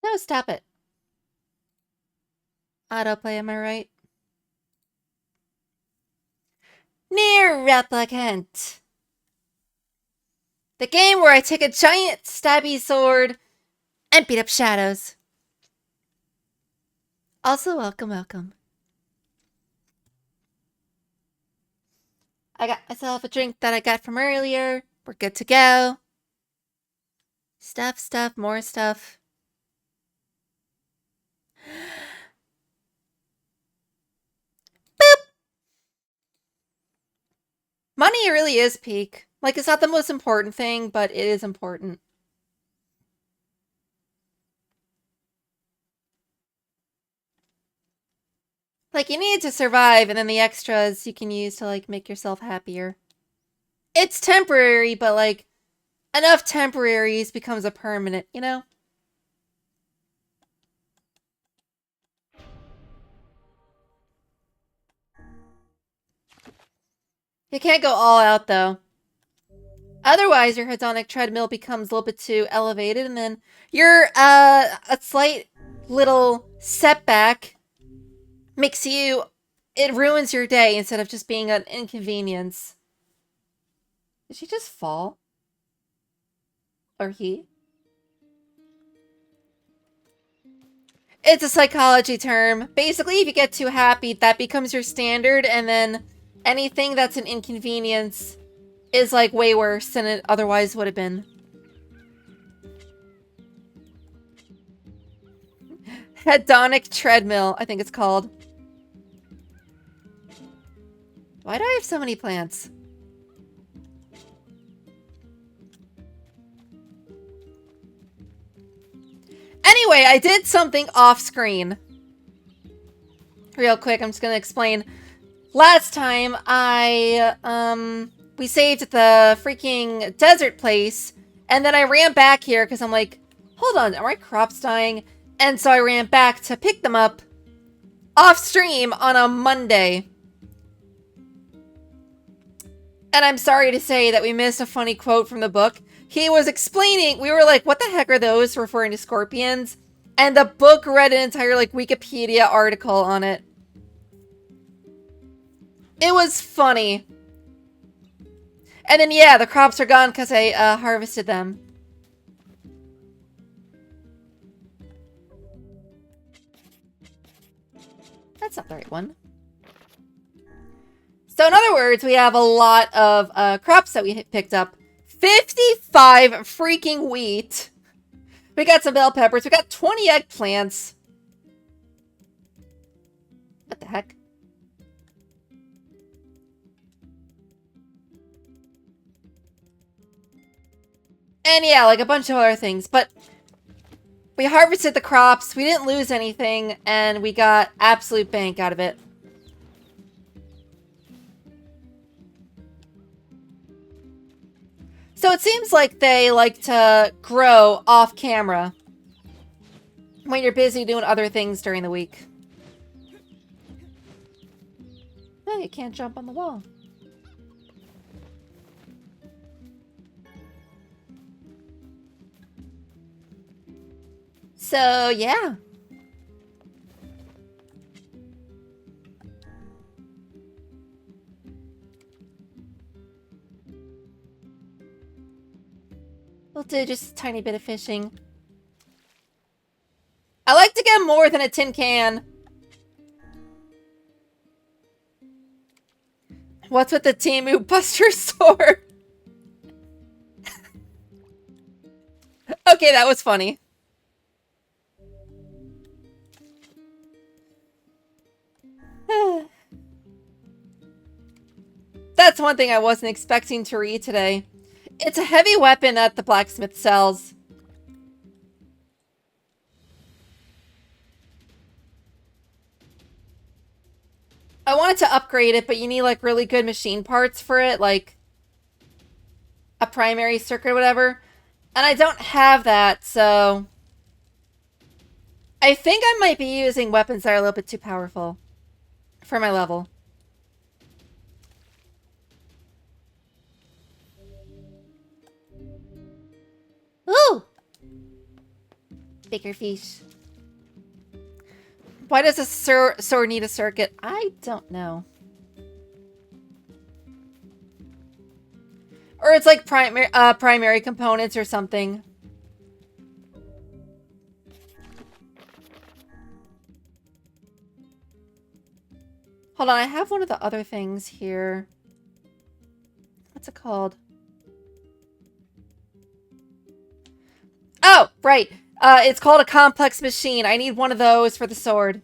No, stop it. Autoplay, am I right? NieR Replicant! The game where I take a giant stabby sword and beat up shadows. Also, welcome, welcome. I got myself a drink that I got from earlier. We're good to go. Stuff, more stuff. Boop! Money really is peak. Like, it's not the most important thing, but it is important. Like, you need to survive, and then the extras you can use to, like, make yourself happier. It's temporary, but, like, enough temporaries becomes a permanent, you know? You can't go all out, though. Otherwise, your hedonic treadmill becomes a little bit too elevated, and then you're, a slight little setback makes you... It ruins your day instead of just being an inconvenience. Did she just fall? Or he? It's a psychology term. Basically, if you get too happy, that becomes your standard, and then anything that's an inconvenience is, like, way worse than it otherwise would have been. Hedonic treadmill, I think it's called. Why do I have so many plants? Anyway, I did something off screen. Real quick, I'm just gonna explain. Last time, we saved at the freaking desert place, and then I ran back here because I'm like, hold on, are my crops dying? And so I ran back to pick them up off stream on a Monday. And I'm sorry to say that we missed a funny quote from the book. He was explaining, we were like, what the heck are those, referring to scorpions? And the book read an entire, like, Wikipedia article on it. It was funny. And then, yeah, the crops are gone because I harvested them. That's not the right one. So in other words, we have a lot of crops that we picked up. 55 freaking wheat. We got some bell peppers. We got 20 eggplants. What the heck? And yeah, like a bunch of other things. But we harvested the crops. We didn't lose anything. And we got absolute bank out of it. So it seems like they like to grow off camera when you're busy doing other things during the week. Oh, you can't jump on the wall. So, yeah. We'll do just a tiny bit of fishing. I like to get more than a tin can. What's with the Temu Buster store? Okay, that was funny. That's one thing I wasn't expecting to read today. It's a heavy weapon that the blacksmith sells. I wanted to upgrade it, but you need, like, really good machine parts for it, like a primary circuit or whatever. And I don't have that, so I think I might be using weapons that are a little bit too powerful for my level. Ooh! Bigger fish. Why does a sword need a circuit? I don't know. Or it's like primary components or something. Hold on, I have one of the other things here. What's it called? Oh, right. It's called a complex machine. I need one of those for the sword.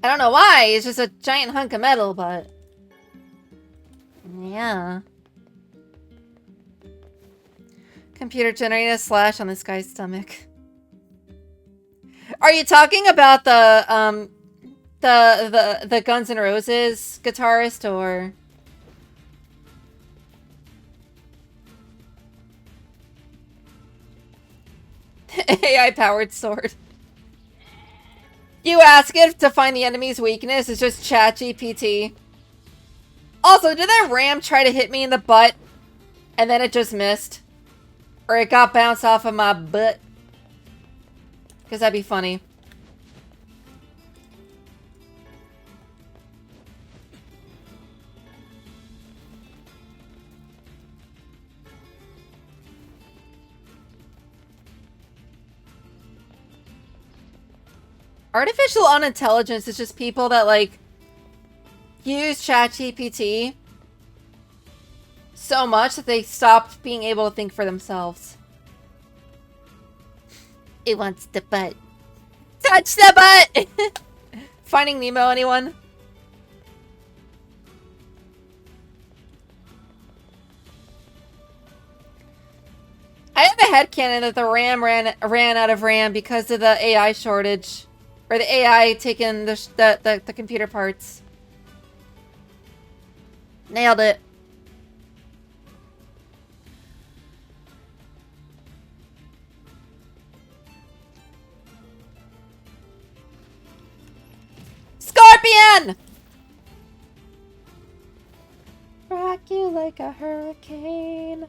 I don't know why. It's just a giant hunk of metal, but... yeah. Computer generated a slash on this guy's stomach. Are you talking about the Guns N' Roses guitarist, or... AI-powered sword. You ask it to find the enemy's weakness, it's just ChatGPT. Also, did that ram try to hit me in the butt, and then it just missed? Or it got bounced off of my butt? Because that'd be funny. Artificial unintelligence is just people that, like, use ChatGPT so much that they stopped being able to think for themselves. It wants the butt. Touch the butt! Finding Nemo, anyone? I have a headcanon that the RAM ran out of RAM because of the AI shortage. Or the AI taking the computer parts. Nailed it. Scorpion! Rock you like a hurricane.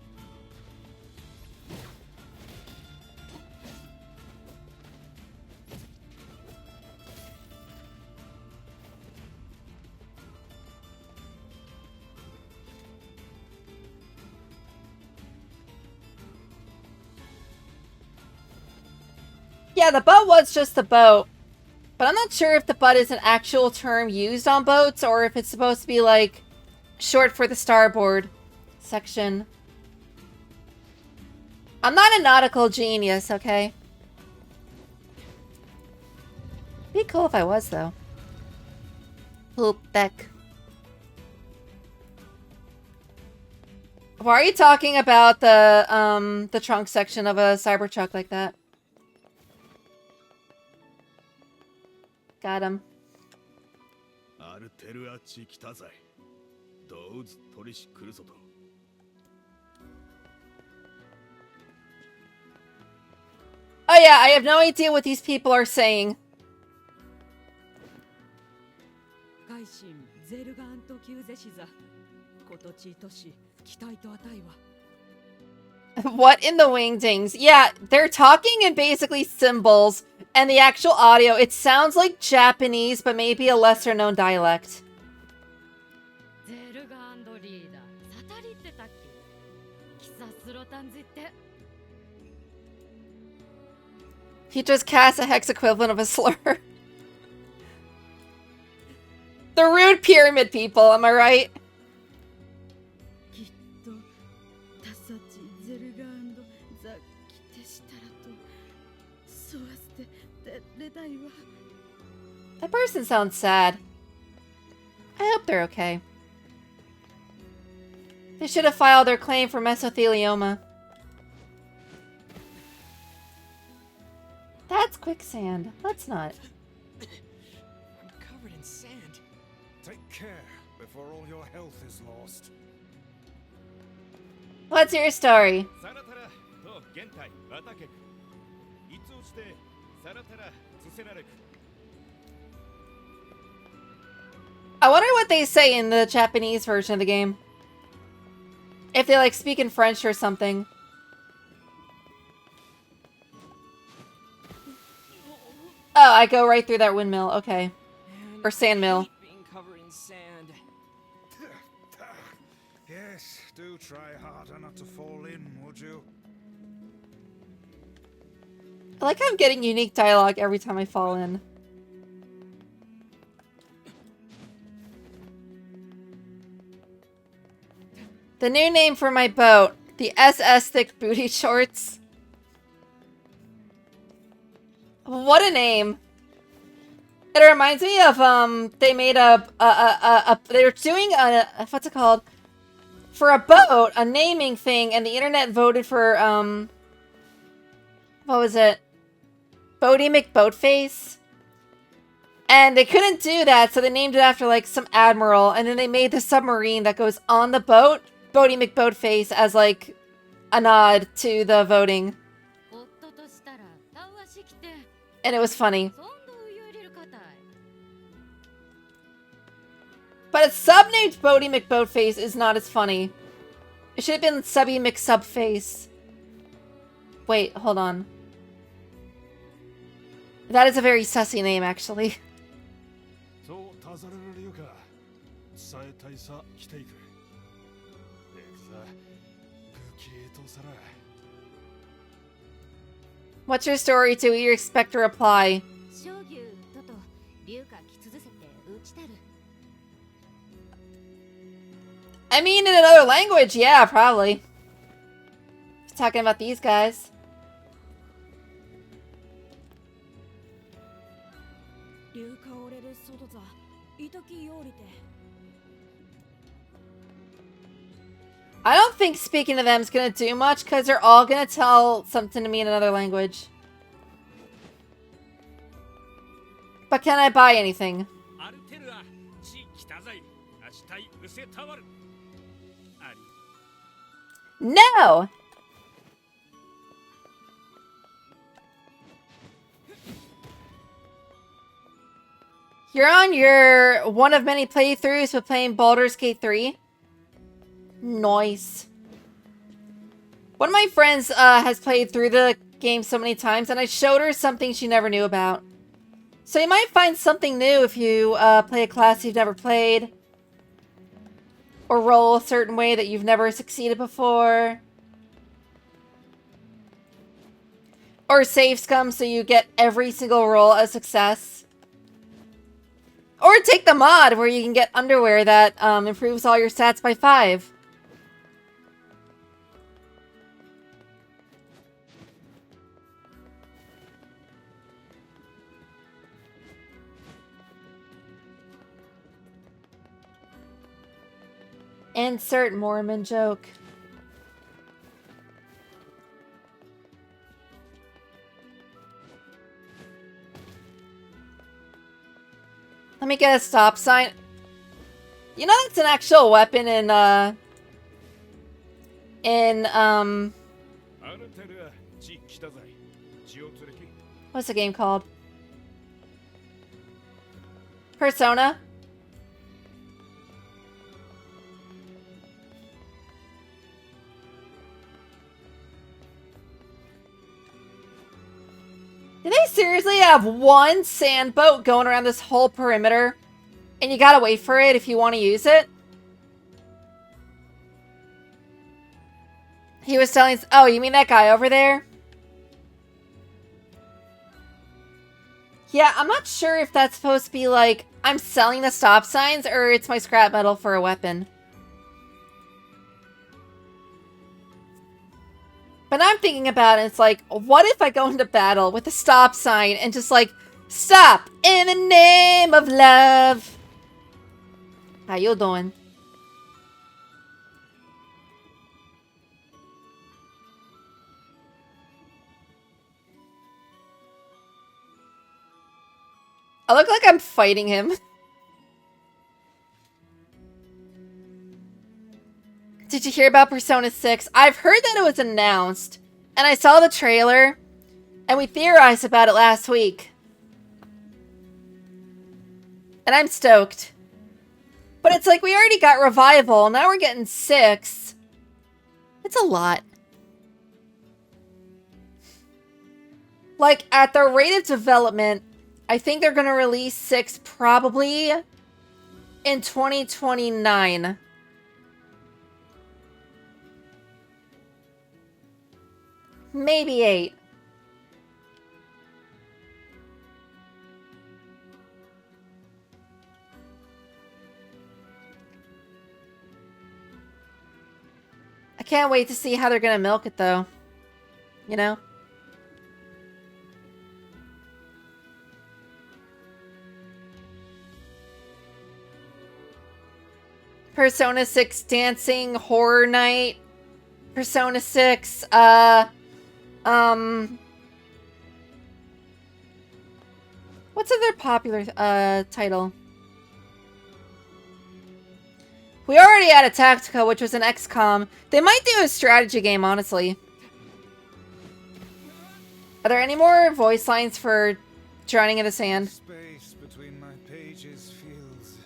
Yeah, the boat was just the boat. But I'm not sure if the butt is an actual term used on boats or if it's supposed to be, like, short for the starboard section. I'm not a nautical genius, okay? Be cool if I was, though. Poop back. Why are you talking about the trunk section of a Cybertruck like that? Got him. Oh yeah, I have no idea what these people are saying. What in the wingdings? Yeah, they're talking in basically symbols, and the actual audio, it sounds like Japanese, but maybe a lesser-known dialect. He just cast a hex equivalent of a slur. The rude pyramid people, am I right? That person sounds sad. I hope they're okay. They should have filed their claim for mesothelioma. That's quicksand. Let's not. I'm covered in sand. Take care before all your health is lost. What's your story? I wonder what they say in the Japanese version of the game. If they, like, speak in French or something. Oh, I go right through that windmill. Okay. Or sandmill. Being covered in sand. Yes, do try harder not to fall in, would you? I like how I'm getting unique dialogue every time I fall in. The new name for my boat. The SS Thick Booty Shorts. What a name. It reminds me of, they made they were doing a, what's it called? For a boat, a naming thing, and the internet voted for, what was it? Boaty McBoatface? And they couldn't do that, so they named it after, like, some admiral, and then they made the submarine that goes on the boat, Boaty McBoatface, as, like, a nod to the voting. And it was funny. But a sub named Boaty McBoatface is not as funny. It should have been Subby McSubface. Wait, hold on. That is a very sussy name, actually. What's your story to you expect a reply? I mean, in another language, yeah, probably. Talking about these guys. I don't think speaking to them is going to do much because they're all going to tell something to me in another language. But can I buy anything? No! You're on your one of many playthroughs with playing Baldur's Gate 3? Nice. One of my friends has played through the game so many times, and I showed her something she never knew about. So you might find something new if you play a class you've never played. Or roll a certain way that you've never succeeded before. Or save scum so you get every single roll a success. Or take the mod where you can get underwear that improves all your stats by 5. Insert Mormon joke. Let me get a stop sign. You know that's an actual weapon in what's the game called? Persona? Do they seriously have one sand boat going around this whole perimeter? And you gotta wait for it if you want to use it? He was telling... Oh, you mean that guy over there? Yeah, I'm not sure if that's supposed to be like, I'm selling the stop signs, or it's my scrap metal for a weapon. But I'm thinking about it, it's like, what if I go into battle with a stop sign and just like, stop in the name of love? How you doing? I look like I'm fighting him. Did you hear about Persona 6? I've heard that it was announced, and I saw the trailer, and we theorized about it last week. And I'm stoked. But it's like, we already got Revival, now we're getting 6. It's a lot. Like, at the rate of development, I think they're going to release 6 probably in 2029. Maybe 8. I can't wait to see how they're going to milk it, though. You know? Persona 6 Dancing Horror Night. Persona 6, what's another popular, title? We already had a Tactica, which was an XCOM. They might do a strategy game, honestly. Are there any more voice lines for Drowning in the Sand? Space between my pages feels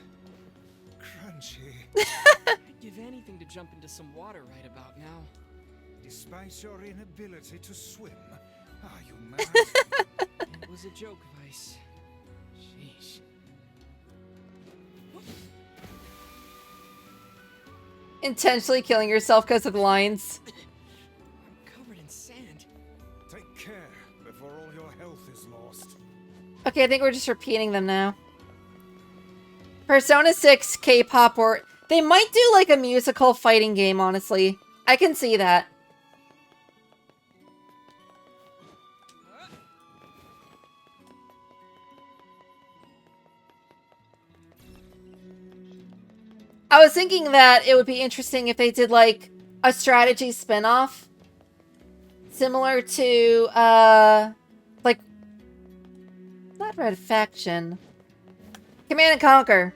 crunchy. I'd give anything to jump into some water right about now. Despite your inability to swim, are you mad? It was a joke, Vice. Sheesh. Intentionally killing yourself because of the lines. I'm covered in sand. Take care before all your health is lost. Okay, I think we're just repeating them now. Persona 6 K-pop, or they might do like a musical fighting game, honestly. I can see that. I was thinking that it would be interesting if they did like a strategy spin-off. Similar to, like, not Red Faction. Command and Conquer.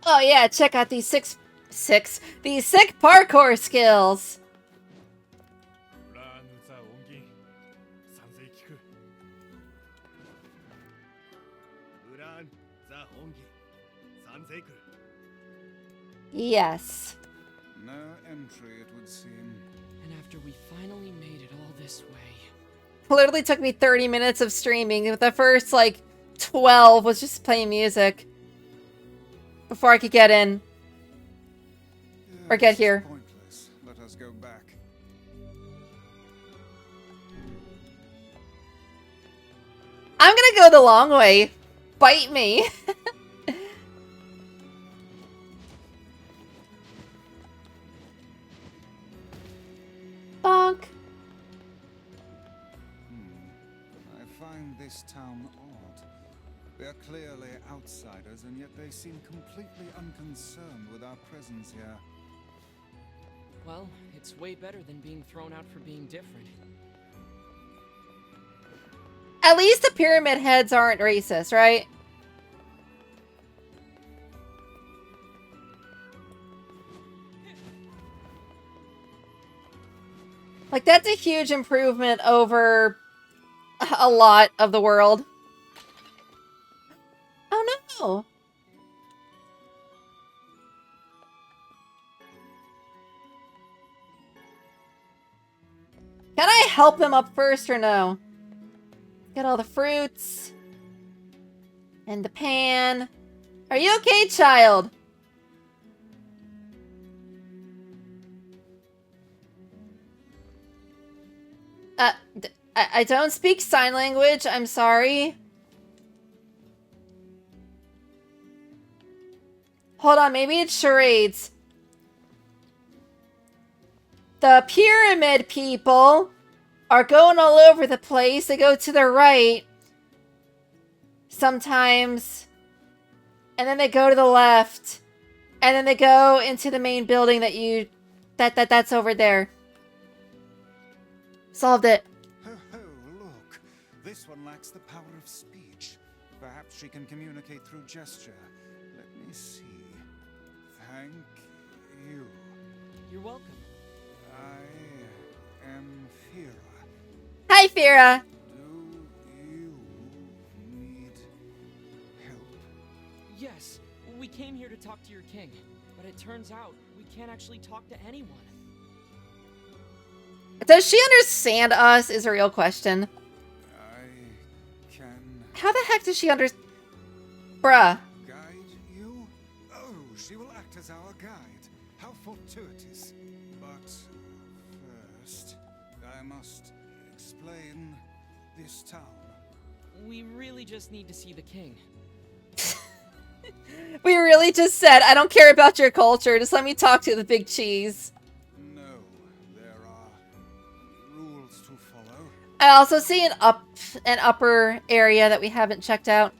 Oh yeah, check out these these sick parkour skills. Yes. No entry, it would seem. And after we finally made it all this way. Literally took me 30 minutes of streaming. The first, like, 12 was just playing music. Before I could get in. Or get here. Pointless. Let us go back. I'm gonna go the long way. Bite me. Bonk. I find this town odd. We are clearly outsiders, and yet they seem completely unconcerned with our presence here. Well, it's way better than being thrown out for being different. At least the pyramid heads aren't racist, right? Like, that's a huge improvement over a lot of the world. Oh no! Can I help him up first or no? Get all the fruits. And the pan. Are you okay, child? I don't speak sign language. I'm sorry. Hold on, maybe it's charades. The pyramid people are going all over the place. They go to the right sometimes, and then they go to the left, and then they go into the main building that's over there. Solved it. Ho ho, look. This one lacks the power of speech. Perhaps she can communicate through gesture. Let me see. Thank you. You're welcome. I am Fira. Hi, Fira. Do you need help? Yes, we came here to talk to your king, but it turns out we can't actually talk to anyone. Does she understand us is a real question. I can How the heck does she understand? Bruh. guide you? Oh, she will act as our guide. How fortuitous. But first, I must explain this town. We really just need to see the king. We really just said, I don't care about your culture. Just let me talk to the big cheese. No, there are rules to follow. I also see an upper area that we haven't checked out.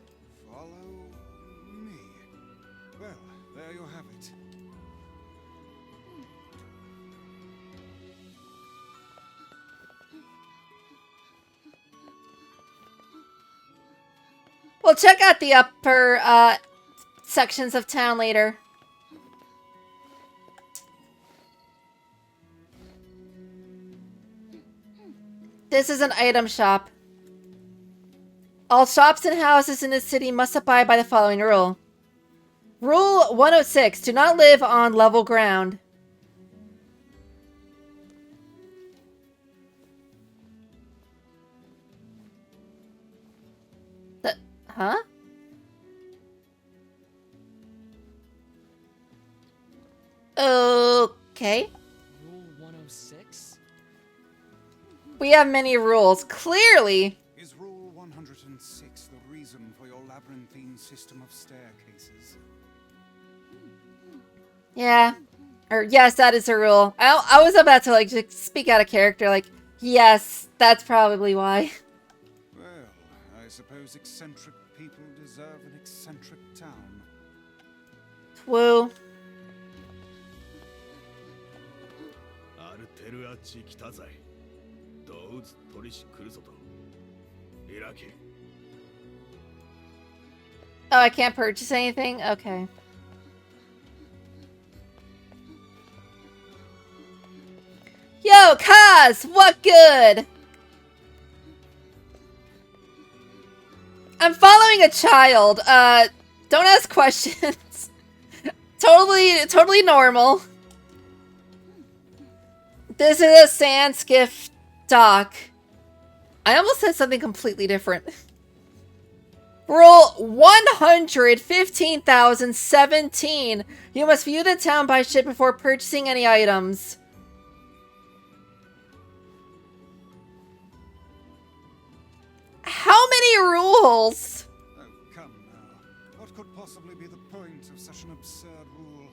Follow me. Well, there you have it. We'll check out the upper sections of town later. This is an item shop. All shops and houses in this city must abide by the following rule. Rule 106. Do not live on level ground. Huh? Okay. Rule 106? We have many rules. Clearly. Is Rule 106 the reason for your labyrinthine system of staircases? Yeah. Or yes, that is a rule. I was about to just speak out of character. Yes, that's probably why. Well, I suppose eccentric people deserve an eccentric town. Woo. アルテルアチ来たぜ。どうぞ取りし来るぞと。開け。 Oh, I can't purchase anything? Okay. Yo, Kaz! What good? I'm following a child. Don't ask questions. Totally normal. This is a sand skiff dock. I almost said something completely different. Rule 115,017. You must view the town by ship before purchasing any items. How many rules? Oh, come now. What could possibly be the point of such an absurd rule?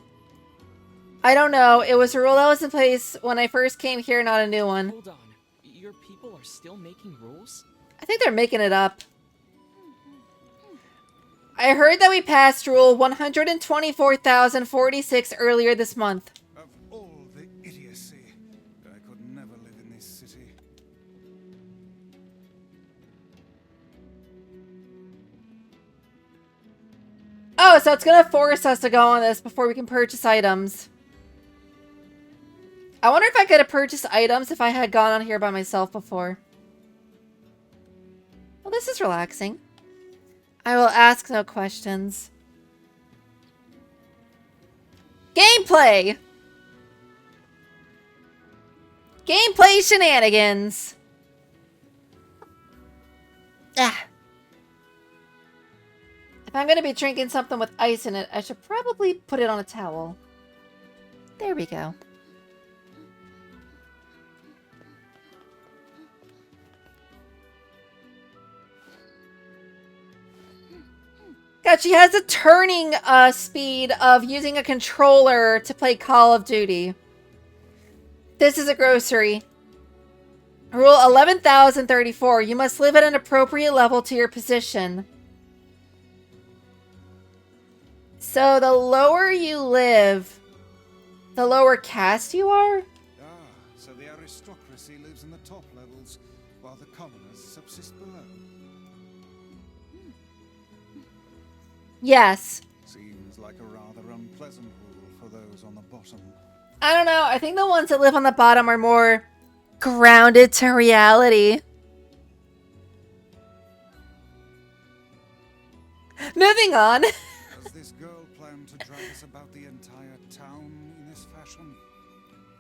I don't know. It was a rule that was in place when I first came here, not a new one. Hold on. Your people are still making rules? I think they're making it up. I heard that we passed rule 124,046 earlier this month. Of all the idiocy, I could never live in this city. Oh, so it's gonna force us to go on this before we can purchase items. I wonder if I could have purchased items if I had gone on here by myself before. Well, this is relaxing. I will ask no questions. Gameplay! Gameplay shenanigans! Ah. If I'm going to be drinking something with ice in it, I should probably put it on a towel. There we go. God, she has a turning speed of using a controller to play Call of Duty. This is a grocery. Rule 11,034. You must live at an appropriate level to your position. So the lower you live, the lower caste you are? Ah, so the aristocracy lives in the top levels, while the commoners subsist below. Yes. Seems like a rather unpleasant rule for those on the bottom. I don't know. I think the ones that live on the bottom are more grounded to reality. Moving on. Does this girl plan to drag us about the entire town in this fashion?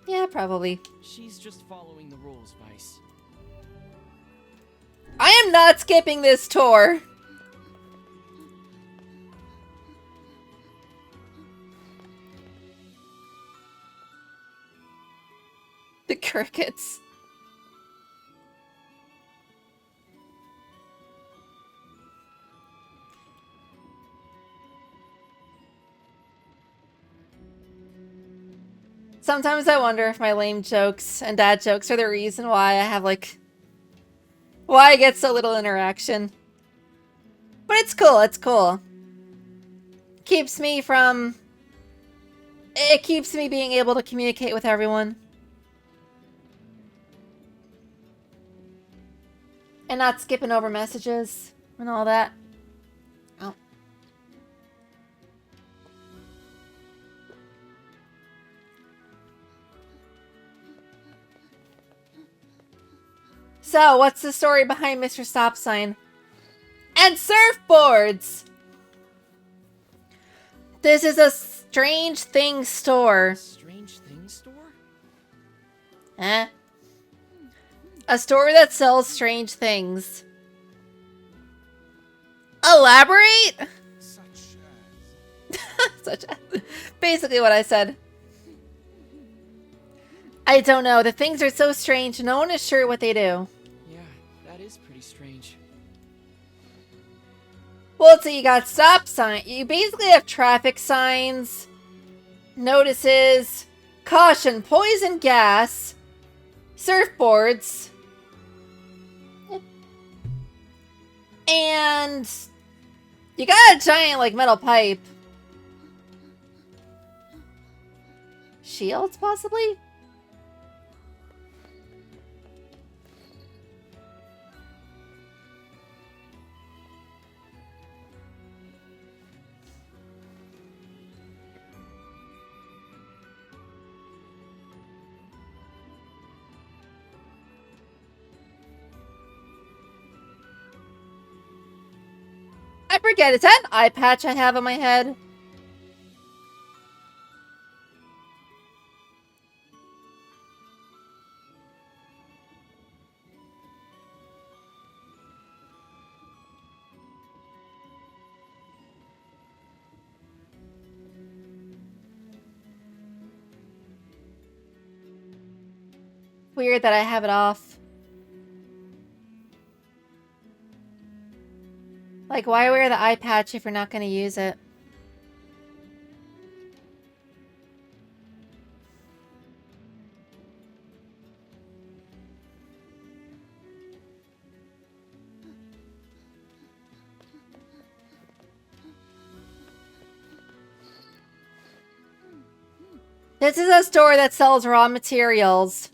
Yeah, probably. She's just following the rules, Vice. I am not skipping this tour. The crickets. Sometimes I wonder if my lame jokes and dad jokes are the reason why I have, like, why I get so little interaction. But it's cool, it's cool. Keeps me from... It keeps me being able to communicate with everyone. And not skipping over messages and all that. Oh. So, what's the story behind Mr. Stop Sign? And surfboards! This is a strange thing store. Strange things store? Eh? A store that sells strange things. Elaborate? Such Such as... Basically what I said. I don't know. The things are so strange. No one is sure what they do. Yeah, that is pretty strange. Well, so you got stop sign. You basically have traffic signs, notices, caution, poison gas, surfboards, and you got a giant, like, metal pipe. Shields, possibly? I forget, is that an eye patch I have on my head? Weird that I have it off. Like, why wear the eye patch if you're not going to use it? This is a store that sells raw materials.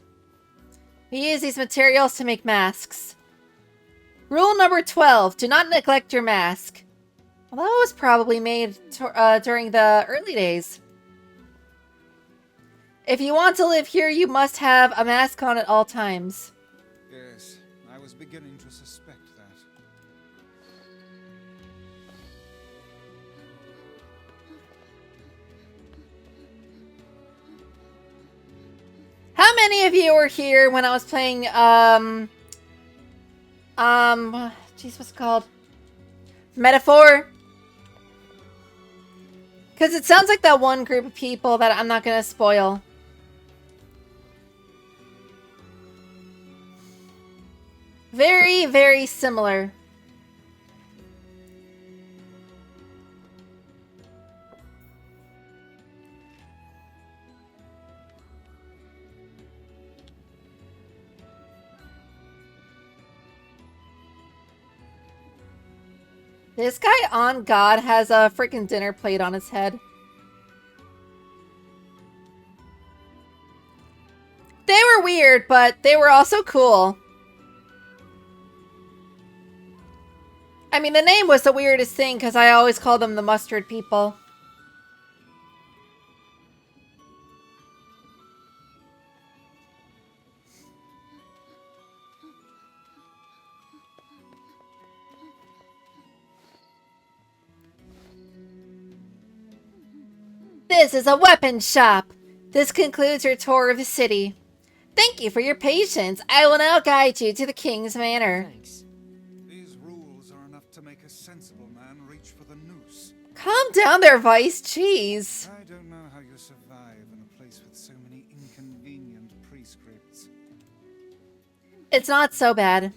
We use these materials to make masks. Rule number 12, do not neglect your mask. Well, that was probably made during the early days. If you want to live here, you must have a mask on at all times. yes, I was beginning to suspect that. How many of you were here when I was playing, geez, what's it called? Metaphor? Because it sounds like that one group of people that I'm not going to spoil. Very, very similar. This guy on God has a freaking dinner plate on his head. They were weird, but they were also cool. I mean, the name was the weirdest thing because I always call them the mustard people. This is a weapon shop. This concludes your tour of the city. Thank you for your patience. I will now guide you to the king's manor. Thanks. These rules are enough to make a sensible man reach for the noose. Calm down there, Vice. Jeez. I don't know how you survive in a place with so many inconvenient prescripts. It's not so bad.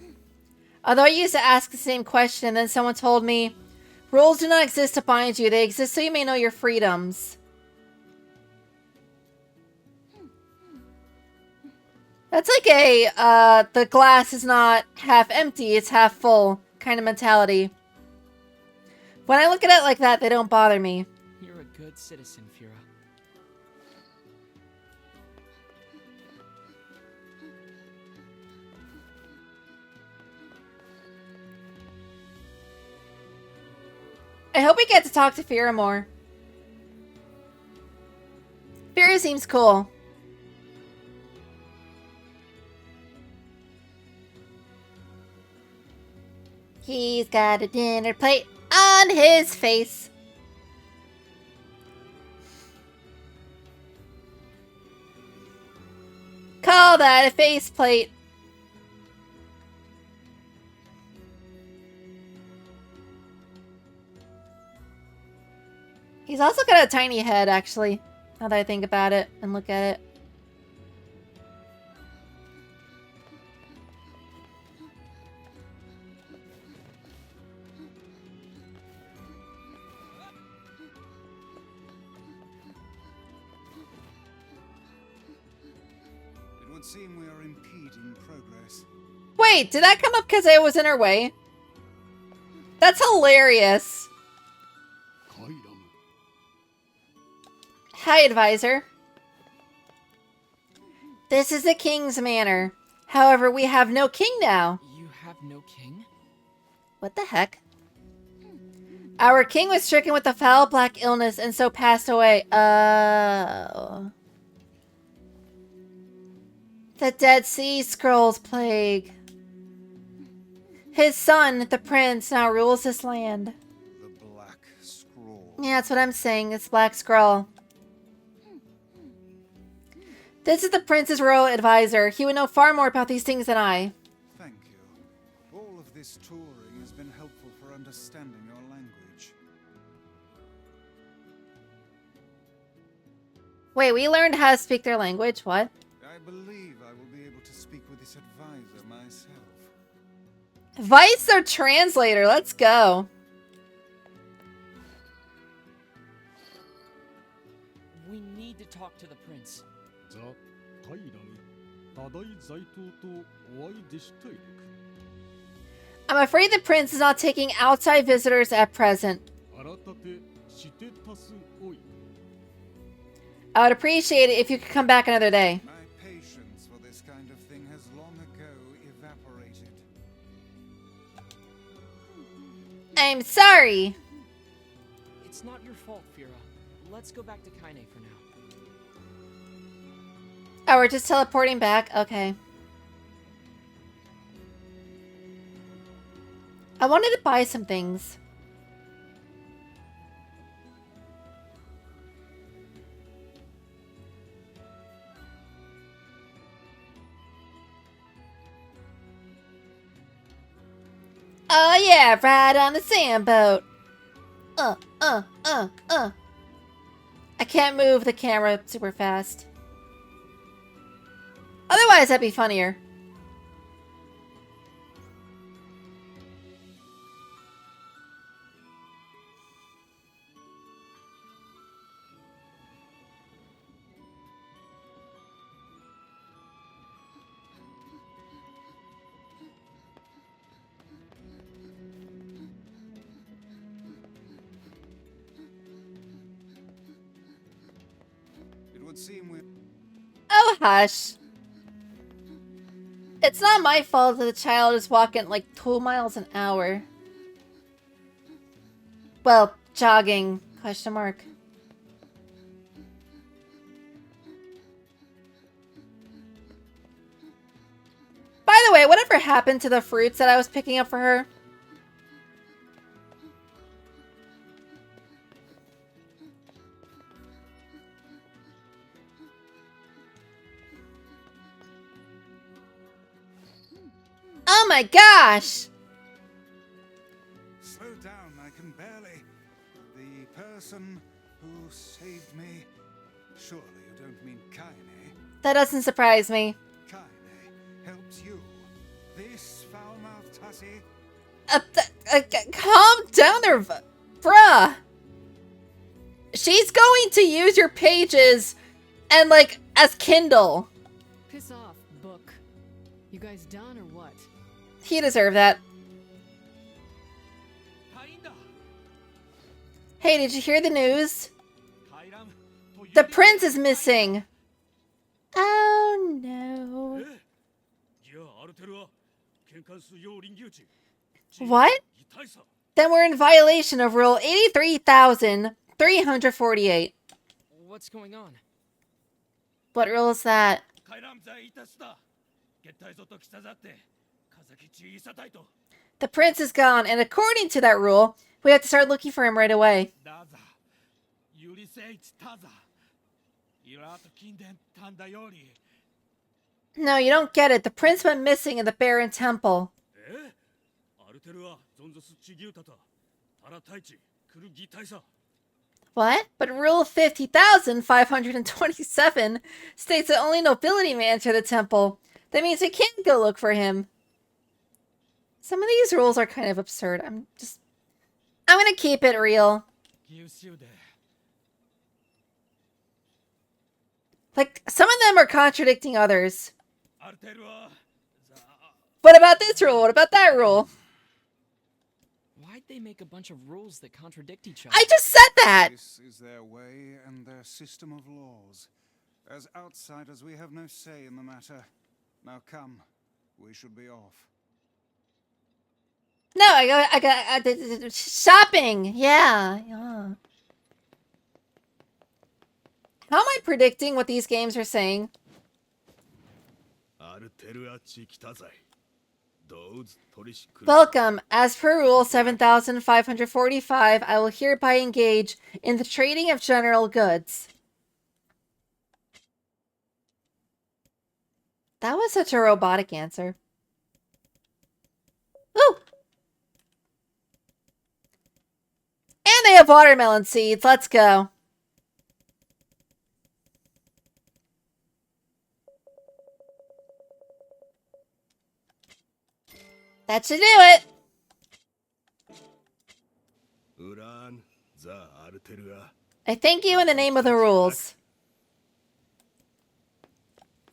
Although I used to ask the same question and then someone told me, rules do not exist to bind you. They exist so you may know your freedoms. That's like a, the glass is not half empty, it's half full kind of mentality. When I look at it like that, they don't bother me. You're a good citizen, Fira. I hope we get to talk to Fira more. Fira seems cool. He's got a dinner plate on his face. Call that a faceplate. He's also got a tiny head, actually, now that I think about it and look at it. It would seem we are impeding progress. Wait, did that come up because I was in her way? That's hilarious. Hi, advisor. This is the king's manor. However, we have no king now. You have no king? What the heck? Our king was stricken with a foul black illness and so passed away. Oh. The Dead Sea Scrolls plague. His son, the prince, now rules this land. The Black Scroll. Yeah, that's what I'm saying. It's Black Scroll. This is the prince's royal advisor. He would know far more about these things than I. Thank you. All of this touring has been helpful for understanding your language. Wait, we learned how to speak their language? What? I believe I will be able to speak with this advisor myself. Vice their translator. Let's go. We need to talk to the prince. I'm afraid the prince is not taking outside visitors at present. I would appreciate it if you could come back another day. My patience for this kind of thing has long ago evaporated. I'm sorry. It's not your fault, Fira. Let's go back to Kaine for now. Oh, we're just teleporting back? Okay. I wanted to buy some things. Oh yeah, ride on the sand boat. I can't move the camera super fast. Otherwise, that'd be funnier. It would seem we... Oh, hush. It's not my fault that the child is walking like 2 miles an hour. Well, jogging, question mark. By the way, whatever happened to the fruits that I was picking up for her? Oh my gosh! Slow down, I can barely. The person who saved me. Surely you don't mean Kaine. That doesn't surprise me. Kaine helps you. This foul-mouthed hussy. Calm down there, bruh. She's going to use your pages and, like, as Kindle. Piss off, book. You guys done or what? He deserved that. Hey, did you hear the news? The prince is missing. Oh no. What? Then we're in violation of Rule 83,348. What's going on? What rule is that? The prince is gone, and according to that rule, we have to start looking for him right away. No, you don't get it. The prince went missing in the Barren Temple. What? But Rule 50,527 states that only nobility may enter the temple. That means we can't go look for him. Some of these rules are kind of absurd. I'm gonna keep it real. Like, some of them are contradicting others. What about this rule? What about that rule? Why'd they make a bunch of rules that contradict each other? I just said that! This is their way and their system of laws. As outsiders, we have no say in the matter. Now come, we should be off. No, I got shopping. Yeah. How am I predicting what these games are saying? Welcome. As per Rule 7,545, I will hereby engage in the trading of general goods. That was such a robotic answer. Ooh! And they have watermelon seeds. Let's go. That should do it. I thank you in the name of the rules.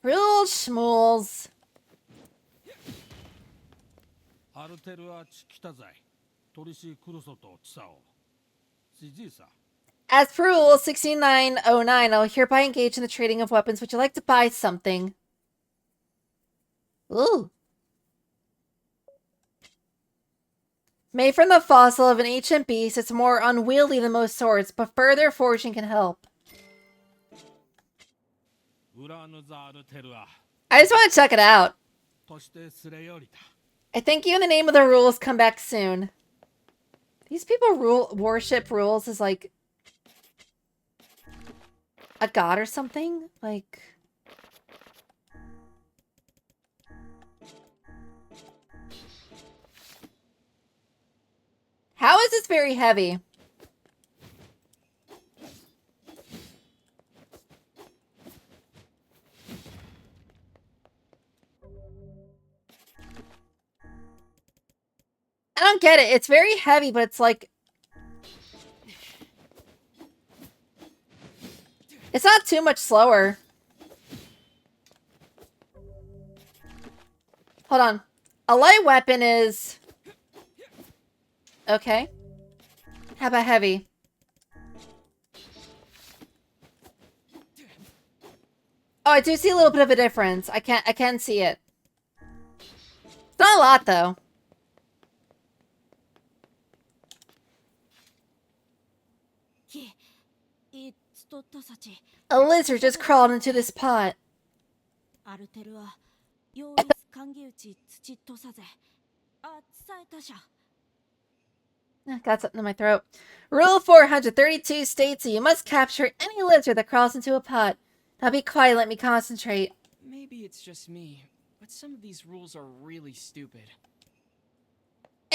Rules schmools. As per Rule 6909, I will hereby engage in the trading of weapons. Would you like to buy something? Ooh. Made from the fossil of an ancient beast, it's more unwieldy than most swords, but further forging can help. I just want to check it out. I thank you in the name of the rules. Come back soon. These people worship rules as like a god or something. Like, how is this very heavy? I don't get it. It's very heavy, but it's like... It's not too much slower. Hold on. A light weapon is... Okay. How about heavy? Oh, I do see a little bit of a difference. I can see it. It's not a lot, though. A lizard just crawled into this pot. アルテルは用意歓迎打ち土とさぜあ伝えたしゃ Got something in my throat. Rule 432 states that you must capture any lizard that crawls into a pot. Now be quiet and let me concentrate. Maybe it's just me, but some of these rules are really stupid.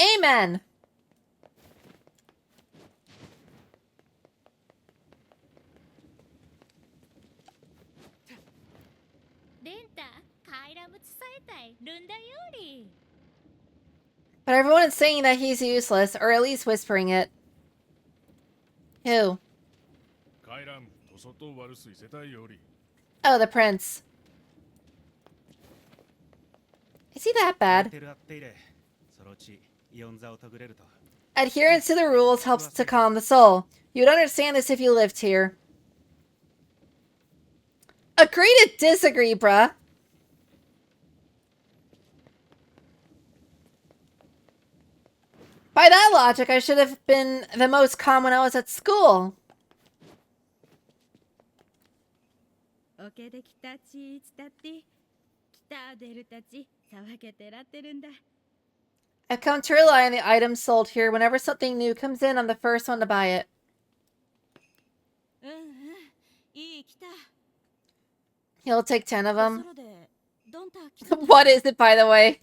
Amen! But everyone is saying that he's useless, or at least whispering it. Who? Oh, the prince. Is he that bad? Adherence to the rules helps to calm the soul. You'd understand this if you lived here. Agree to disagree, bruh. By that logic, I should have been the most calm when I was at school. I've come to rely on the items sold here. Whenever something new comes in, I'm the first one to buy it. He'll take 10 of them. What is it, by the way?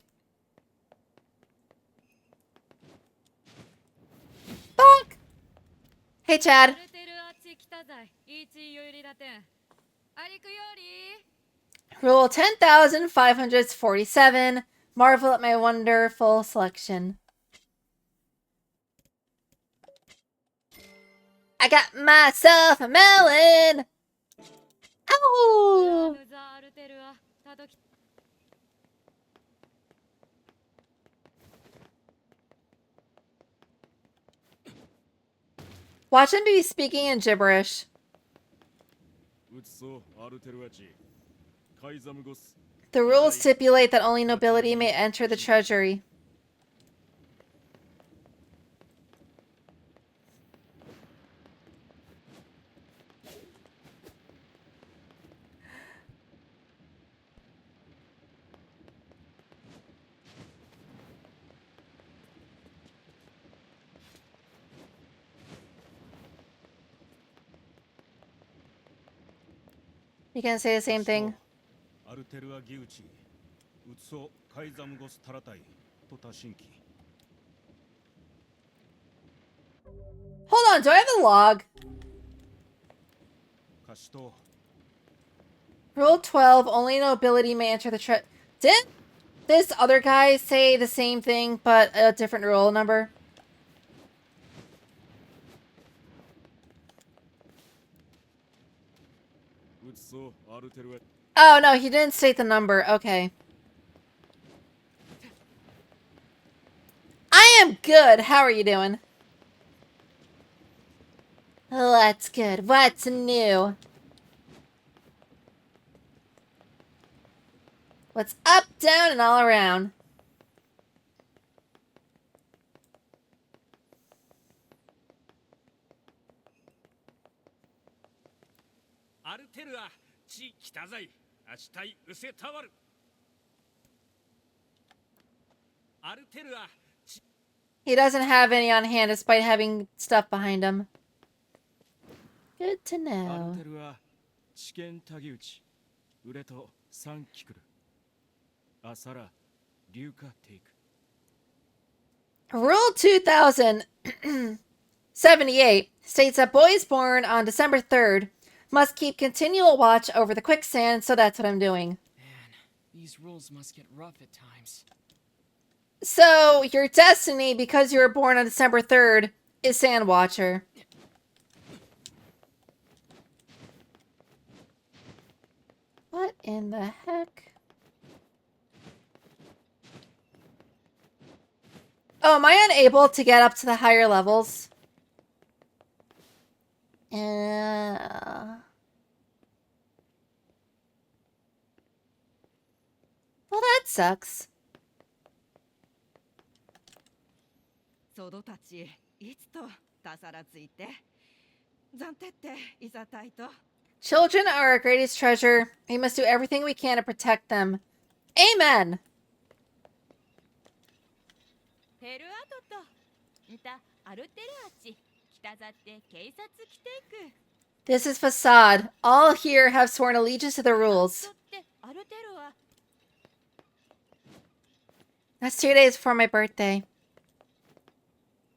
Fuck! Hey, Chad. Rule 10,547. Marvel at my wonderful selection. I got myself a melon! Ow! Watch him be speaking in gibberish. The rules stipulate that only nobility may enter the treasury. You gonna say the same thing? Hold on, do I have a log? Rule 12, only nobility may enter the Did this other guy say the same thing, but a different rule number? Oh, no, he didn't state the number. Okay. I am good. How are you doing? That's good. What's new? What's up, down, and all around? He doesn't have any on hand despite having stuff behind him. Good to know. Rule 2078 states that boys born on December 3rd must keep continual watch over the quicksand, so that's what I'm doing. Man, these rules must get rough at times. So, your destiny, because you were born on December 3rd, is Sand Watcher. What in the heck? Oh, am I unable to get up to the higher levels? Well, that sucks. 暫定っていざたいと。 Children are our greatest treasure. We must do everything we can to protect them. Amen! ヘルアトとんたアルテルアチ北ざって警察来ていく。 This is Facade. All here have sworn allegiance to the と rules. ってアルテルは That's 2 days before my birthday.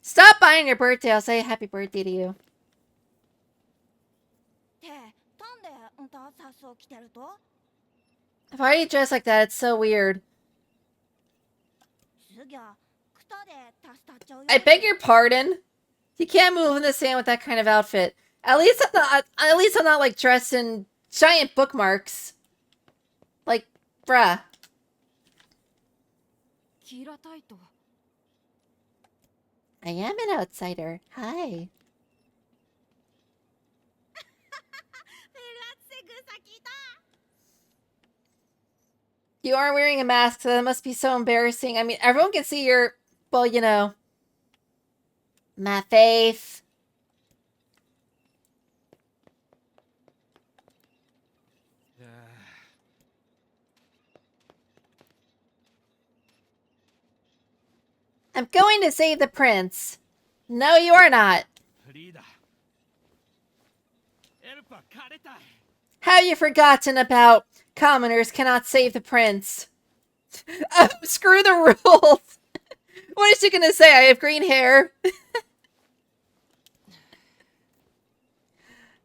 Stop by on your birthday. I'll say happy birthday to you. ってなんでんたさそう来てると？ If I already dressed like that, it's so weird. すぎゃくたでたしたっちゃうよ。 I beg your pardon? You can't move in the sand with that kind of outfit. At least I'm not like dressed in giant bookmarks. Like, bruh. キラタイト。 I am an outsider. Hi. ペラツェグサキだ。 You aren't wearing a mask, so that must be so embarrassing. I mean, everyone can see your, well, you know, my face. I'm going to save the prince. No, you are not. フリーダエルパ枯れたい Have you forgotten about commoners cannot save the prince? Oh, screw the rules. What is she gonna say? I have green hair.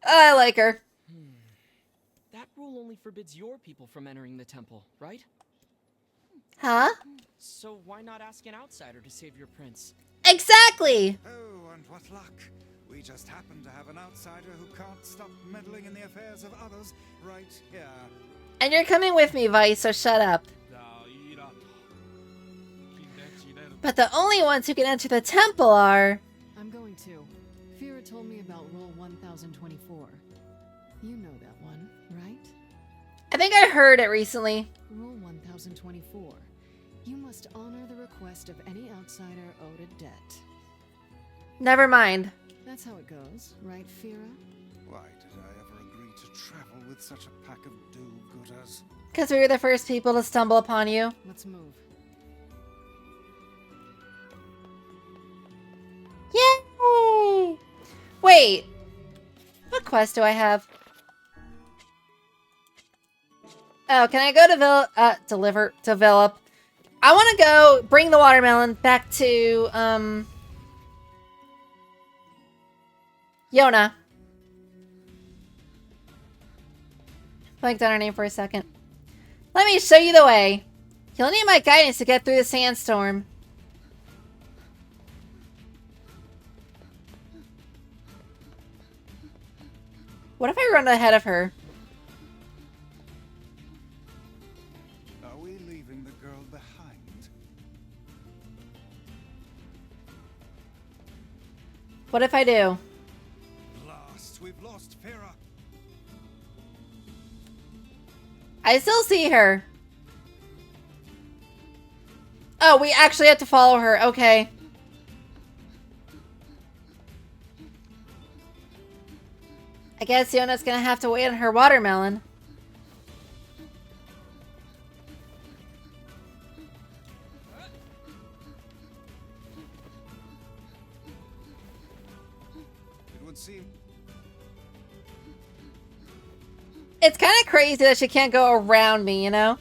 I like her. That rule only forbids your people from entering the temple, right? Huh? So why not ask an outsider to save your prince? Exactly. Oh, and what luck! We just happen to have an outsider who can't stop meddling in the affairs of others right here. And you're coming with me, Vice, so shut up. ダイラとキレキレる But the only ones who can enter the temple are... I'm going to. Fira told me about Rule 1024. You know that one, right? I think I heard it recently. Rule 1024. You must honor the request of any outsider owed a debt. Never mind. That's how it goes, right, Fira? Why did I ever agree to travel with such a pack of do-gooders? Because we were the first people to stumble upon you. Let's move. Yay! Wait. What quest do I have? Oh, can I go to develop? I want to go bring the watermelon back to, Yona. Blanked on her name for a second. Let me show you the way. You'll need my guidance to get through the sandstorm. What if I run ahead of her? Are we leaving the girl behind? What if I do? Blast! We've lost Fira! I still see her. Oh, we actually have to follow her. Okay. I guess Yona's gonna have to wait on her watermelon. It would seem... It's kind of crazy that she can't go around me, you know?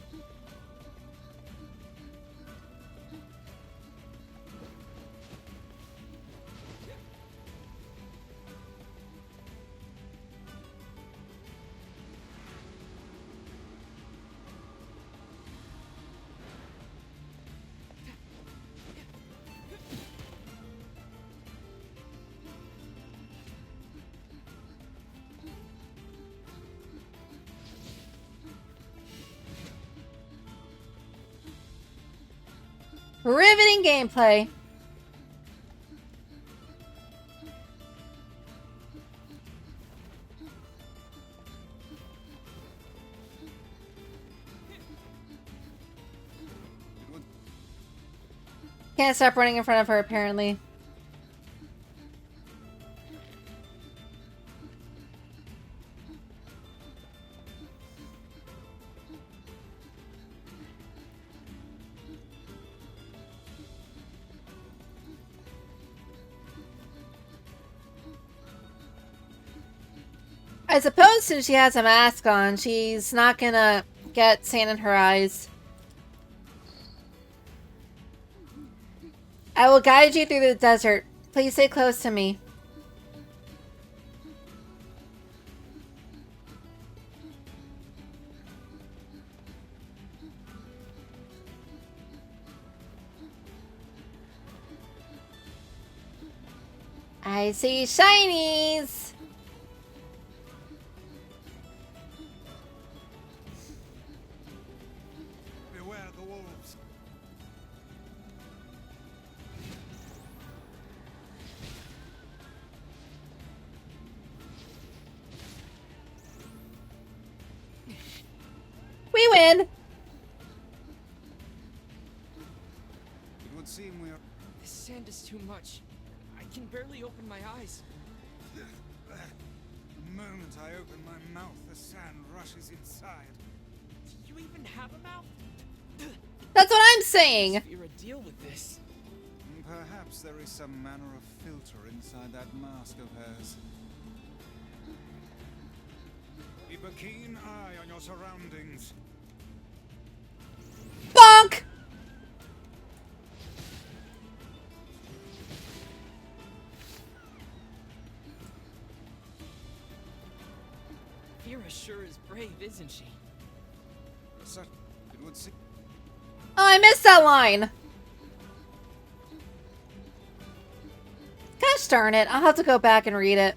Riveting gameplay. Can't stop running in front of her, apparently. I suppose since she has a mask on, she's not gonna get sand in her eyes. I will guide you through the desert. Please stay close to me. I see shinies! Beware the wolves. We win! It would seem we are. This sand is too much. I can barely open my eyes. The moment I open my mouth, the sand rushes inside. Do you even have a mouth? That's what I'm saying! You're a deal with this. Perhaps there is some manner of filter inside that mask of hers. Keep a keen eye on your surroundings. Bonk! Fira sure is brave, isn't she? Such it would seem. Oh, I missed that line! Gosh darn it, I'll have to go back and read it.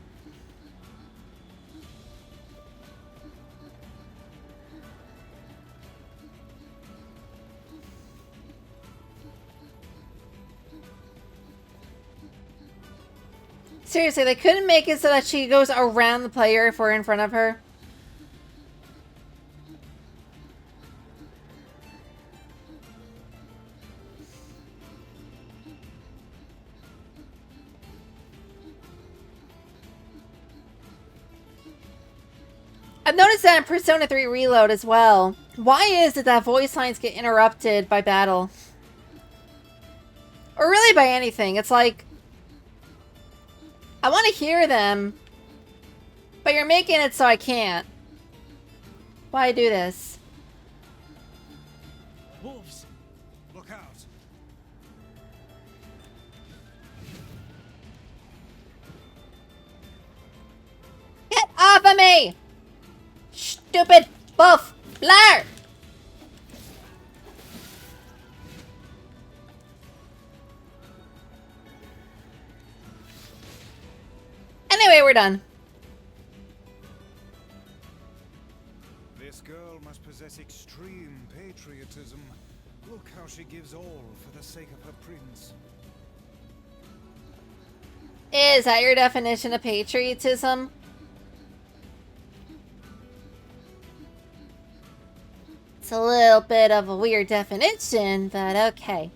Seriously, they couldn't make it so that she goes around the player if we're in front of her. I've noticed that in Persona 3 Reload as well. Why is it that voice lines get interrupted by battle? Or really by anything. It's like, I want to hear them, but you're making it so I can't. Why do this? Wolves. Look out. Get off of me! Stupid buff blur! Anyway, we're done. This girl must possess extreme patriotism. Look how she gives all for the sake of her prince. Is that your definition of patriotism? It's a little bit of a weird definition, but okay.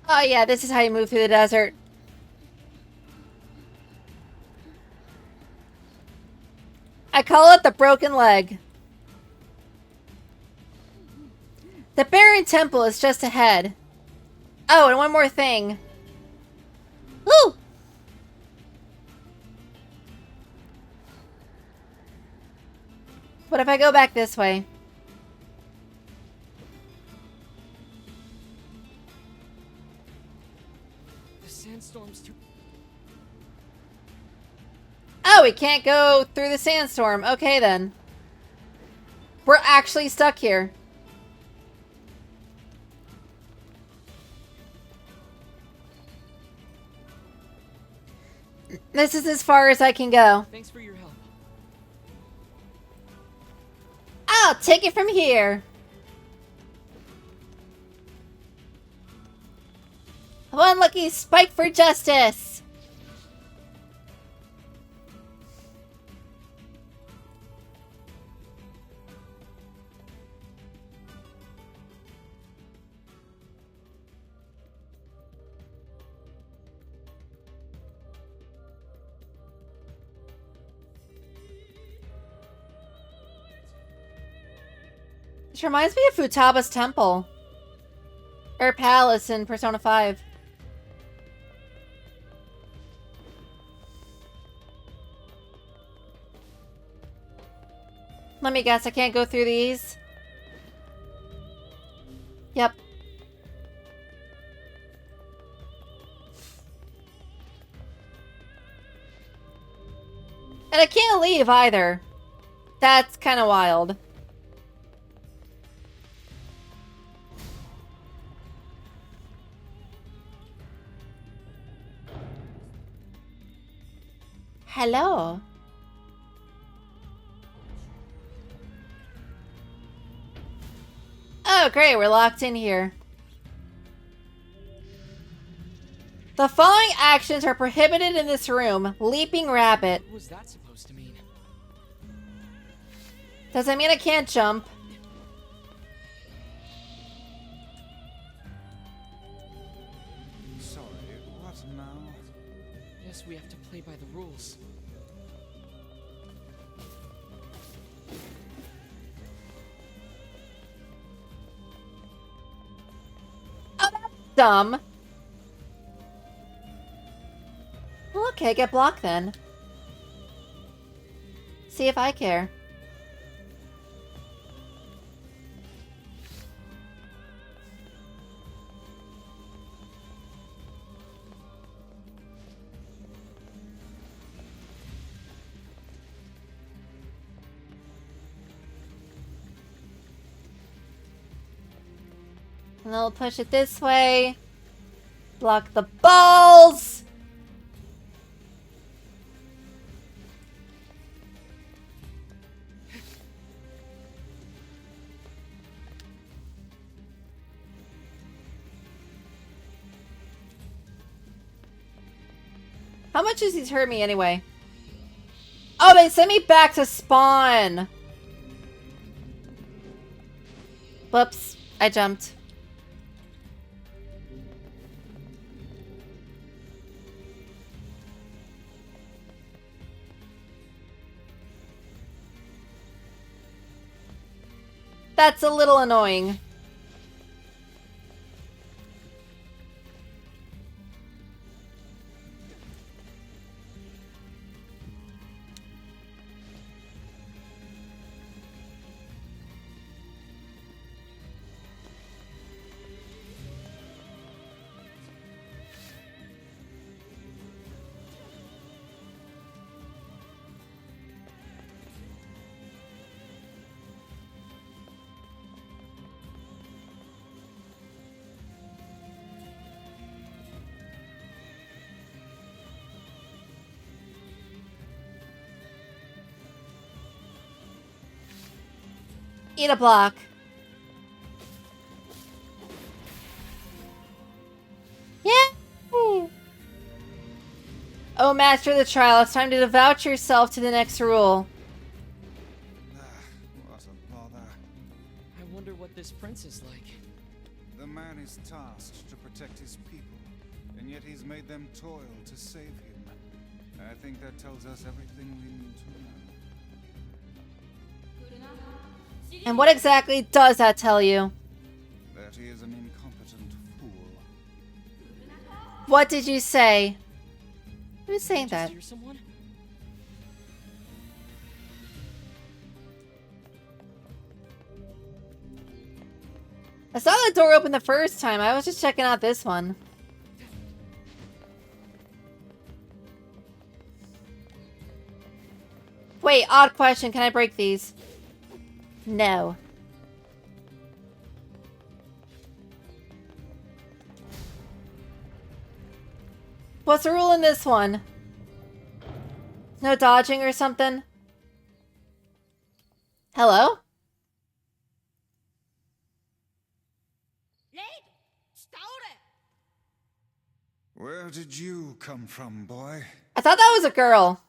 Oh yeah, this is how you move through the desert. I call it the broken leg. The Baron Temple is just ahead. Oh, and one more thing. Woo! What if I go back this way? The sandstorm's too. Oh, we can't go through the sandstorm. Okay, then. We're actually stuck here. This is as far as I can go. Thanks for your help. I'll take it from here. One lucky spike for justice. This reminds me of Futaba's temple. Or palace in Persona 5. Let me guess, I can't go through these? Yep. And I can't leave either. That's kind of wild. Hello. Oh, great, we're locked in here. The following actions are prohibited in this room. Leaping rabbit. What was that supposed to mean? Does that mean I can't jump? Sorry, what now? Guess we have to play by the rules. Oh, that's dumb. Well, okay, get blocked then. See if I care. And then we'll push it this way. Block the balls! How much has he hurt me anyway? Oh, they sent me back to spawn! Whoops, I jumped. That's a little annoying. Eat a block. Yay! Oh, master of the trial, it's time to devote yourself to the next rule. What a bother. I wonder what this prince is like. The man is tasked to protect his people, and yet he's made them toil to save him. I think that tells us everything we need to know. And what exactly does that tell you? That he is an incompetent fool. What did you say? Who's saying Did that? I just hear someone? I saw the door open the first time. I was just checking out this one. Wait, odd question. Can I break these? No. What's the rule in this one? No dodging or something? Hello? Where did you come from, boy? I thought that was a girl.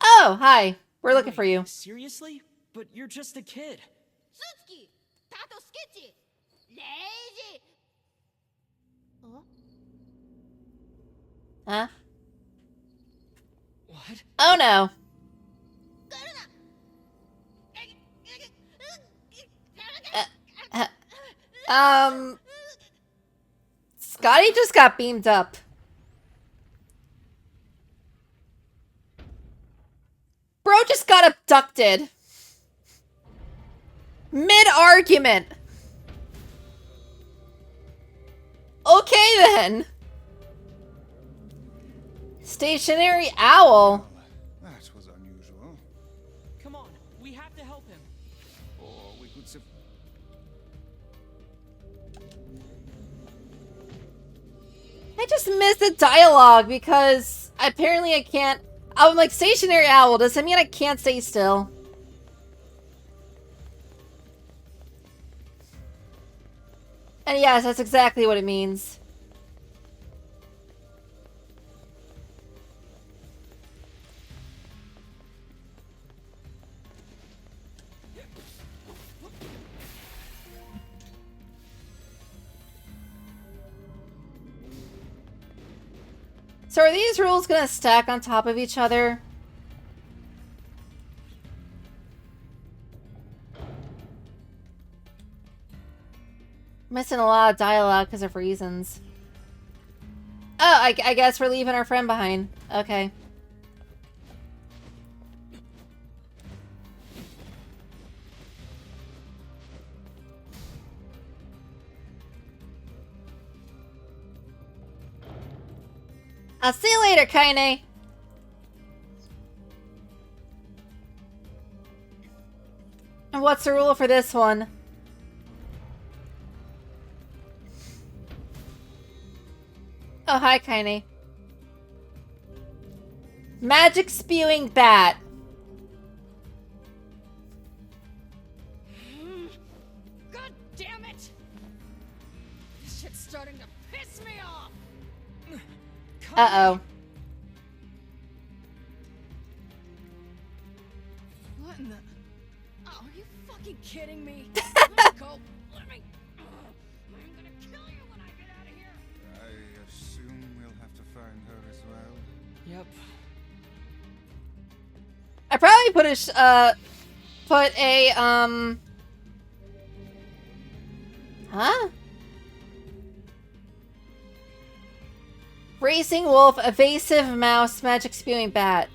Oh, hi. We're looking for you. Seriously? But you're just a kid. Huh? What? Oh no. Scotty just got beamed up. Bro just got abducted. Mid-argument. Okay, then. Stationary owl. That was unusual. Come on, we have to help him. Or we could I just missed the dialogue because apparently I can't. I'm like, stationary owl. Does that mean I can't stay still? And yes, that's exactly what it means. So are these rules gonna stack on top of each other? Missing a lot of dialogue because of reasons. Oh, I guess we're leaving our friend behind. Okay. I'll see you later, Kaine. And what's the rule for this one? Oh, hi, Kaine. Magic spewing bat. God damn it! This shit's starting to piss me off! Uh-oh. What in the... Oh, are you fucking kidding me? Let me go. Let me... I'm gonna kill you when I get out of here! I assume we'll have to find her as well. Yep. I probably put a, Huh? Racing wolf, evasive mouse, magic spewing bat.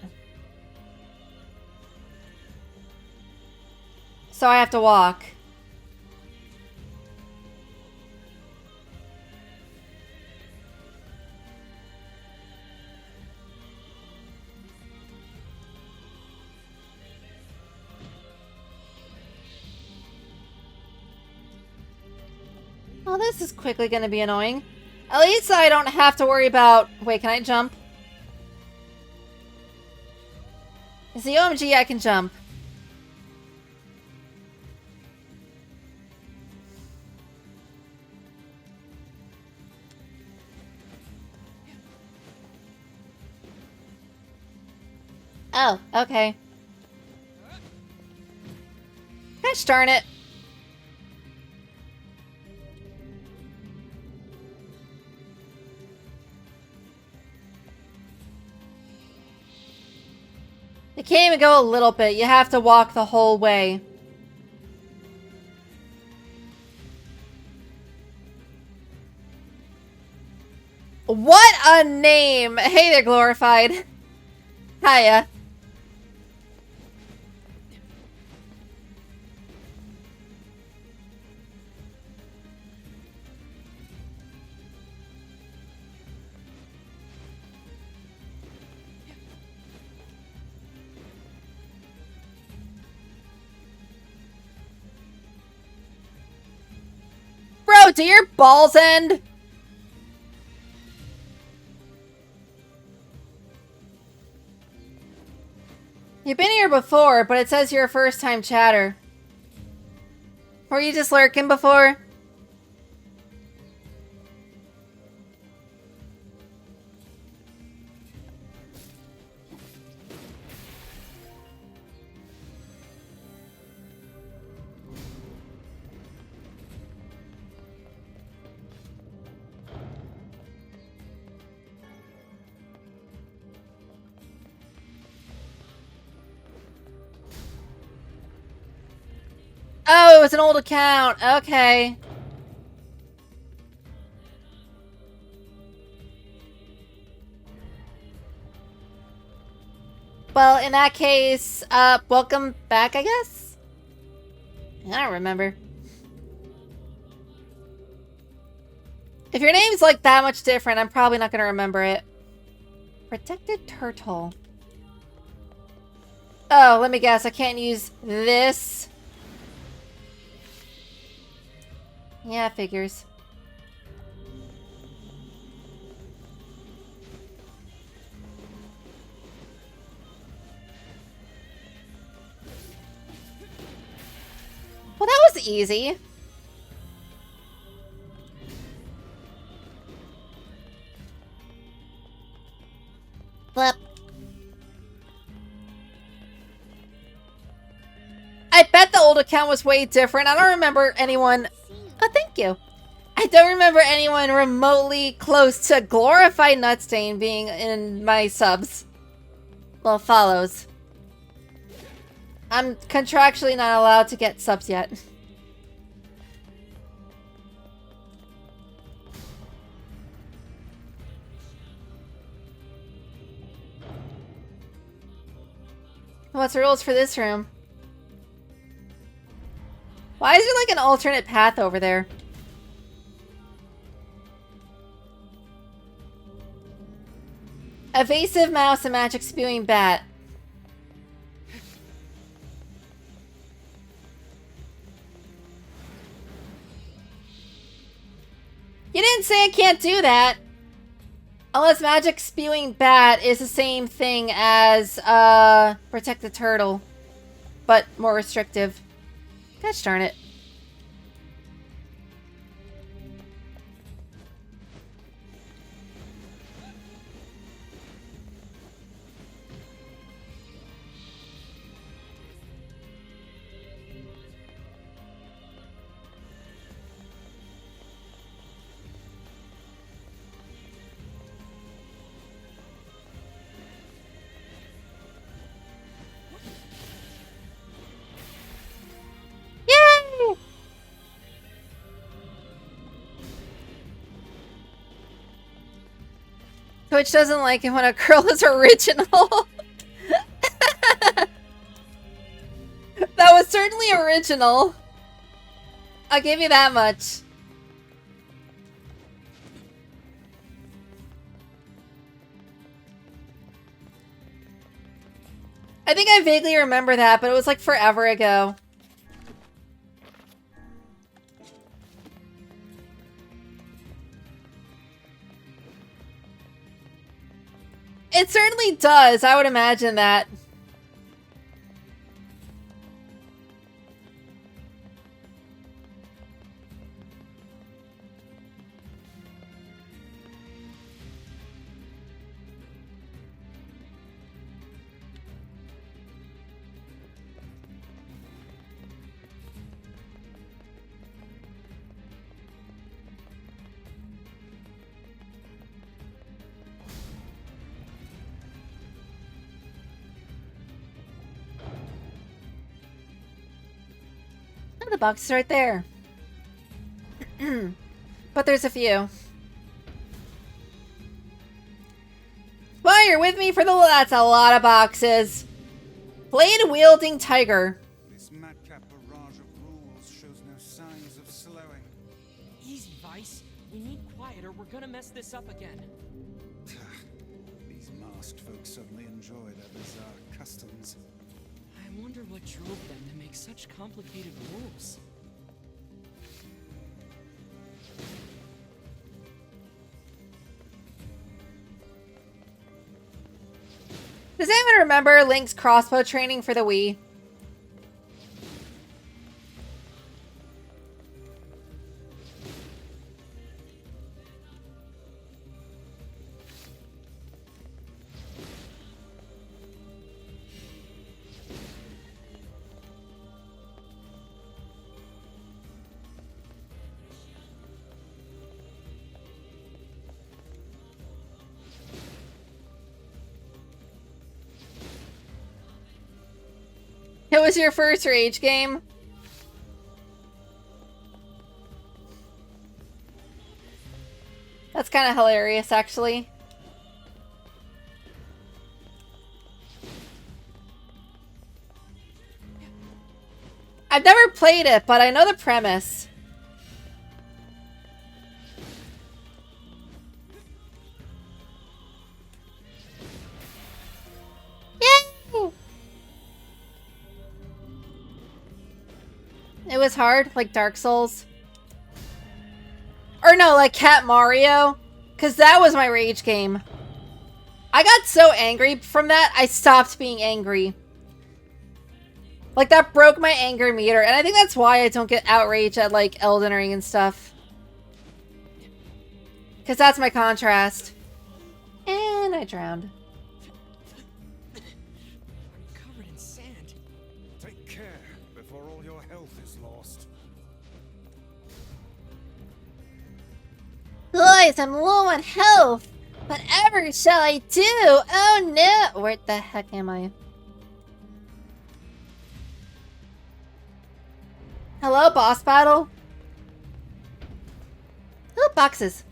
So I have to walk. Well, this is quickly going to be annoying. At least I don't have to worry about... Wait, can I jump? Is the OMG I can jump? Oh, okay. Gosh darn it. You can't even go a little bit. You have to walk the whole way. What a name! Hey there, Glorified. Hiya. Bro, do your balls end? You've been here before, but it says you're a first-time chatter. Were you just lurking before? Oh, it was an old account. Okay. Well, in that case, welcome back, I guess? I don't remember. If your name's like that much different, I'm probably not gonna remember it. Protected turtle. Oh, let me guess. I can't use this. Yeah, figures. Well, that was easy. Flip. I bet the old account was way different. I don't remember anyone... Oh, thank you. I don't remember anyone remotely close to Glorified Nutstain being in my subs. Well, follows. I'm contractually not allowed to get subs yet. What's the rules for this room? Why is there like an alternate path over there? Evasive mouse and magic spewing bat. You didn't say I can't do that. Unless magic spewing bat is the same thing as protect the turtle, but more restrictive. Gosh darn it. Yay! Twitch doesn't like it when a girl is original. That was certainly original. I'll give you that much. I think I vaguely remember that, but it was like forever ago. It certainly does. I would imagine that. The box is right there. But there's a few. Well, you're with me for the... That's a lot of boxes. Blade-wielding tiger. This madcap barrage of rules shows no signs of slowing. Easy, Vice. We need quiet or we're gonna mess this up again. These masked folks suddenly enjoy their bizarre customs. I wonder what drove them to make such complicated rules. Does anyone remember Link's crossbow training for the Wii? It was your first Rage game? That's kind of hilarious, actually. played it, but I know the premise. Yay! It was hard, like Dark Souls. Or no, like Cat Mario. Because that was my rage game. I got so angry from that, I stopped being angry. Like, that broke my anger meter. And I think that's why I don't get outraged at, like, Elden Ring and stuff. Because that's my contrast. And I drowned. Covered in sand. Take care before all your health is lost. Guys, I'm low on health. Whatever shall I do? Oh no! Where the heck am I? Hello, boss battle? Oh, boxes.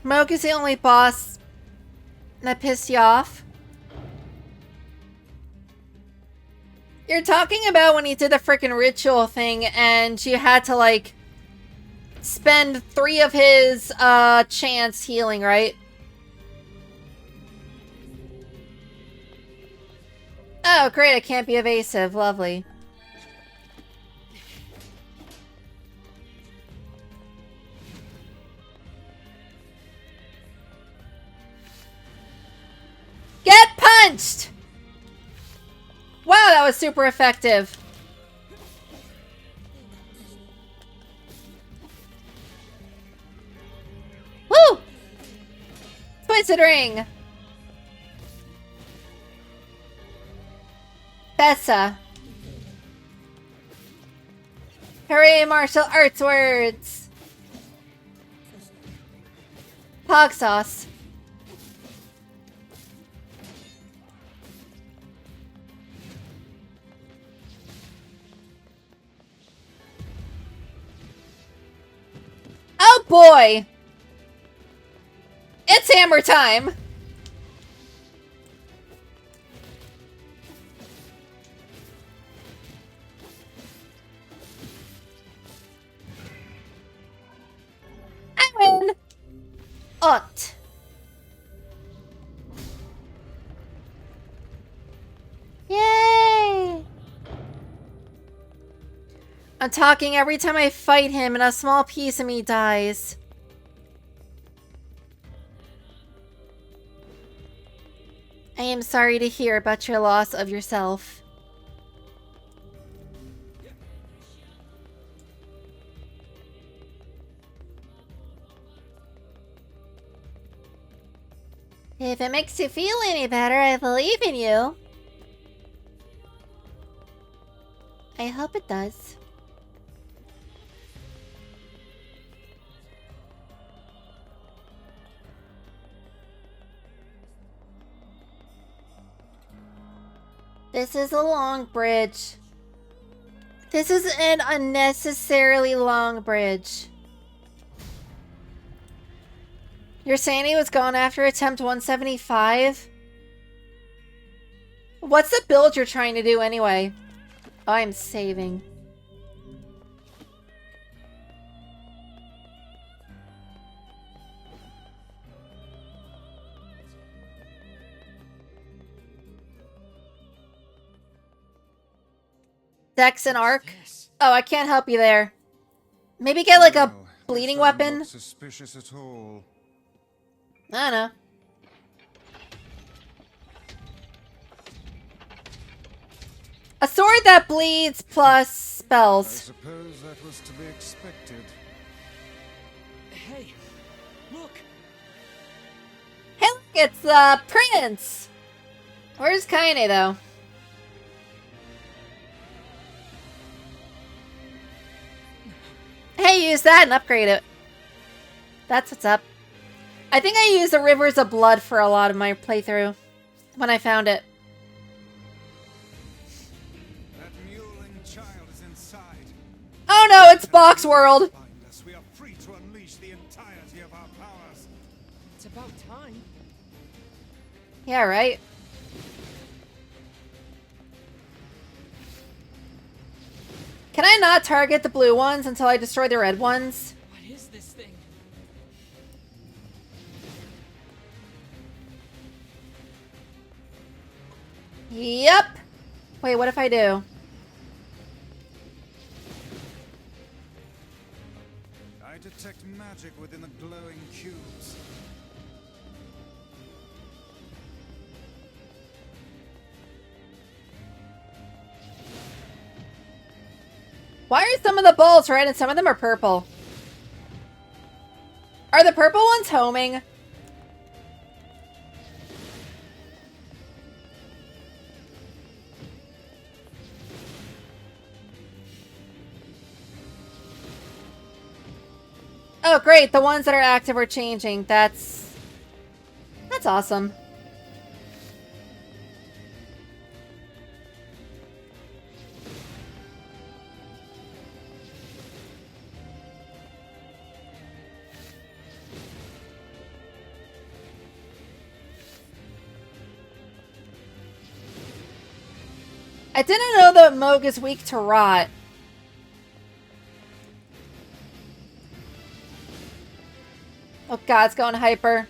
Moke is the only boss that pissed you off. You're talking about when he did the freaking ritual thing and you had to, like, spend 3 of his, chance healing, right? Oh, great, I can't be evasive. Lovely. Get punched! Wow, that was super effective. Woo! Twisted ring. Bessa. Hooray, martial arts words. Pog sauce. Oh boy! It's hammer time! I win! Ot. Yay! I'm talking every time I fight him and a small piece of me dies. I am sorry to hear about your loss of yourself. If it makes you feel any better, I believe in you. I hope it does. This is a long bridge. This is an unnecessarily long bridge. You're saying he was gone after attempt 175? What's the build you're trying to do anyway? Oh, I'm saving. Dex and Arc? Oh, I can't help you there. Maybe get like a Well, bleeding this I'm weapon? not suspicious at all. I don't know. A sword that bleeds plus I spells. suppose that was to be expected. Hey, look. Hey, look, it's the Prince! Where's Kaine, though? Hey, use that and upgrade it. That's what's up. I think I used the Rivers of Blood for a lot of my playthrough when I found it. That mewling child is inside. Oh no, it's Box World! Find us. We are free to unleash the entirety of our powers. It's about time. Yeah, right? Can I not target the blue ones until I destroy the red ones? What is this thing? Yep. Wait, what if I do? I detect magic within the glowing cubes. Why are some of the balls red and some of them are purple? Are the purple ones homing? Oh, great. The ones that are active are changing. That's awesome. I didn't know that Moog is weak to rot. Oh god, it's going hyper.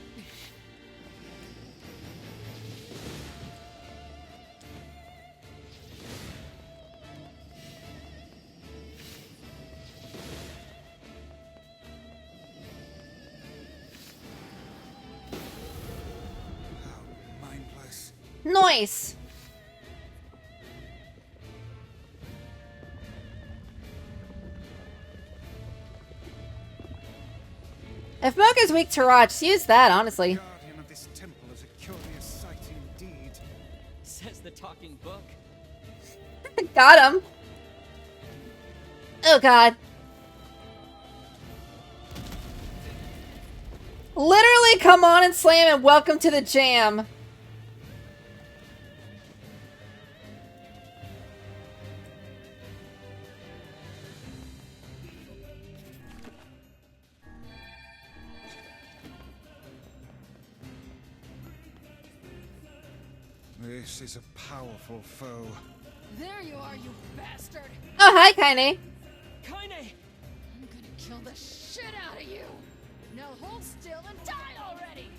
How mindless. Nice. If Moog is weak to rot, just use that, honestly. Guardian of this temple is a curious sight indeed. Says the talking book. Got him. Oh god. Literally, come on and slam and welcome to the jam. This is a powerful foe. There you are, you bastard! Oh, hi, Kaine. Kaine! I'm gonna kill the shit out of you! Now hold still and die already!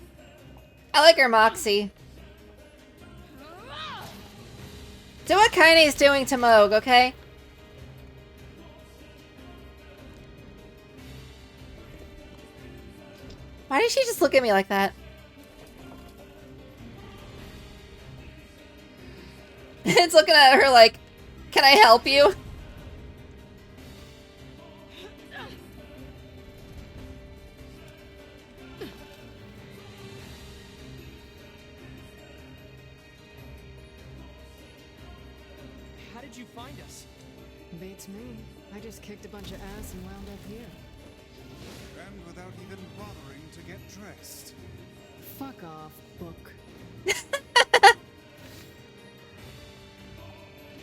I like her moxie. Ah! Do what Kaine's doing to Moog, okay? Why did she just look at me like that? It's looking at her like, can I help you? How did you find us? Beats me. I just kicked a bunch of ass and wound up here. And without even bothering to get dressed. Fuck off, book.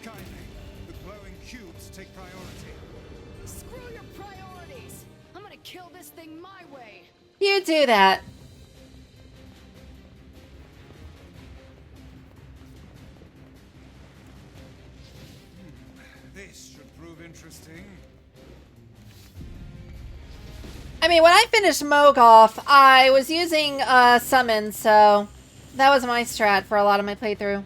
Kaine, the glowing cubes take priority. Screw your priorities! I'm gonna kill this thing my way! You do that. This should prove interesting. I mean, when I finished Moog off, I was using summon, so that was my strat for a lot of my playthrough.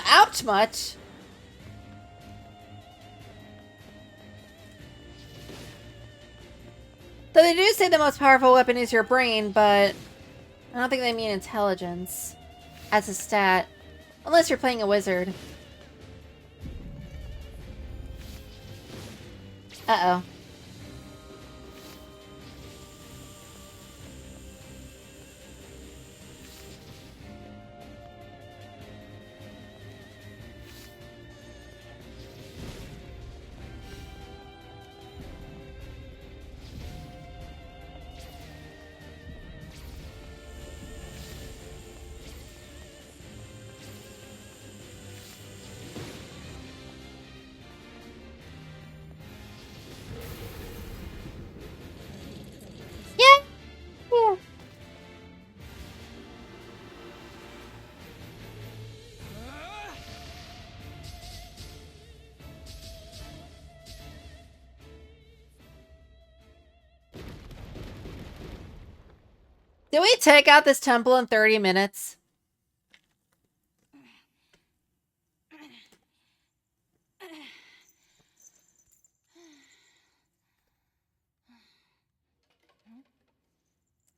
Ouch much. Though they do say the most powerful weapon is your brain, but I don't think they mean intelligence as a stat. Unless you're playing a wizard. Uh-oh. Did we take out this temple in 30 minutes?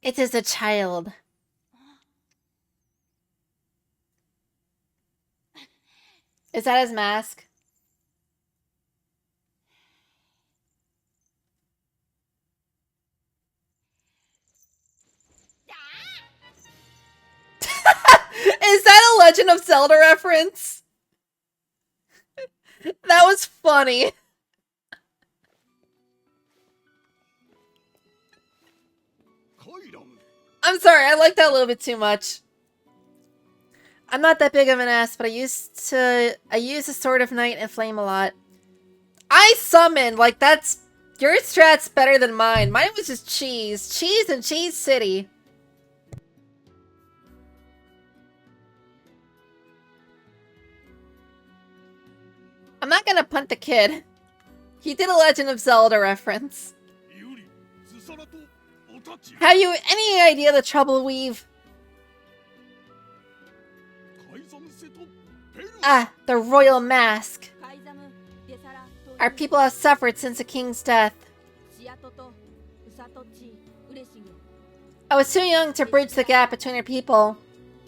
It is a child. Is that his mask? Is that a Legend of Zelda reference? That was funny. I'm sorry, I like that a little bit too much. I'm not that big of an ass, but I use a Sword of Night and Flame a lot. I summoned, like that's your strat's better than mine. Mine was just cheese. Cheese and Cheese City. I'm not gonna punt the kid. He did a Legend of Zelda reference. Have you any idea the trouble we've... Ah, the royal mask. Our people have suffered since the king's death. I was too young to bridge the gap between our people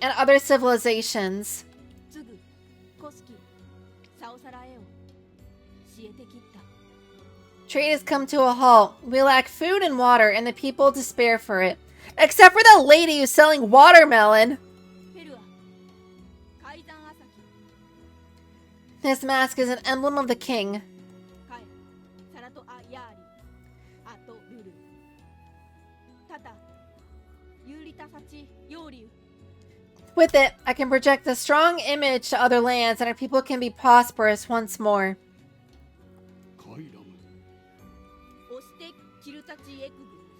and other civilizations. Trade has come to a halt. We lack food and water, and the people despair for it. Except for that lady who's selling watermelon. This mask is an emblem of the king. With it, I can project a strong image to other lands, and our people can be prosperous once more.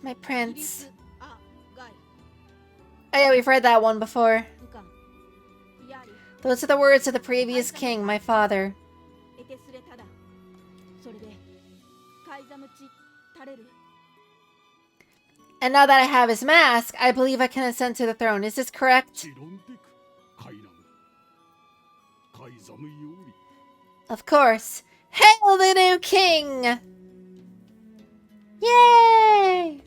My prince. Oh yeah, we've read that one before. Those are the words of the previous king, my father. And now that I have his mask, I believe I can ascend to the throne. Is this correct? Of course. Hail the new king! Yay!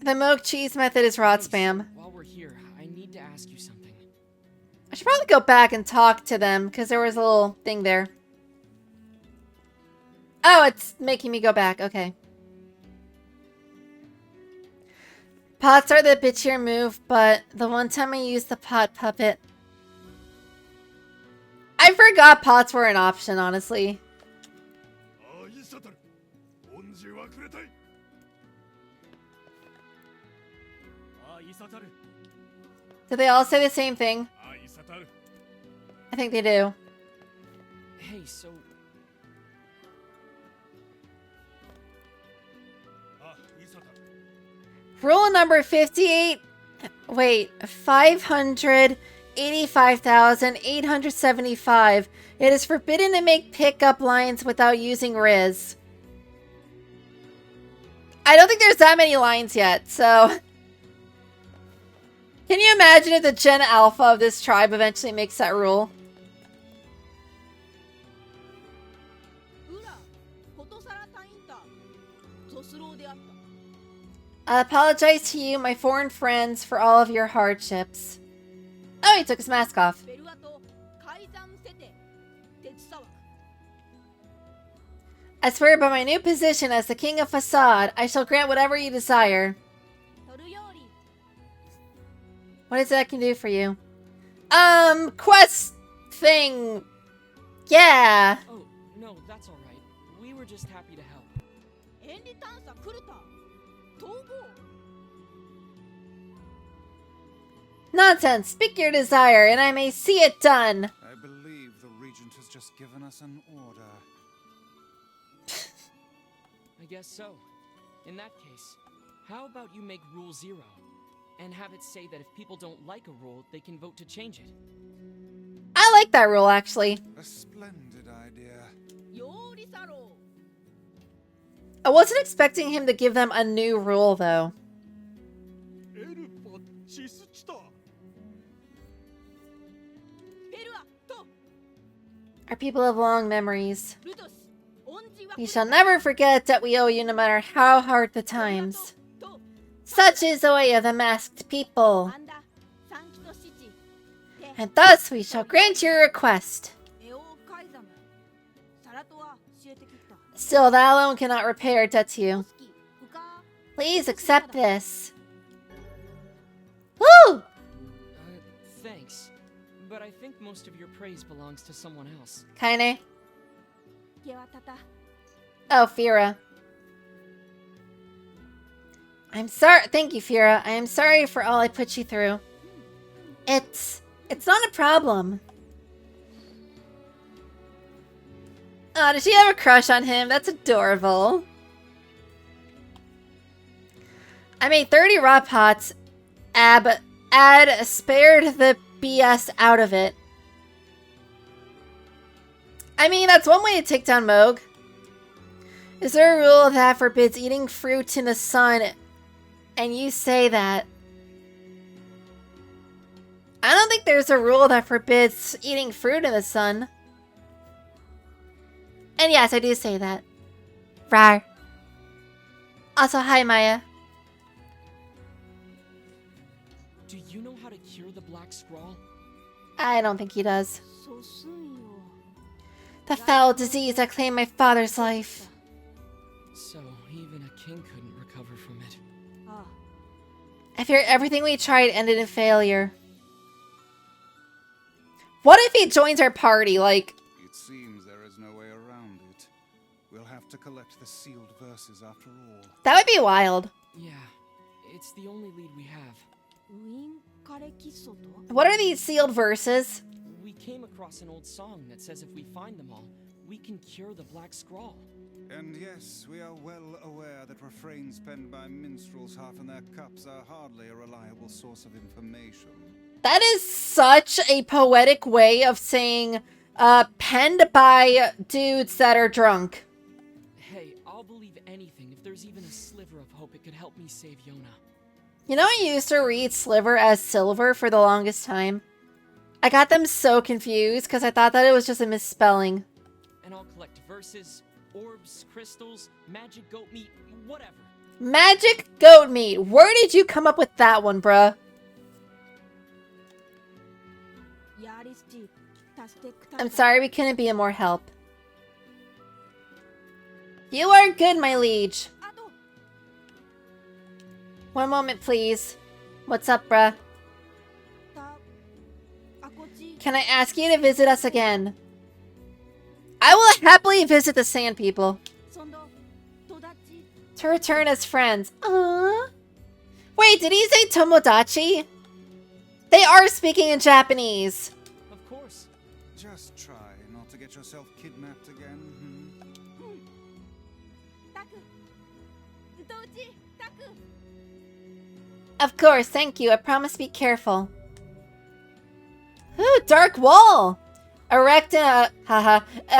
The milk cheese method is rod spam. While we're here, I need to ask you something. I should probably go back and talk to them, because there was a little thing there. Oh, it's making me go back. Okay. Pots are the bitchier move, but the one time I used the pot puppet... I forgot pots were an option, honestly. Do they all say the same thing? I think they do. Hey, so... Rule number 58... Wait, 585,875. It is forbidden to make pickup lines without using Riz. I don't think there's that many lines yet, so... Can you imagine if the Gen Alpha of this tribe eventually makes that rule? I apologize to you, my foreign friends, for all of your hardships. Oh, he took his mask off. I swear by my new position as the King of Facade, I shall grant whatever you desire. What is it I can do for you? Quest thing. Yeah. Oh, no, that's alright. We were just happy to help. Nonsense. Speak your desire, and I may see it done. I believe the Regent has just given us an order. I guess so. In that case, how about you make Rule 0? And have it say that if people don't like a rule, they can vote to change it. I like that rule, actually. A splendid idea. I wasn't expecting him to give them a new rule, though. エルパチスチタ。ベルアと Our people have long memories. ルトス恩師は We shall never forget that we owe you no matter how hard the times. Such is the way of the masked people. アンダ三期と七で And thus we shall grant your request. エオカイザムサラトは教えてきた Still, that alone cannot repay our debt to you. スキウカ Please accept this. Woo! Thanks. But I think most of your praise belongs to someone else. Kaine. ゲワタタ Oh, Fira. I'm sorry. Thank you, Fira. I am sorry for all I put you through. It's not a problem. Oh, does she have a crush on him? That's adorable. I made 30 raw pots. Spared the BS out of it. I mean, that's one way to take down Moog. Is there a rule that forbids eating fruit in the sun? And you say that. I don't think there's a rule that forbids eating fruit in the sun. And yes, I do say that. Rar. Also, hi, Maya. Do you know how to cure the black scrawl? I don't think he does. そうすんよ The foul disease that claimed my father's life. So even a king couldn't recover from it. あ I fear everything we tried ended in failure. What if he joins our party? Like, It seems there is no way around it. We'll have to collect the sealed verses after all. that would be wild. Yeah, it's the only lead we have. ウィンカレキソと What are these sealed verses? We came across an old song that says if we find them all, we can cure the black scrawl. And yes, we are well aware that refrains penned by minstrels half in their cups are hardly a reliable source of information. That is such a poetic way of saying, penned by dudes that are drunk. Hey, I'll believe anything if there's even a sliver of hope it could help me save Yona. You know, I used to read Sliver as Silver for the longest time. I got them so confused because I thought that it was just a misspelling. And I'll collect verses, orbs, crystals, magic goat meat, whatever. Magic goat meat. Where did you come up with that one, bruh? ヤーリスチタステックタ I'm sorry we couldn't be of more help. You are good, my liege. あと One moment, please. What's up, bruh? たあこち Can I ask you to visit us again? I will happily visit the Sand People. そのとだち To return as friends. Aww. Wait, did he say Tomodachi? They are speaking in Japanese. Of course. Just try not to get yourself kidnapped again. タクとうちタク Of course, thank you. I promise to be careful. Ooh, dark wall! Erect a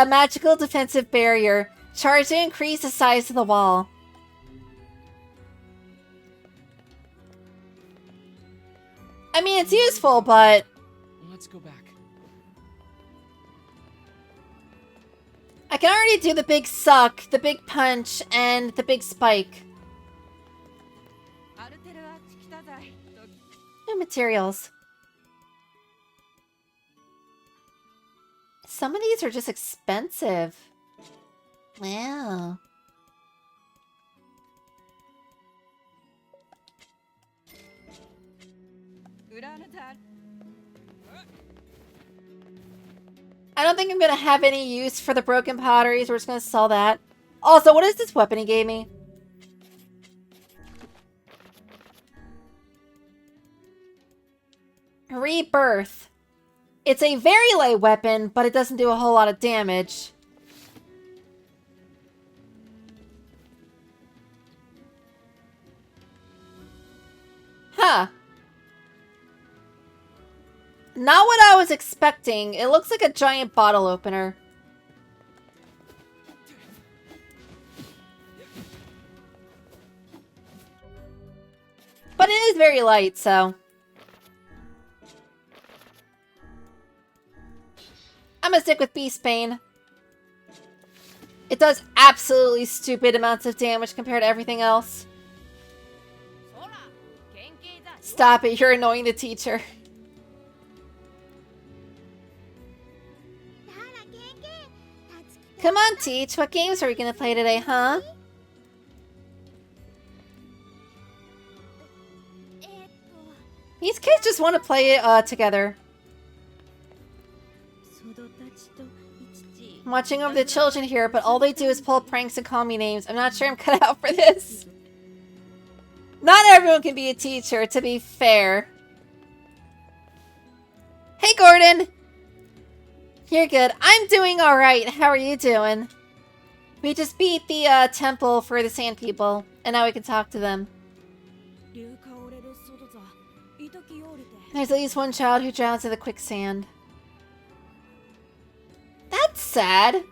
magical defensive barrier. Charge to increase the size of the wall. I mean, it's useful, but Let's go back. I can already do the big suck, the big punch, and the big spike. アルテルアチキタ材と New materials. Some of these are just expensive. Wow. I don't think I'm gonna have any use for the broken potteries. We're just gonna sell that. Also, what is this weapon he gave me? Rebirth. It's a very light weapon, but it doesn't do a whole lot of damage. Huh. Not what I was expecting. It looks like a giant bottle opener. But it is very light, so... I'm gonna stick with Beast Bane. It does absolutely stupid amounts of damage compared to everything else. Stop it, you're annoying the teacher. Come on, Teach. What games are we gonna play today, huh? These kids just want to play it together. I'm watching over the children here, but all they do is pull pranks and call me names. I'm not sure I'm cut out for this. Not everyone can be a teacher, to be fair. Hey, Gordon! You're good. I'm doing alright. How are you doing? We just beat the temple for the sand people, and now we can talk to them. There's at least one child who drowns in the quicksand. That's sad.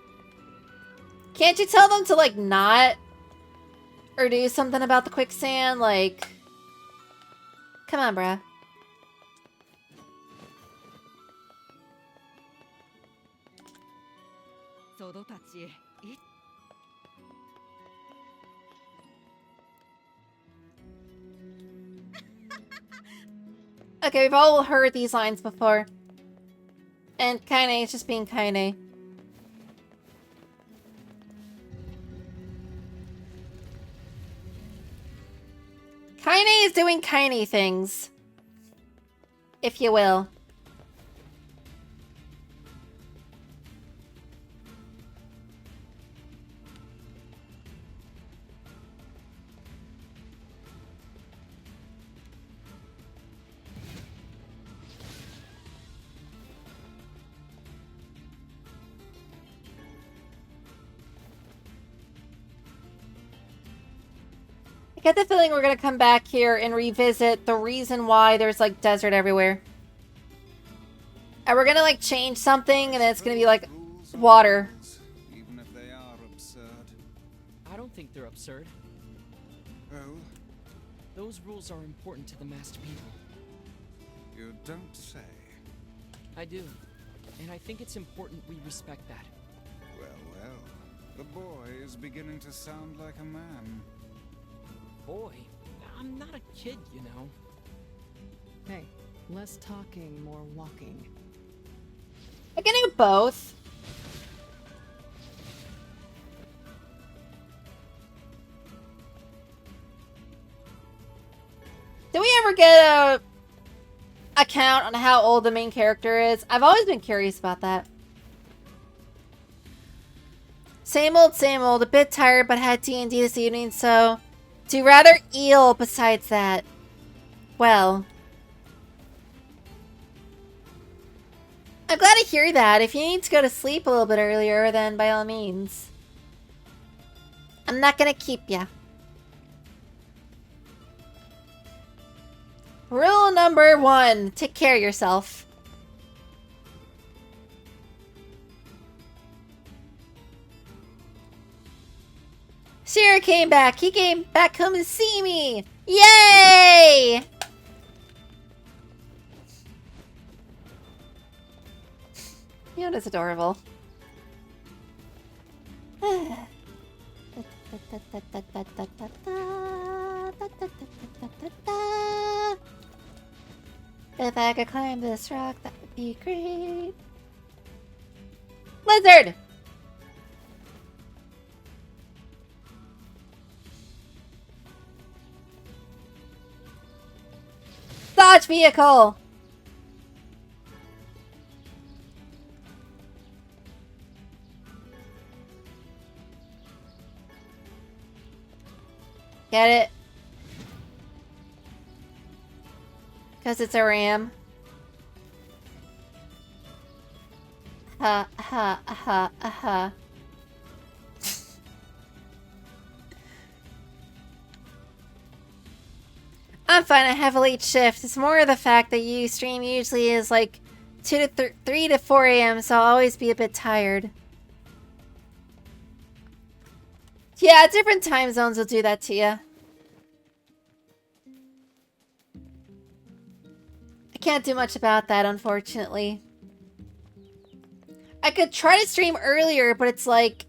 Can't you tell them to, like, not? Or do something about the quicksand? Like... Come on, bruh. Okay, we've all heard these lines before. And Kaine is just being Kaine. Kaine is doing Kaine things. If you will. I get the feeling we're gonna come back here and revisit the reason why there's, like, desert everywhere. And we're gonna, like, change something, and then it's gonna be, like, water. Even if they are absurd. I don't think they're absurd. Oh, Those rules are important to the masked people. you don't say. I do. And I think it's important we respect that. Well, well. The boy is beginning to sound like a man. Boy, I'm not a kid, you know. Hey, less talking, more walking. I can do both. Did we ever get a count on how old the main character is? I've always been curious about that. Same old, a bit tired, but had D&D this evening, so... Do rather eel besides that. Well. I'm glad to hear that. If you need to go to sleep a little bit earlier, then by all means. I'm not gonna keep ya. Rule number 1. Take care of yourself. Shira came back. He came back home to see me. Yay! Fiona's adorable. If I could climb this rock, that would be great. Lizard! Dodge vehicle! Get it? Because it's a ram. Ha ha ha ha. I'm fine, I have a late shift. It's more of the fact that you stream usually is like 3 to 4 a.m., so I'll always be a bit tired. Yeah, different time zones will do that to you. can't do much about that, unfortunately. I could try to stream earlier, but it's like,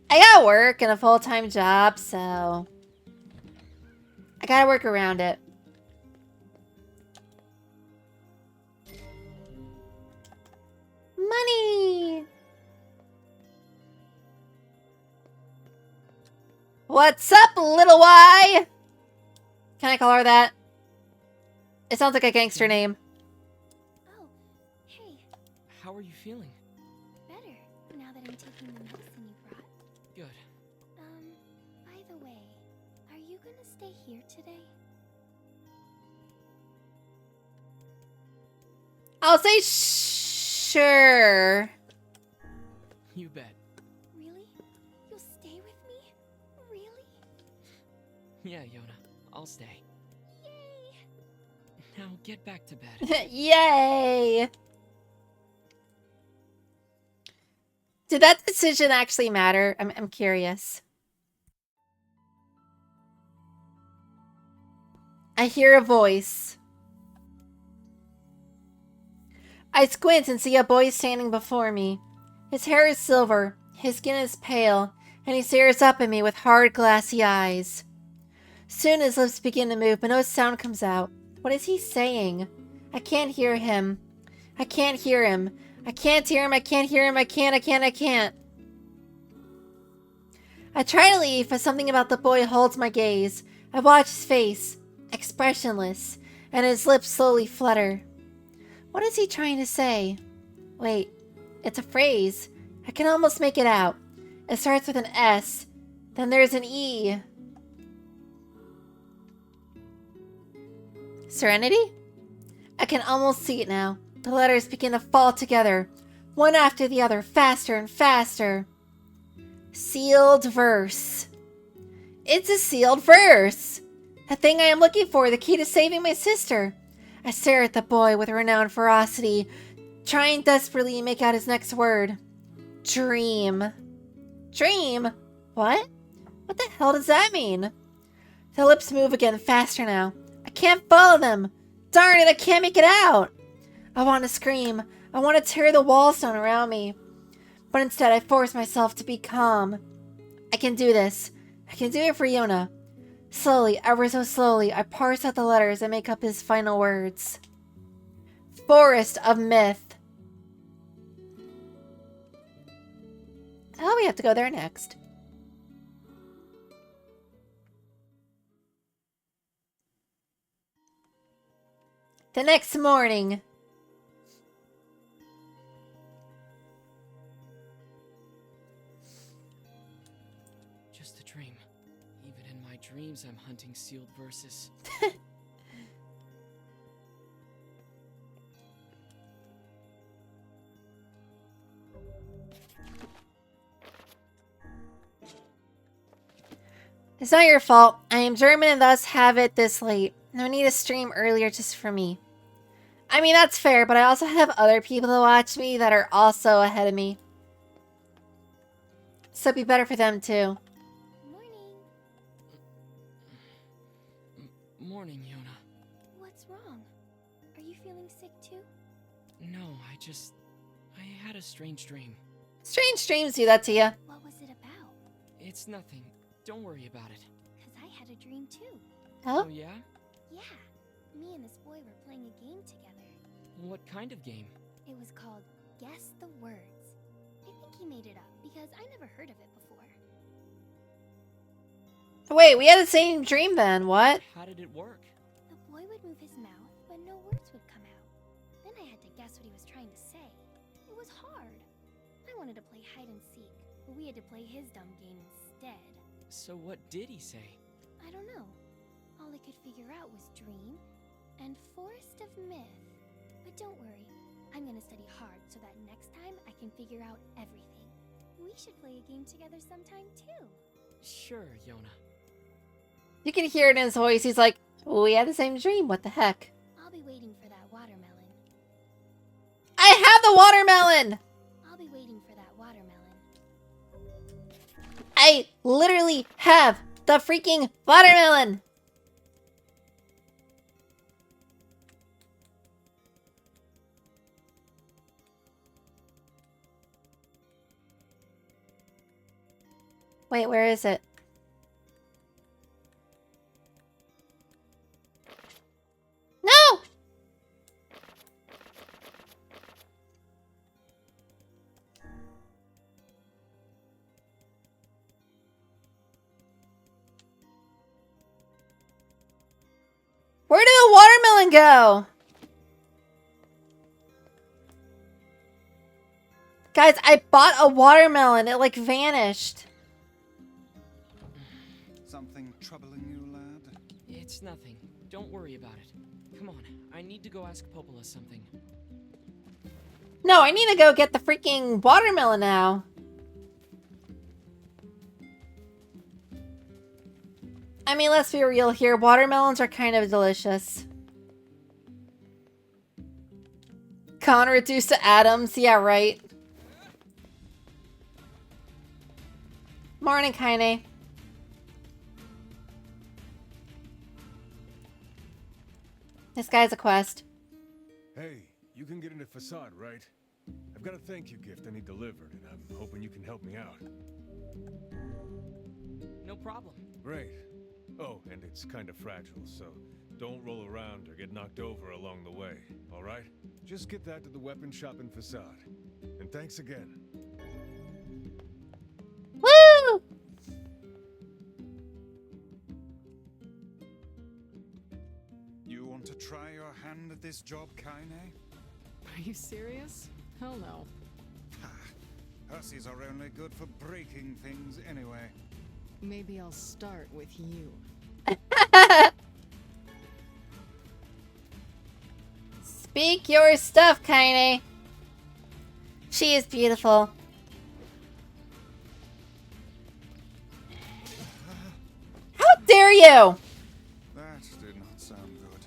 I got work and a full-time job, so I gotta work around it. Money! What's up, little Y? Can I call her that? It sounds like a gangster name. Oh, hey, How are you feeling? better now that I'm taking the medicine you brought. Good. By the way, are you gonna stay here today? I'll say sure. You bet. Really? You'll stay with me? Really? Yeah, Yona. I'll stay. Yay! Now get back to bed. Yay! Did that decision actually matter? I'm curious. I hear a voice. I squint and see a boy standing before me. His hair is silver, his skin is pale, and he stares up at me with hard, glassy eyes. Soon his lips begin to move, but no sound comes out. What is he saying? I can't hear him. I can't hear him. I can't hear him. I can't hear him. I can't. I try to leave, but something about the boy holds my gaze. I watch his face, expressionless, and his lips slowly flutter. What is he trying to say? Wait, it's a phrase. I can almost make it out. It starts with an S. Then there's an E. Serenity? I can almost see it now. The letters begin to fall together, one after the other, faster and faster. Sealed verse. It's a sealed verse! The thing I am looking for, the key to saving my sister. I stare at the boy with renowned ferocity, trying desperately to make out his next word. Dream. Dream? What? What the hell does that mean? The lips move again, faster now. I can't follow them. Darn it, I can't make it out. I want to scream. I want to tear the walls down around me. But instead, I force myself to be calm. I can do this. I can do it for Yona. Slowly, ever so slowly, I parse out the letters and make up his final words. Forest of Myth. Oh, we have to go there next. The next morning. Just a dream. Even in my dreams, I'm hunting sealed verses. It's not your fault. I am German and thus have it this late. No need to stream earlier just for me. I mean, that's fair, but I also have other people to watch me that are also ahead of me. So it'd be better for them too. Morning. Morning, Yona. What's wrong? Are you feeling sick too? No, I had a strange dream. Strange dreams do that to you. What was it about? It's nothing. Don't worry about it. 'Cause I had a dream too. Oh? Oh, yeah? Yeah. Me and this boy were playing a game together. What kind of game? It was called Guess the Words. I think he made it up because I never heard of it before. Wait, we had the same dream then. What? How did it work? The boy would move his mouth, but no words would come out. Then I had to guess what he was trying to say. It was hard. I wanted to play hide and seek, but we had to play his dumb game instead. So what did he say? I don't know. All I could figure out was dream and forest of myth. But don't worry, I'm gonna study hard so that next time I can figure out everything. We should play a game together sometime too. Sure, Yona. You can hear it in his voice. He's like, we had the same dream. What the heck? I'll be waiting for that watermelon. I have the watermelon! I'll be waiting for that watermelon. I literally have the freaking watermelon! Wait, where is it? No! Where did the watermelon go? Guys, I bought a watermelon. It like vanished. Something troubling you, lad? It's nothing. Don't worry about it. Come on, I need to go ask Popola something. No, I need to go get the freaking watermelon now. I mean, let's be real here. Watermelons are kind of delicious. Con reduced to atoms. Yeah, right. Morning, Kaine. This guy's a quest. Hey, you can get into Facade, right? I've got a thank you gift I need delivered, and I'm hoping you can help me out. No problem. Great. Oh, and it's kind of fragile, so don't roll around or get knocked over along the way, all right? Just get that to the weapon shop in Facade. And thanks again. Woo! You want to try your hand at this job, Kaine? Are you serious? Hell no. Hussies are only good for breaking things anyway. Maybe I'll start with you. Speak your stuff, Kaine. She is beautiful. How dare you? That did not sound good.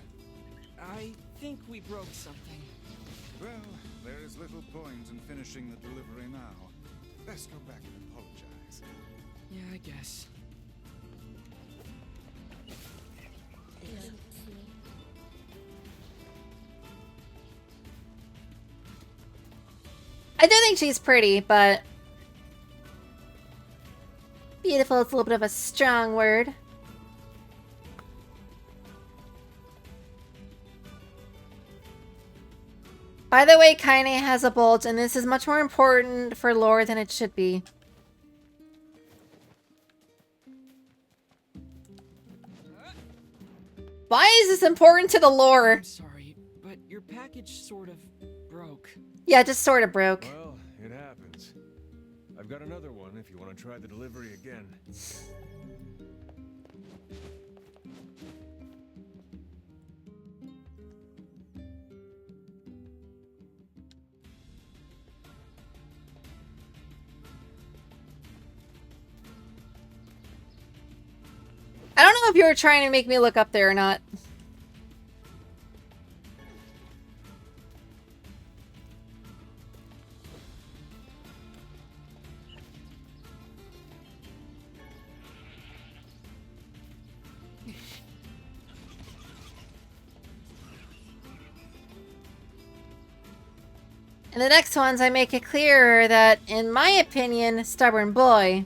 I think we broke something. Well, there is little point in finishing the delivery now. Best go back and apologize. Yeah, I guess. I do think she's pretty, but beautiful is a little bit of a strong word. By the way, Kaine has a bulge, and this is much more important for lore than it should be. Why is this important to the lore? I'm sorry, but your package sort of broke. Yeah, just sort of broke. Well, it happens. I've got another one if you want to try the delivery again. I don't know if you were trying to make me look up there or not. In the next ones, I make it clearer that, in my opinion, stubborn boy.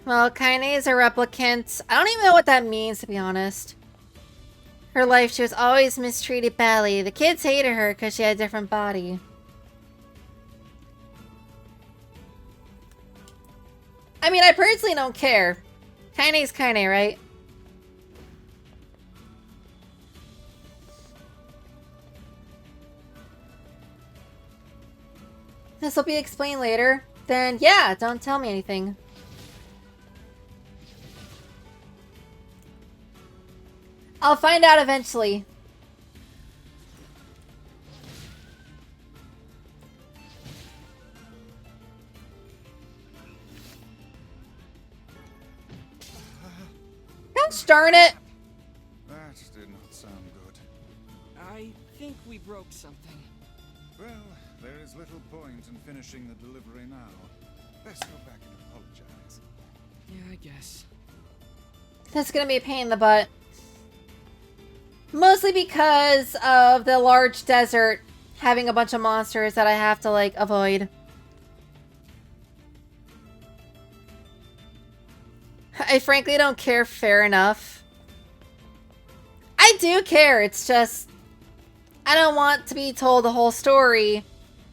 Well, Kaine is a replicant. I don't even know what that means, to be honest. Her life, she was always mistreated badly. The kids hated her because she had a different body. I mean, I personally don't care. Kaine's Kaine, right? This will be explained later. Then, yeah, don't tell me anything. I'll find out eventually. Gosh darn it! That did not sound good. I think we broke something. Well, there is little point in finishing the delivery now. Best go back and apologize. Yeah, I guess. That's gonna be a pain in the butt. Mostly because of the large desert having a bunch of monsters that I have to, like, avoid. I frankly don't care, fair enough. I do care, it's just... I don't want to be told the whole story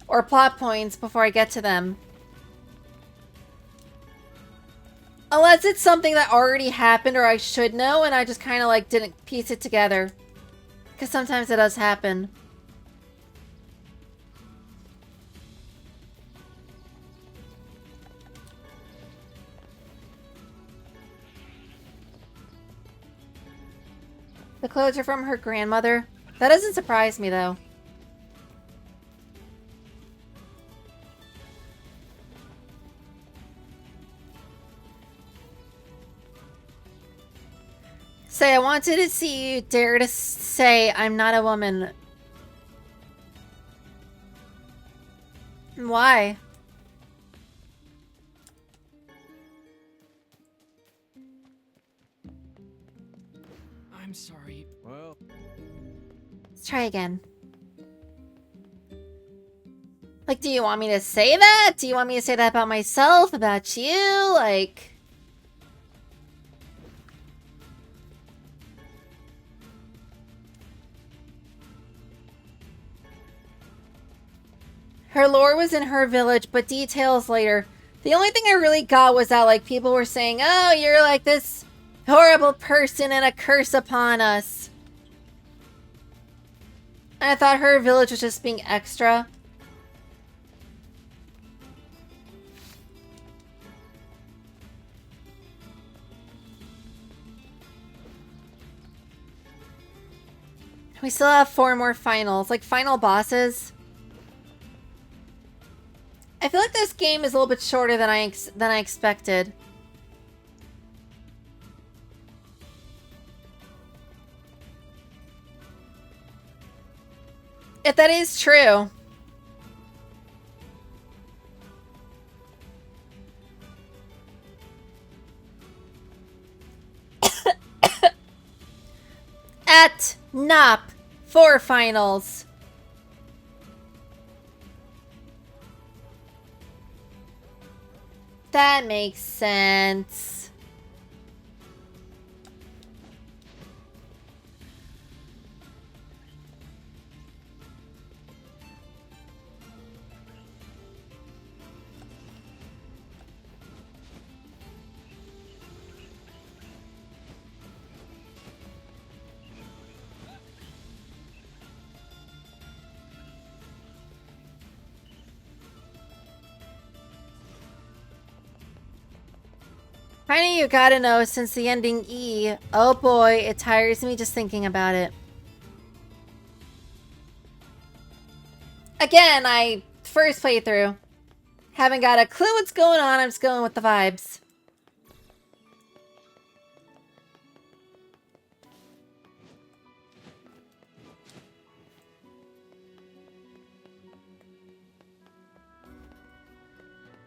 or plot points before I get to them. Unless it's something that already happened or I should know and I just kind of like didn't piece it together. Because sometimes it does happen. The clothes are from her grandmother. That doesn't surprise me though. Say, I wanted to see you dare to say I'm not a woman. Why? I'm sorry. Well, Let's try again. Like, do you want me to say that? Do you want me to say that about myself? About you? Like... Her lore was in her village, but details later. The only thing I really got was that, like, people were saying, oh, you're like this horrible person and a curse upon us. And I thought her village was just being extra. We still have 4 more finals, like final bosses. I feel like this game is a little bit shorter than I expected. If that is true. At NOP 4 finals. That makes sense. Kinda you gotta know since the ending E. Oh boy, it tires me just thinking about it. Again, first playthrough. Haven't got a clue what's going on, I'm just going with the vibes.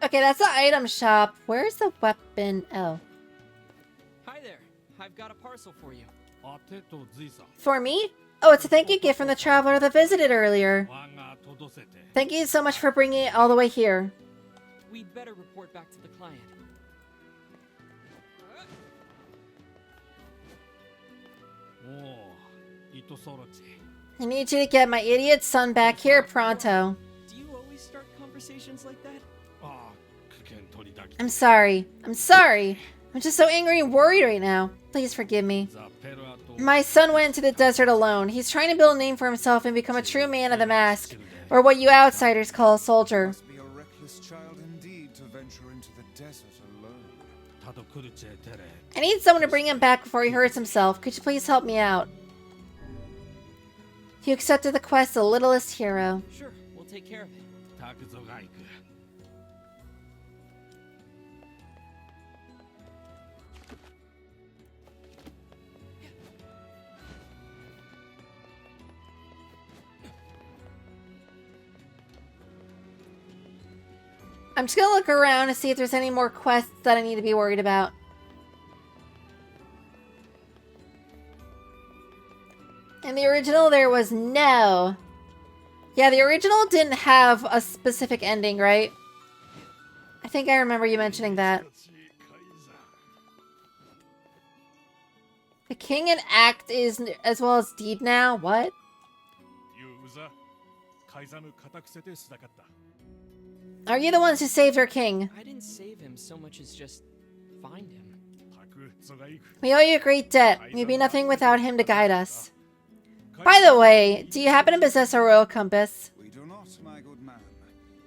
Okay, that's the item shop. Where's the weapon? Oh. Hi there. I've got a parcel for you. For me? Oh, it's a thank you gift from the traveler that visited earlier. Thank you so much for bringing it all the way here. We'd better report back to the client. I need you to get my idiot son back here pronto. Do you always start conversations like that? I'm sorry. I'm sorry. I'm just so angry and worried right now. Please forgive me. My son went into the desert alone. He's trying to build a name for himself and become a true man of the mask, or what you outsiders call a soldier. Must be a reckless child indeed to venture into the desert alone. I need someone to bring him back before he hurts himself. Could you please help me out? You accepted the quest, the littlest hero. Sure, we'll take care of it. I'm just gonna look around to see if there's any more quests that I need to be worried about. In the original, there was no. Yeah, the original didn't have a specific ending, right? I think I remember you mentioning that. The king in act is as well as deed now? What? Are you the ones who saved our king? I didn't save him so much as just find him. We owe you a great debt. We'd be nothing without him to guide us. By the way, do you happen to possess a royal compass? We do not, my good man.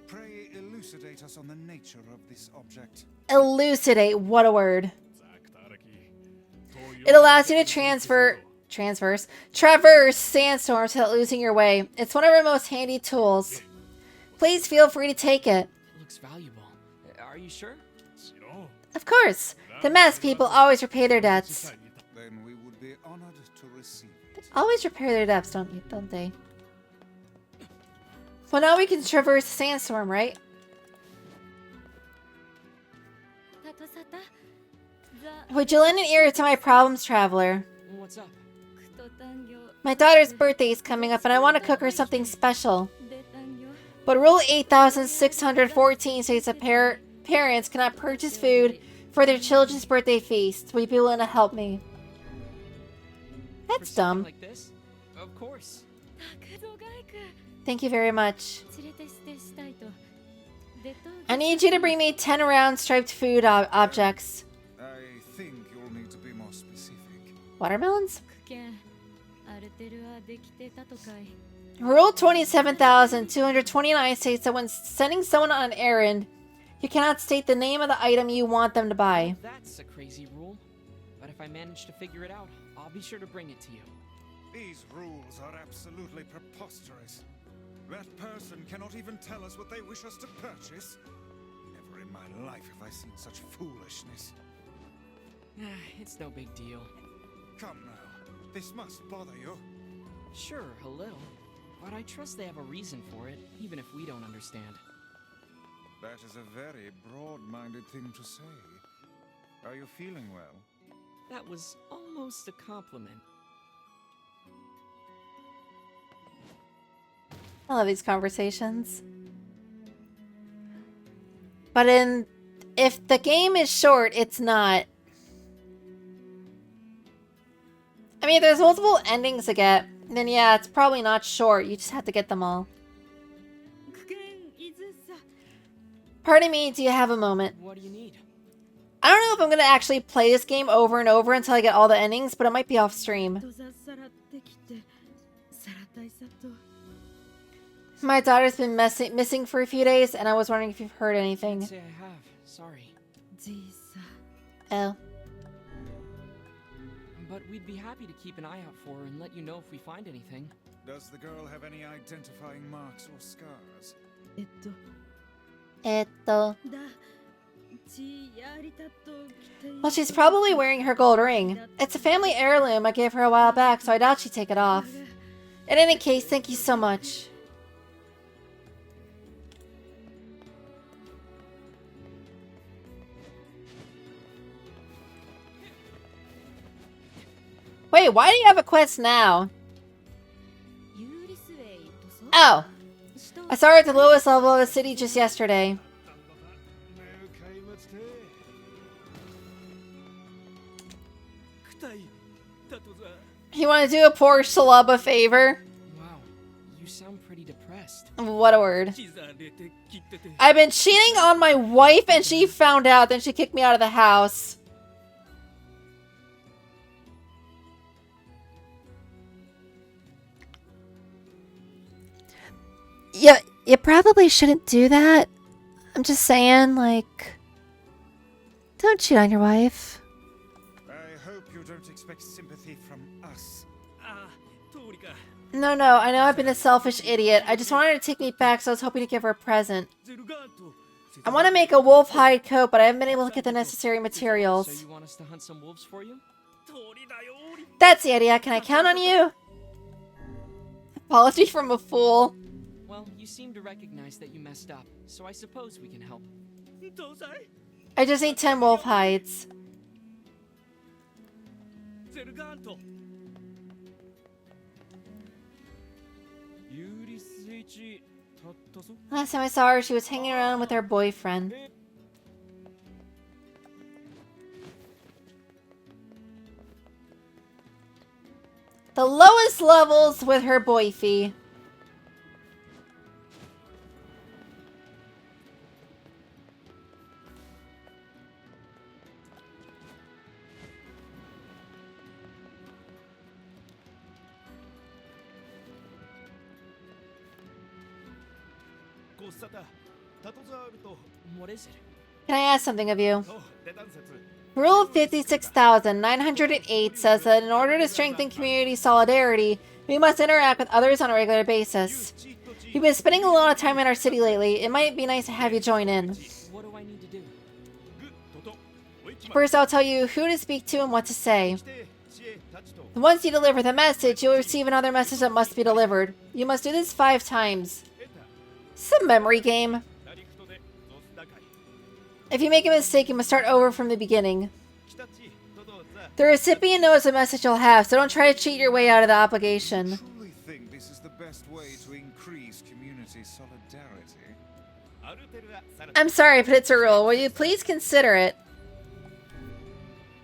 Pray elucidate us on the nature of this object. Elucidate, what a word. It allows you to traverse sandstorms without losing your way. It's one of our most handy tools. Please feel free to take it. It looks valuable. Are you sure? Of course. The mass people always repay their debts. Then we would be honored to receive it. Always repair their debts, don't they? Well, now we can traverse the sandstorm, right? Would you lend an ear to my problems, traveler? What's up? My daughter's birthday is coming up and I want to cook her something special. But Rule 8614 states that parents cannot purchase food for their children's birthday feast. Will you be willing to help me? That's For something dumb. like this? Of course. Thank you very much. I need you to bring me 10 round striped food objects. I think you'll need to be more specific. Watermelons? Rule 27,229 states that when sending someone on an errand, you cannot state the name of the item you want them to buy. That's a crazy rule. But if I manage to figure it out, I'll be sure to bring it to you. These rules are absolutely preposterous. That person cannot even tell us what they wish us to purchase. Never in my life have I seen such foolishness. It's no big deal. Come now, this must bother you. Sure, a little. But I trust they have a reason for it, even if we don't understand. That is a very broad-minded thing to say. Are you feeling well? That was almost a compliment. I love these conversations. But if the game is short, it's not. I mean, if there's multiple endings to get, then yeah, it's probably not short. You just have to get them all. Pardon me, do you have a moment? What do you need? I don't know if I'm going to actually play this game over and over until I get all the endings, but it might be off stream. My daughter's been missing for a few days, and I was wondering if you've heard anything. Can't say I have. Sorry. Oh. But we'd be happy to keep an eye out for her and let you know if we find anything. Does the girl have any identifying marks or scars? Well, she's probably wearing her gold ring. It's a family heirloom I gave her a while back, so I doubt she'd take it off. In any case, thank you so much. Wait, why do you have a quest now? Oh! I saw her at the lowest level of the city just yesterday. You want to do a poor Shalub a favor? Wow, you sound pretty depressed. What a word. I've been cheating on my wife and she found out, then she kicked me out of the house. Yeah, you probably shouldn't do that. I'm just saying, like, don't cheat on your wife. I hope you don't expect sympathy from us. No, I know I've been a selfish idiot. I just wanted her to take me back, so I was hoping to give her a present. I want to make a wolf hide coat, but I haven't been able to get the necessary materials. So you want us to hunt some wolves for you? That's the idea. Can I count on you? Apology from a fool. Well, you seem to recognize that you messed up, so I suppose we can help. I just need 10 wolf hides. Last time I saw her, she was hanging around with her boyfriend. The lowest levels with her boyfie. What is it? Can I ask something of you? Rule 56,908 says that in order to strengthen community solidarity, we must interact with others on a regular basis. You've been spending a lot of time in our city lately. It might be nice to have you join in. What do I need to do? First, I'll tell you who to speak to and what to say. Once you deliver the message, you'll receive another message that must be delivered. You must do this 5 times. It's a memory game. If you make a mistake, you must start over from the beginning. The recipient knows the message you'll have, so don't try to cheat your way out of the obligation. I truly think this is the best way to increase community solidarity. I'm sorry, but it's a rule. Will you please consider it?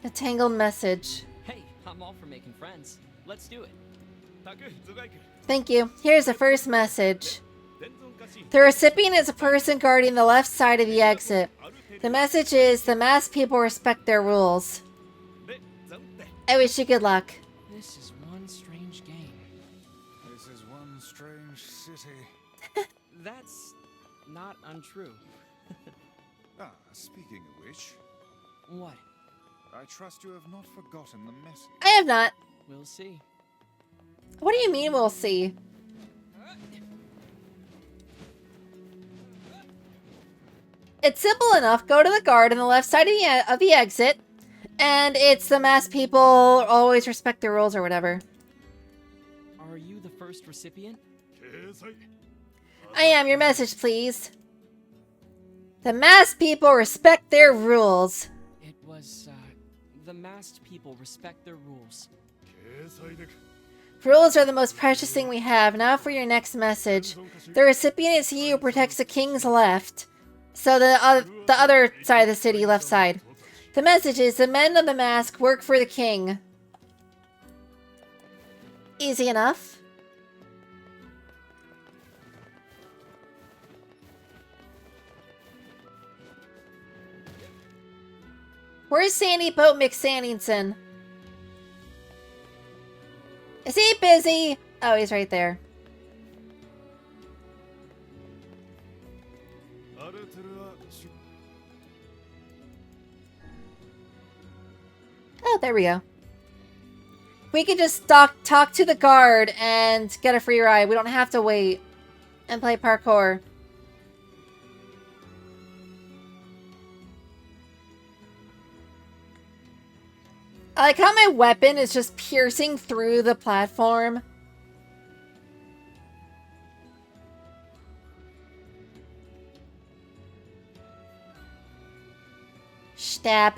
A tangled message. Hey, I'm all for making friends. Let's do it. Thank you. Here's the first message. The recipient is a person guarding the left side of the exit. The message is, the masked people respect their rules. I wish you good luck. This is one strange game. This is one strange city. That's not untrue. Speaking of which, What? I trust you have not forgotten the message. I have not. We'll see. What do you mean we'll see? It's simple enough. Go to the guard on the left side of the exit. And it's the masked people always respect their rules or whatever. Are you the first recipient? I am. Your message, please. The masked people respect their rules. It was, the masked people respect their rules. Rules are the most precious thing we have. Now for your next message. The recipient is he who protects the king's left. So the other side of the city, left side. The message is, the men of the mask work for the king. Easy enough. Where's Sandy Boat McSandington? Is he busy? Oh, he's right there. Oh, there we go. We can just talk to the guard and get a free ride. We don't have to wait and play parkour. I like how my weapon is just piercing through the platform. Stab.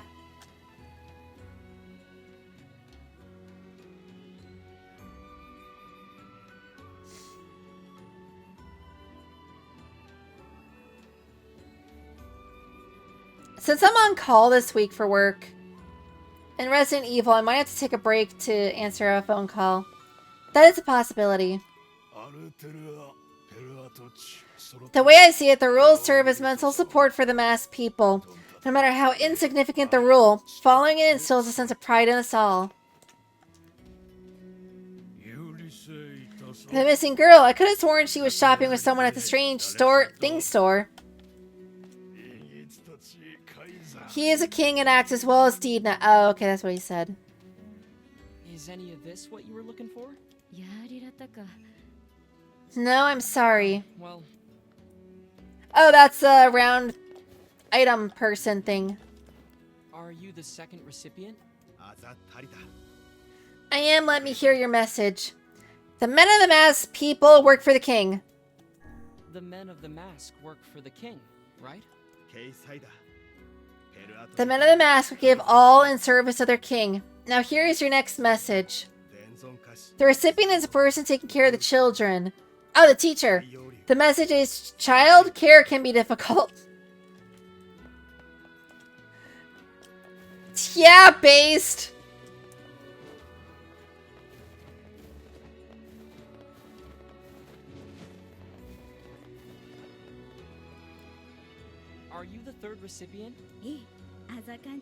Since I'm on call this week for work in Resident Evil, I might have to take a break to answer a phone call. That is a possibility. The way I see it, the rules serve as mental support for the masked people. No matter how insignificant the rule, following it instills a sense of pride in us all. The missing girl, I could have sworn she was shopping with someone at the strange thing store. He is a king and acts as well as deed now. Oh, okay, that's what he said. Is any of this what you were looking for? No, I'm sorry. Well, Oh, that's a round item person thing. are you the second recipient? I am. Let me hear your message. The men of the mask people work for the king. The men of the mask work for the king, right? The men of the mask will give all in service of their king. Now here is your next message. The recipient is a person taking care of the children. Oh, the teacher. The message is child care can be difficult. Yeah, based. Are you the third recipient?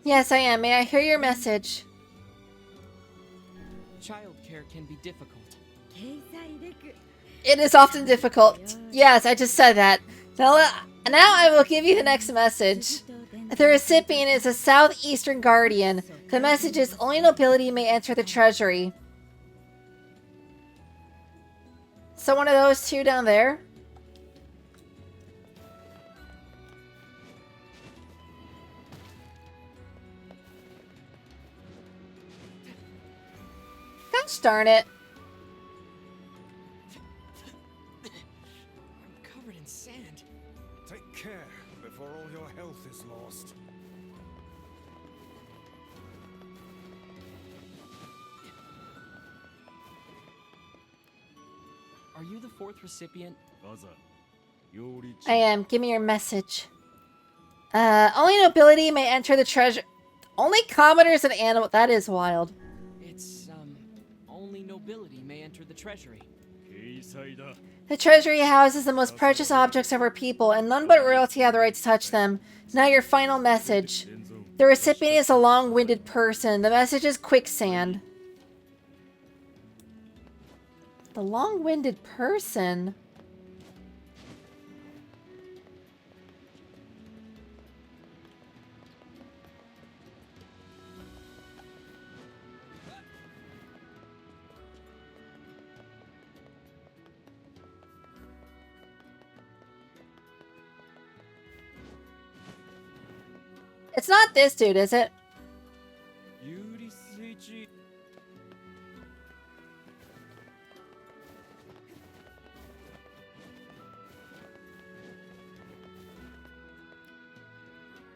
Yes, I am. May I hear your message? Childcare can be difficult. It is often difficult. Yes, I just said that. Now I will give you the next message. The recipient is a southeastern guardian. The message is only nobility may enter the treasury. So one of those two down there? Gosh darn it. I'm covered in sand. Take care before all your health is lost. Are you the fourth recipient? I am. Give me your message. Only nobility may enter the treasure. Only commoners and animals. That is wild. It's, only nobility may enter the treasury. The treasury houses the most precious objects of our people, and none but royalty have the right to touch them. Now your final message. The recipient is a long-winded person. The message is quicksand. The long-winded person? It's not this dude, is it?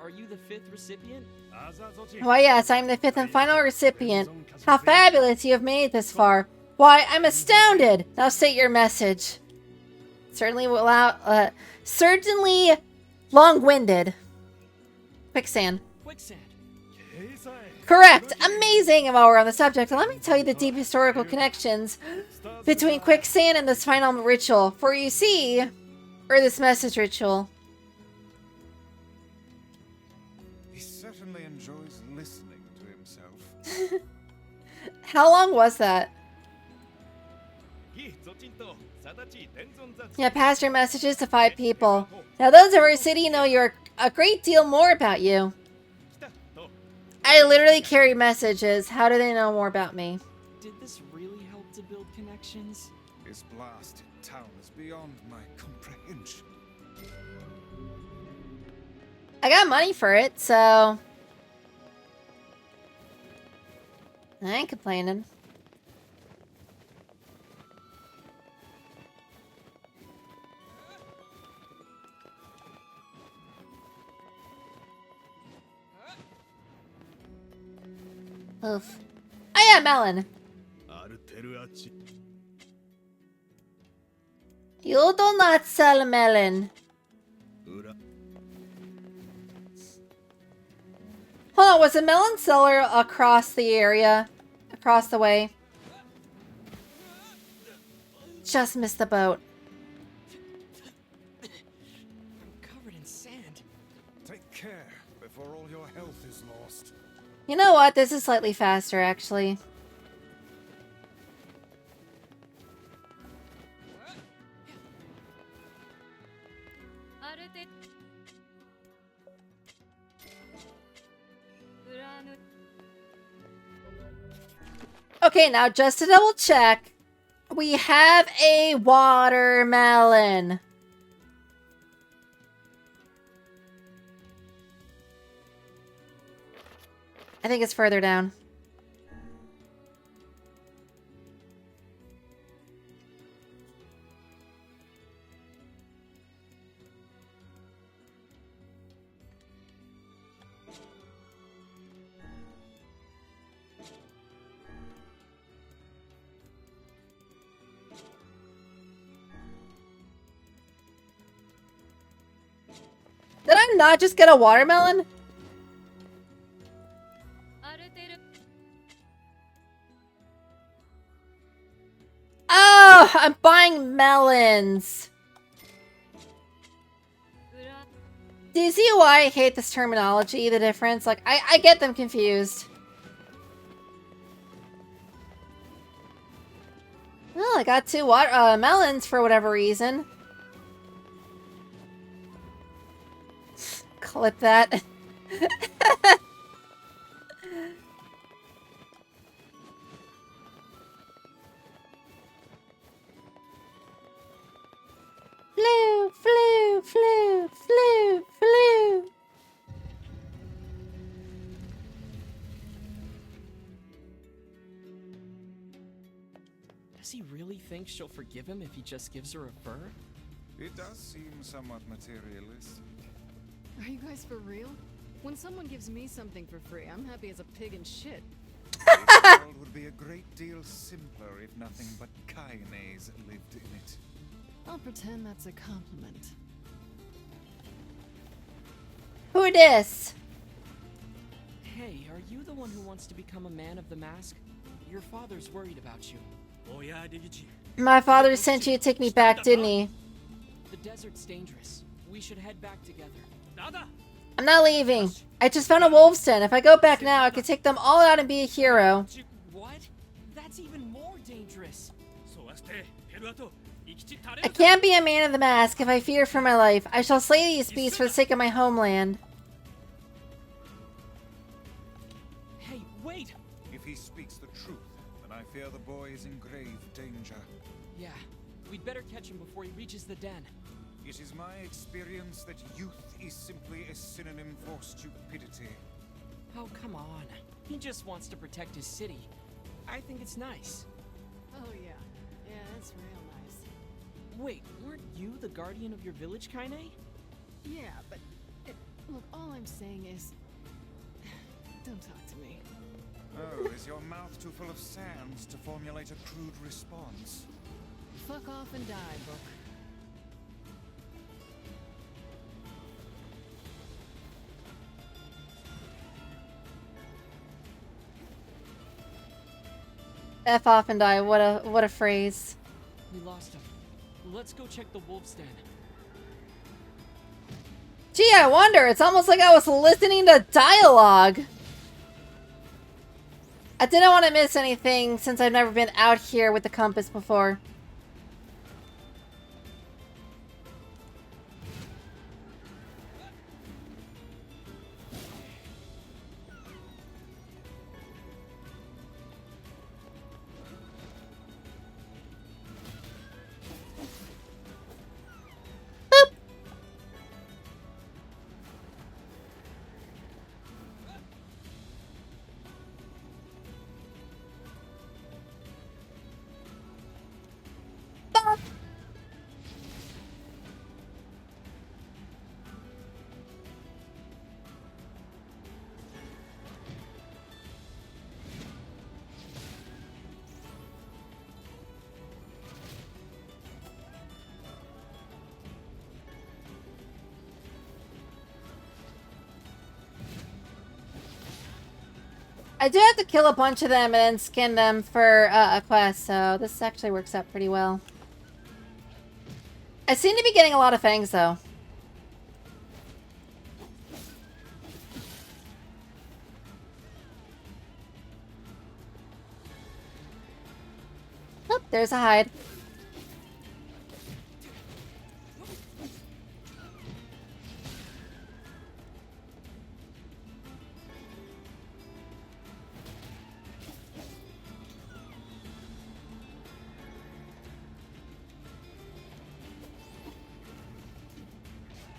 Are you the fifth recipient? Why, yes, I'm the fifth and final recipient. How fabulous you have made it this far. Why, I'm astounded. Now state your message. Certainly certainly long-winded. Quicksand. Quicksand. Correct. Amazing. And while we're on the subject, let me tell you the deep historical connections between quicksand and this final ritual. For you see, or this message ritual. He certainly enjoys listening to himself. How long was that? Yeah, pass your messages to 5 people. Now those of our city know a great deal more about you. I literally carry messages. How do they know more about me? Did this really help to build connections? This blasted town is beyond my comprehension. I got money for it, so I ain't complaining. Oof. Oh yeah, melon. You do not sell melon. Hold on, was a melon seller across the area? Across the way? Just missed the boat. I'm covered in sand. Take care before all your health is lost. You know what? This is slightly faster, actually. Okay, now just to double check, we have a watermelon. I think it's further down. not just get a watermelon? Oh, I'm buying melons. Do you see why I hate this terminology, the difference? Like, I get them confused. Well, I got 2 melons for whatever reason. Clip that. Flew, flew, flew, flew, flew. Does he really think she'll forgive him if he just gives her a fur? It does seem somewhat materialist. Are you guys for real? When someone gives me something for free, I'm happy as a pig in shit. This world would be a great deal simpler if nothing but Kaine's lived in it. I'll pretend that's a compliment. Who dis? Hey, are you the one who wants to become a man of the mask? Your father's worried about you. My father sent you to take me back, didn't he? The desert's dangerous. We should head back together. I'm not leaving. I just found a wolf's den. If I go back now, I could take them all out and be a hero. What? That's even more dangerous. I can't be a man of the mask if I fear for my life. I shall slay these beasts for the sake of my homeland. Hey, wait! If he speaks the truth, then I fear the boy is in grave danger. Yeah, we'd better catch him before he reaches the den. It is my experience that youth is simply a synonym for stupidity. Oh, come on. He just wants to protect his city. I think it's nice. Oh yeah. Yeah, it's real nice. Wait, weren't you the guardian of your village, Kaine? Yeah, but... look, all I'm saying is... Don't talk to me. Oh, is your mouth too full of sands to formulate a crude response? Fuck off and die, book. F off and die. What a phrase. We lost him. Let's go check the wolf's den. Gee, I wonder. It's almost like I was listening to dialogue. I didn't want to miss anything since I've never been out here with the compass before. I do have to kill a bunch of them and then skin them for a quest, so this actually works out pretty well. I seem to be getting a lot of fangs, though. Oh, there's a hide.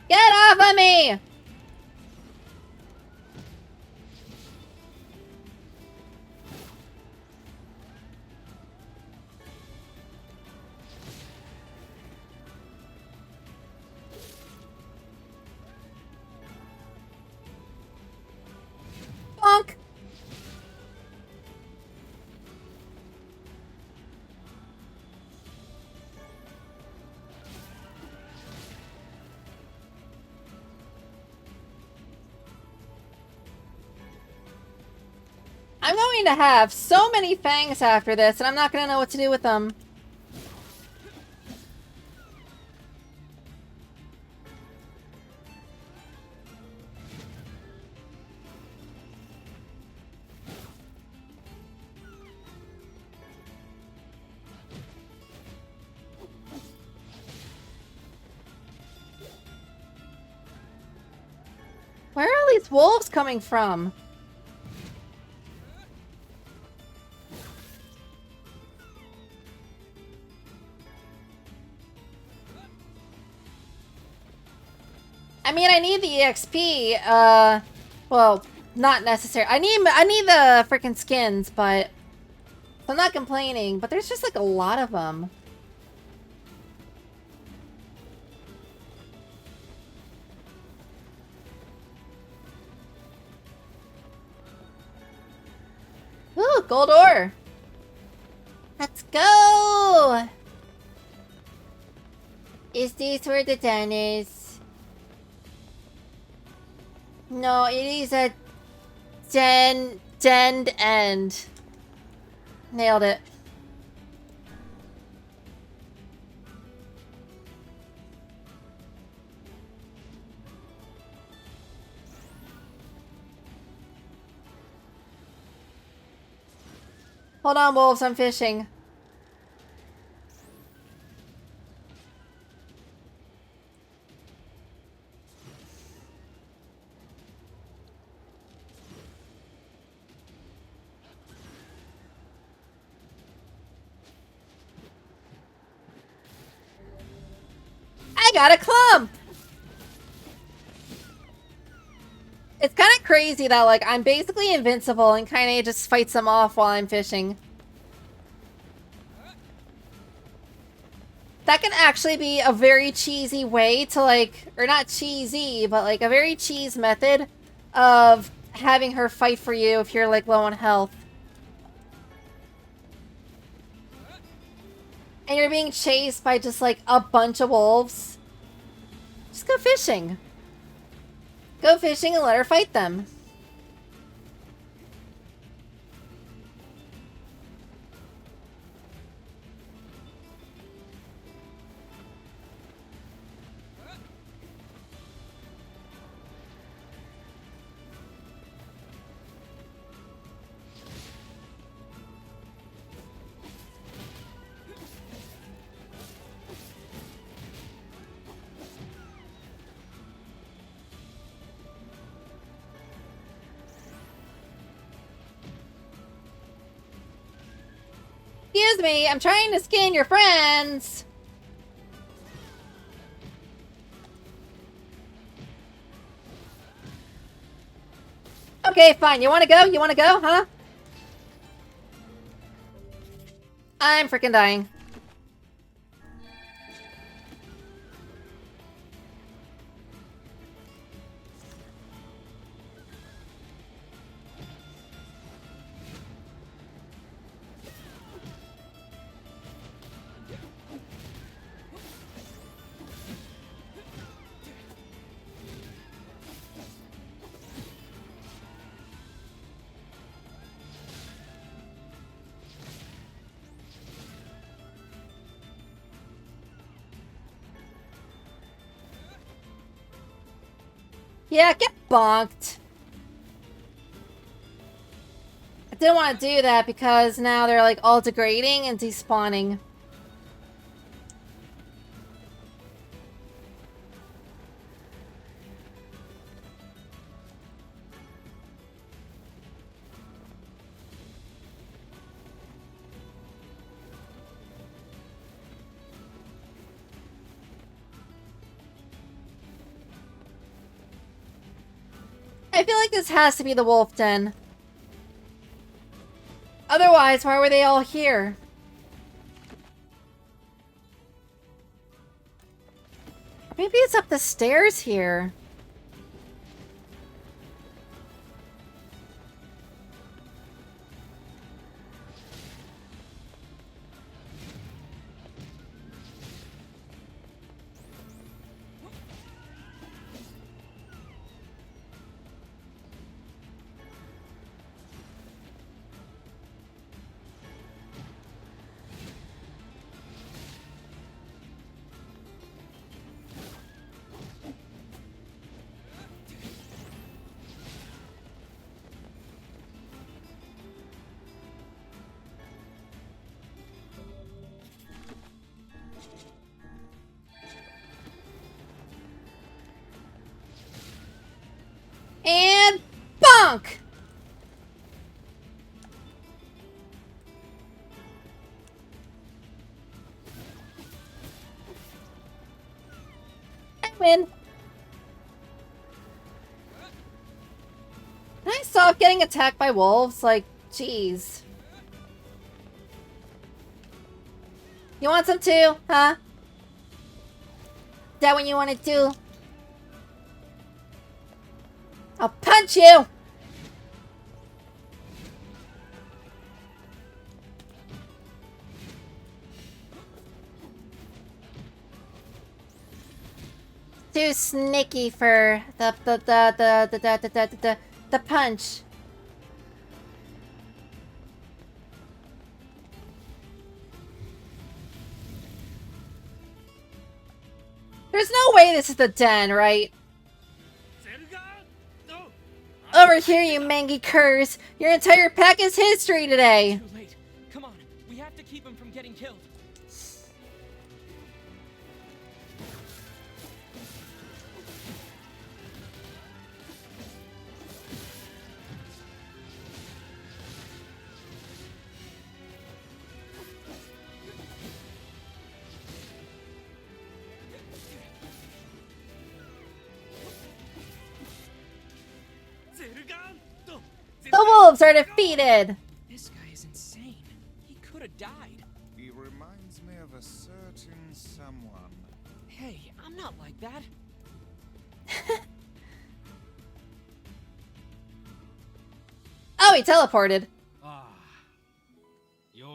Get off of me! Bonk! I'm going to have so many fangs after this, and I'm not going to know what to do with them. Where are all these wolves coming from? I mean, I need the EXP, well, not necessary. I need the freaking skins, but I'm not complaining, but there's just like a lot of them. Ooh, gold ore. Let's go! Is this where the den is? No, it is a den end. Nailed it. Hold on, wolves, I'm fishing. I got a clump! It's kind of crazy that, like, I'm basically invincible and kind of just fights them off while I'm fishing. That can actually be a very cheesy way to, like, or not cheesy, but, like, a very cheese method of having her fight for you if you're, like, low on health. And you're being chased by just, like, a bunch of wolves. Just go fishing. Go fishing and let her fight them. Excuse me, I'm trying to skin your friends. Okay, fine. You want to go? You want to go, huh? I'm freaking dying. Yeah, get bonked. I didn't want to do that because now they're like all degrading and despawning. I feel like this has to be the wolf den. Otherwise, why were they all here? Maybe it's up the stairs here. Bonk! I win. Can I stop getting attacked by wolves? Like, jeez. You want some too, huh? Is that what you want to do? I'll punch you! Too sneaky for the punch. There's no way this is the den, right? Over here, you mangy curs! Your entire pack is history today! Too late. Come on, we have to keep him from getting killed. The wolves are defeated! This guy is insane. He could have died. He reminds me of a certain someone. Hey, I'm not like that. Oh, he teleported.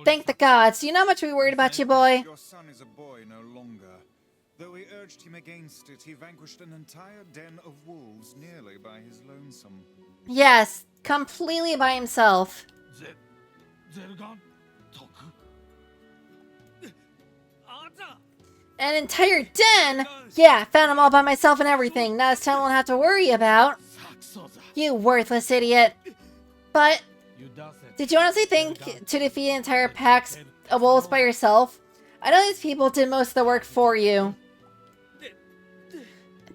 Thank the gods. You know how much we worried about you, boy? Your son is a boy no longer. Though we urged him against it, he vanquished an entire den of wolves nearly by his lonesome. Yes, completely by himself. An entire den? Yeah, found them all by myself and everything. Not a ton won't have to worry about. You worthless idiot. But, did you honestly think to defeat an entire pack of wolves by yourself? I know these people did most of the work for you.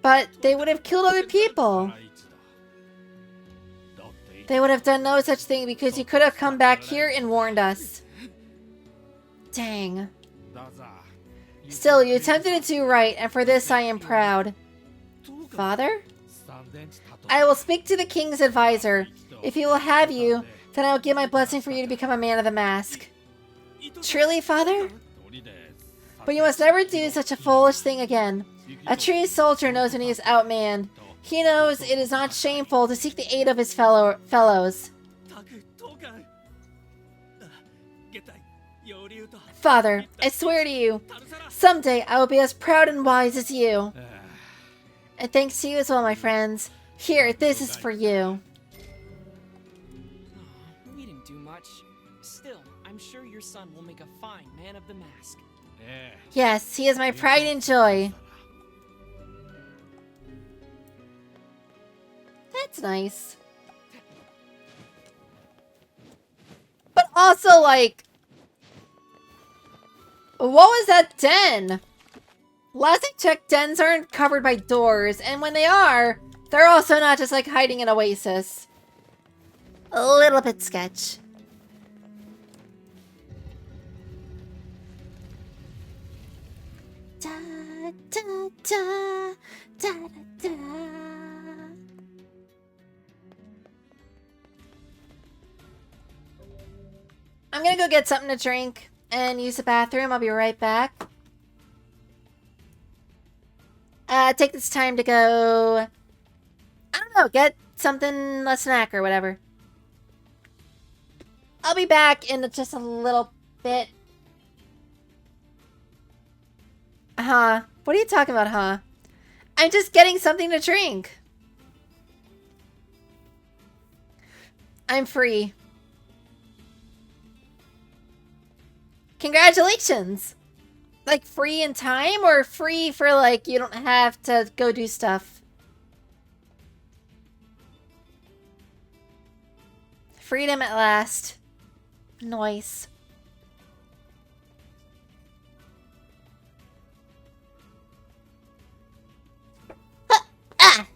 But they would have killed other people. They would have done no such thing because you could have come back here and warned us. Dang. Still, you attempted to do right, and for this I am proud. Father? I will speak to the king's advisor. If he will have you, then I will give my blessing for you to become a man of the mask. Truly, father? But you must never do such a foolish thing again. A true soldier knows when he is outmanned. He knows it is not shameful to seek the aid of his fellows. Father, I swear to you, someday I will be as proud and wise as you. And thanks to you as well, my friends. Here, this is for you. We didn't do much. Still, I'm sure your son will make a fine man of the mask. Yes, he is my pride and joy. That's nice. But also, like, what was that den? Last I checked, dens aren't covered by doors, and when they are, they're also not just like hiding in Oasis. A little bit sketch. Da, da, da, da, da, da. I'm gonna go get something to drink and use the bathroom. I'll be right back. Take this time to go, I don't know, get something, a snack or whatever. I'll be back in just a little bit. Huh? What are you talking about, huh? I'm just getting something to drink. I'm free. Congratulations! Like, free in time or free for, like, you don't have to go do stuff? Freedom at last. Nice. Ah!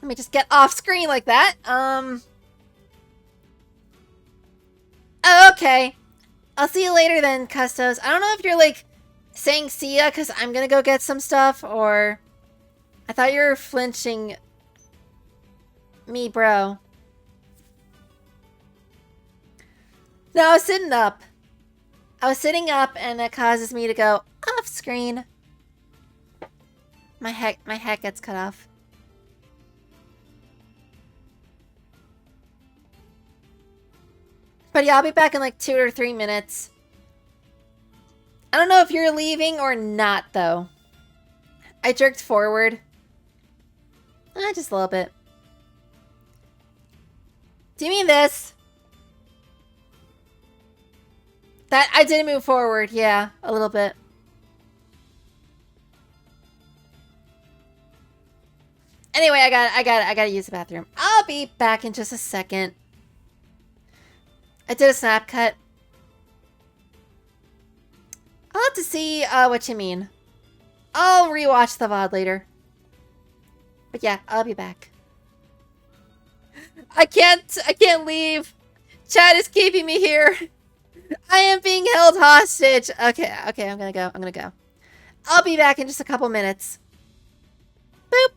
Let me just get off screen like that. Okay. I'll see you later then, Custos. I don't know if you're, like, saying see ya because I'm gonna go get some stuff, or... I thought you were flinching me, bro. No, I was sitting up. I was sitting up, and that causes me to go off screen. My hat gets cut off. But yeah, I'll be back in like 2 or 3 minutes. I don't know if you're leaving or not, though. I jerked forward. Just a little bit. Do you mean this? That I did move forward, yeah, a little bit. Anyway, I gotta use the bathroom. I'll be back in just a second. I did a snap cut. I'll have to see what you mean. I'll rewatch the VOD later. But yeah, I'll be back. I can't leave. Chat is keeping me here. I am being held hostage. Okay, I'm gonna go. I'll be back in just a couple minutes. Boop.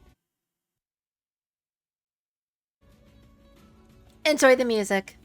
Enjoy the music.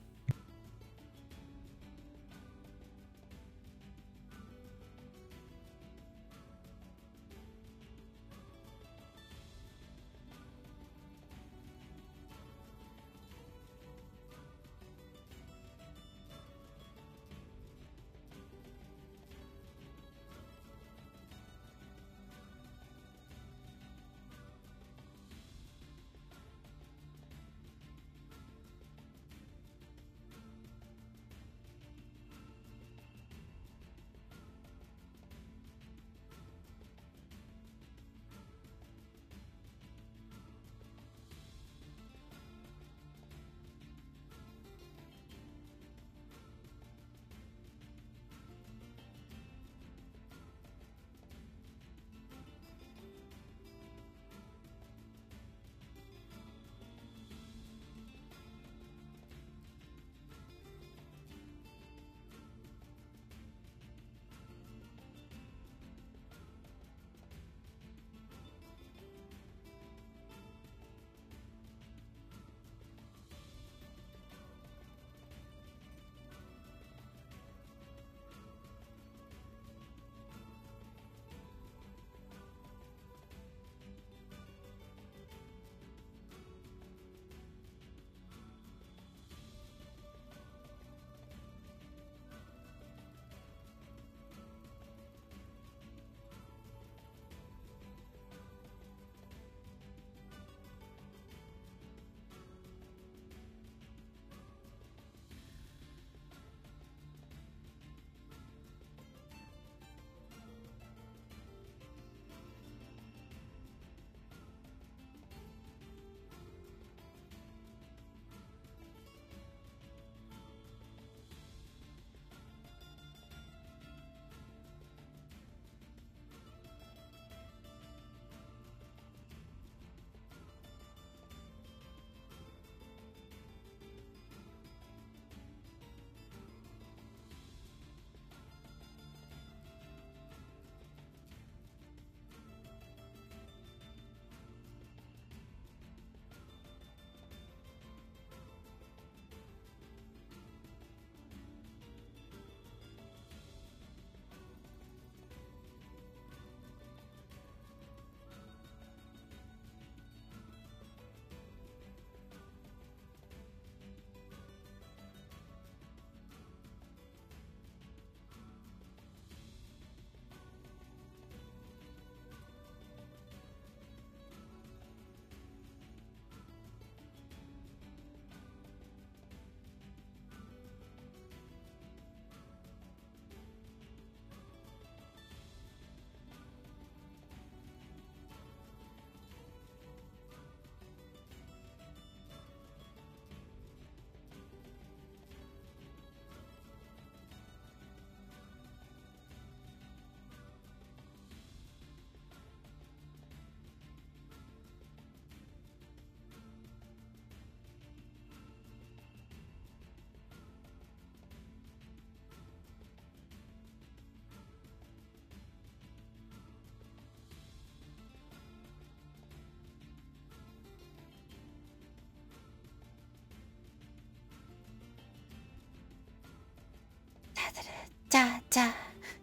da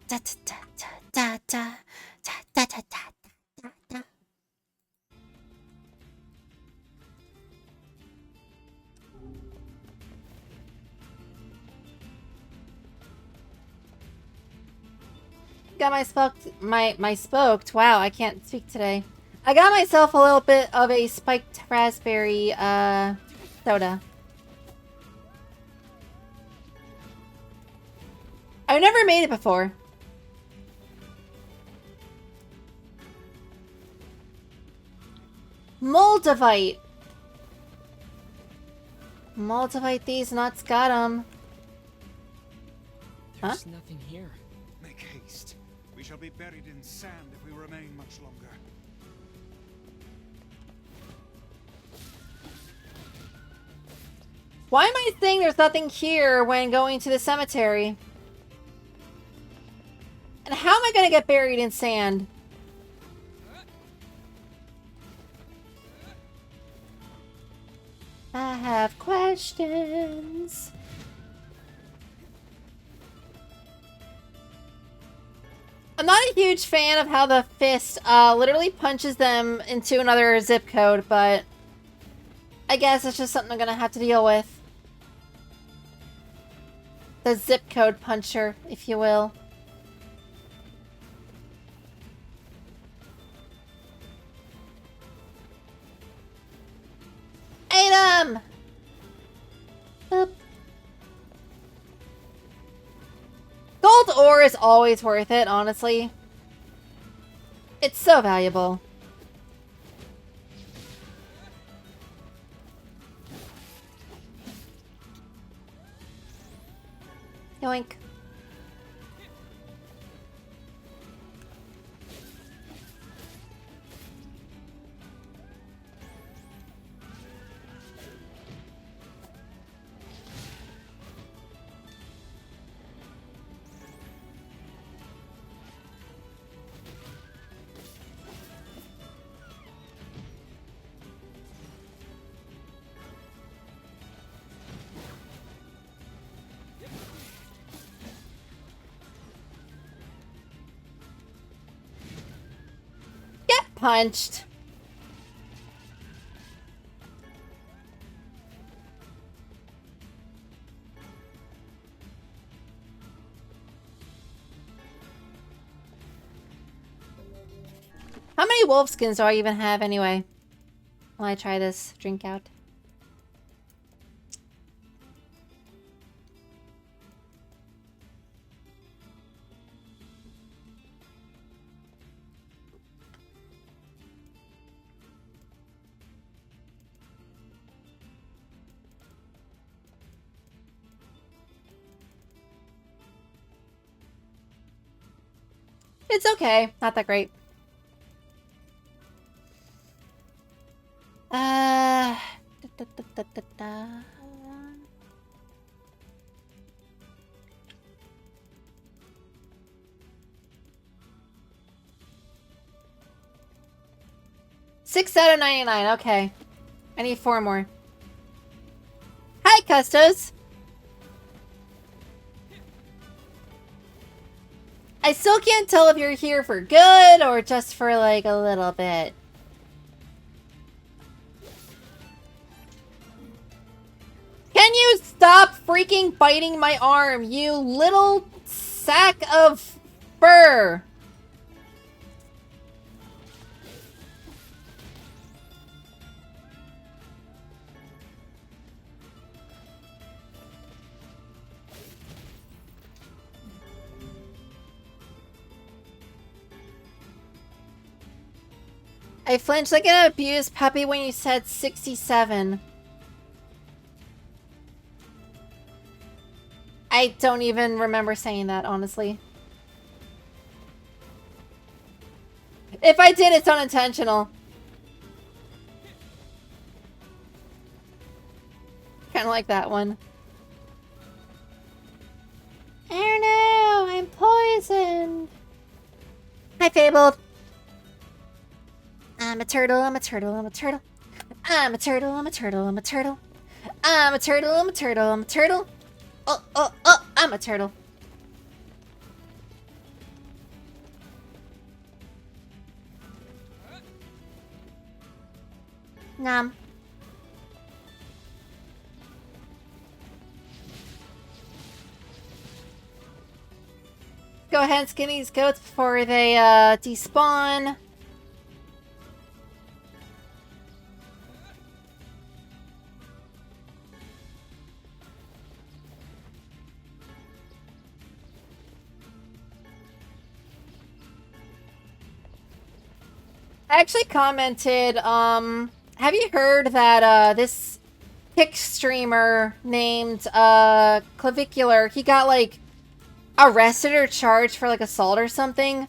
da da da da da da da da da. Got my spoked. Wow, I can't speak today. I got myself a little bit of a spiked raspberry soda. I've never made it before. Moldavite. Moldavite these nuts, got 'em. Huh? There's nothing here. Make haste. We shall be buried in sand if we remain much longer. Why am I saying there's nothing here when going to the cemetery? And how am I gonna get buried in sand? I have questions. I'm not a huge fan of how the fist literally punches them into another zip code, but I guess it's just something I'm gonna have to deal with. The zip code puncher, if you will. Item! Boop. Gold ore is always worth it, honestly. It's so valuable. Yoink. Get punched. How many wolf skins do I even have anyway? While I try this drink out. It's okay. Not that great. Da, da, da, da, da, da. $6 out of 99. Okay. I need 4 more. Hi, Custos. I still can't tell if you're here for good or just for like a little bit. Can you stop freaking biting my arm, you little sack of fur? I flinched like an abused puppy when you said 67. I don't even remember saying that, honestly. If I did, it's unintentional. Kind of like that one. Oh no, I'm poisoned. Hi, Fabled. I'm a turtle, I'm a turtle, I'm a turtle. I'm a turtle, I'm a turtle, I'm a turtle. I'm a turtle, I'm a turtle, I'm a turtle. Oh, I'm a turtle. Nom. Go ahead and skin these goats before they despawn. I actually commented, have you heard that this Kick streamer named Clavicular, he got like arrested or charged for like assault or something?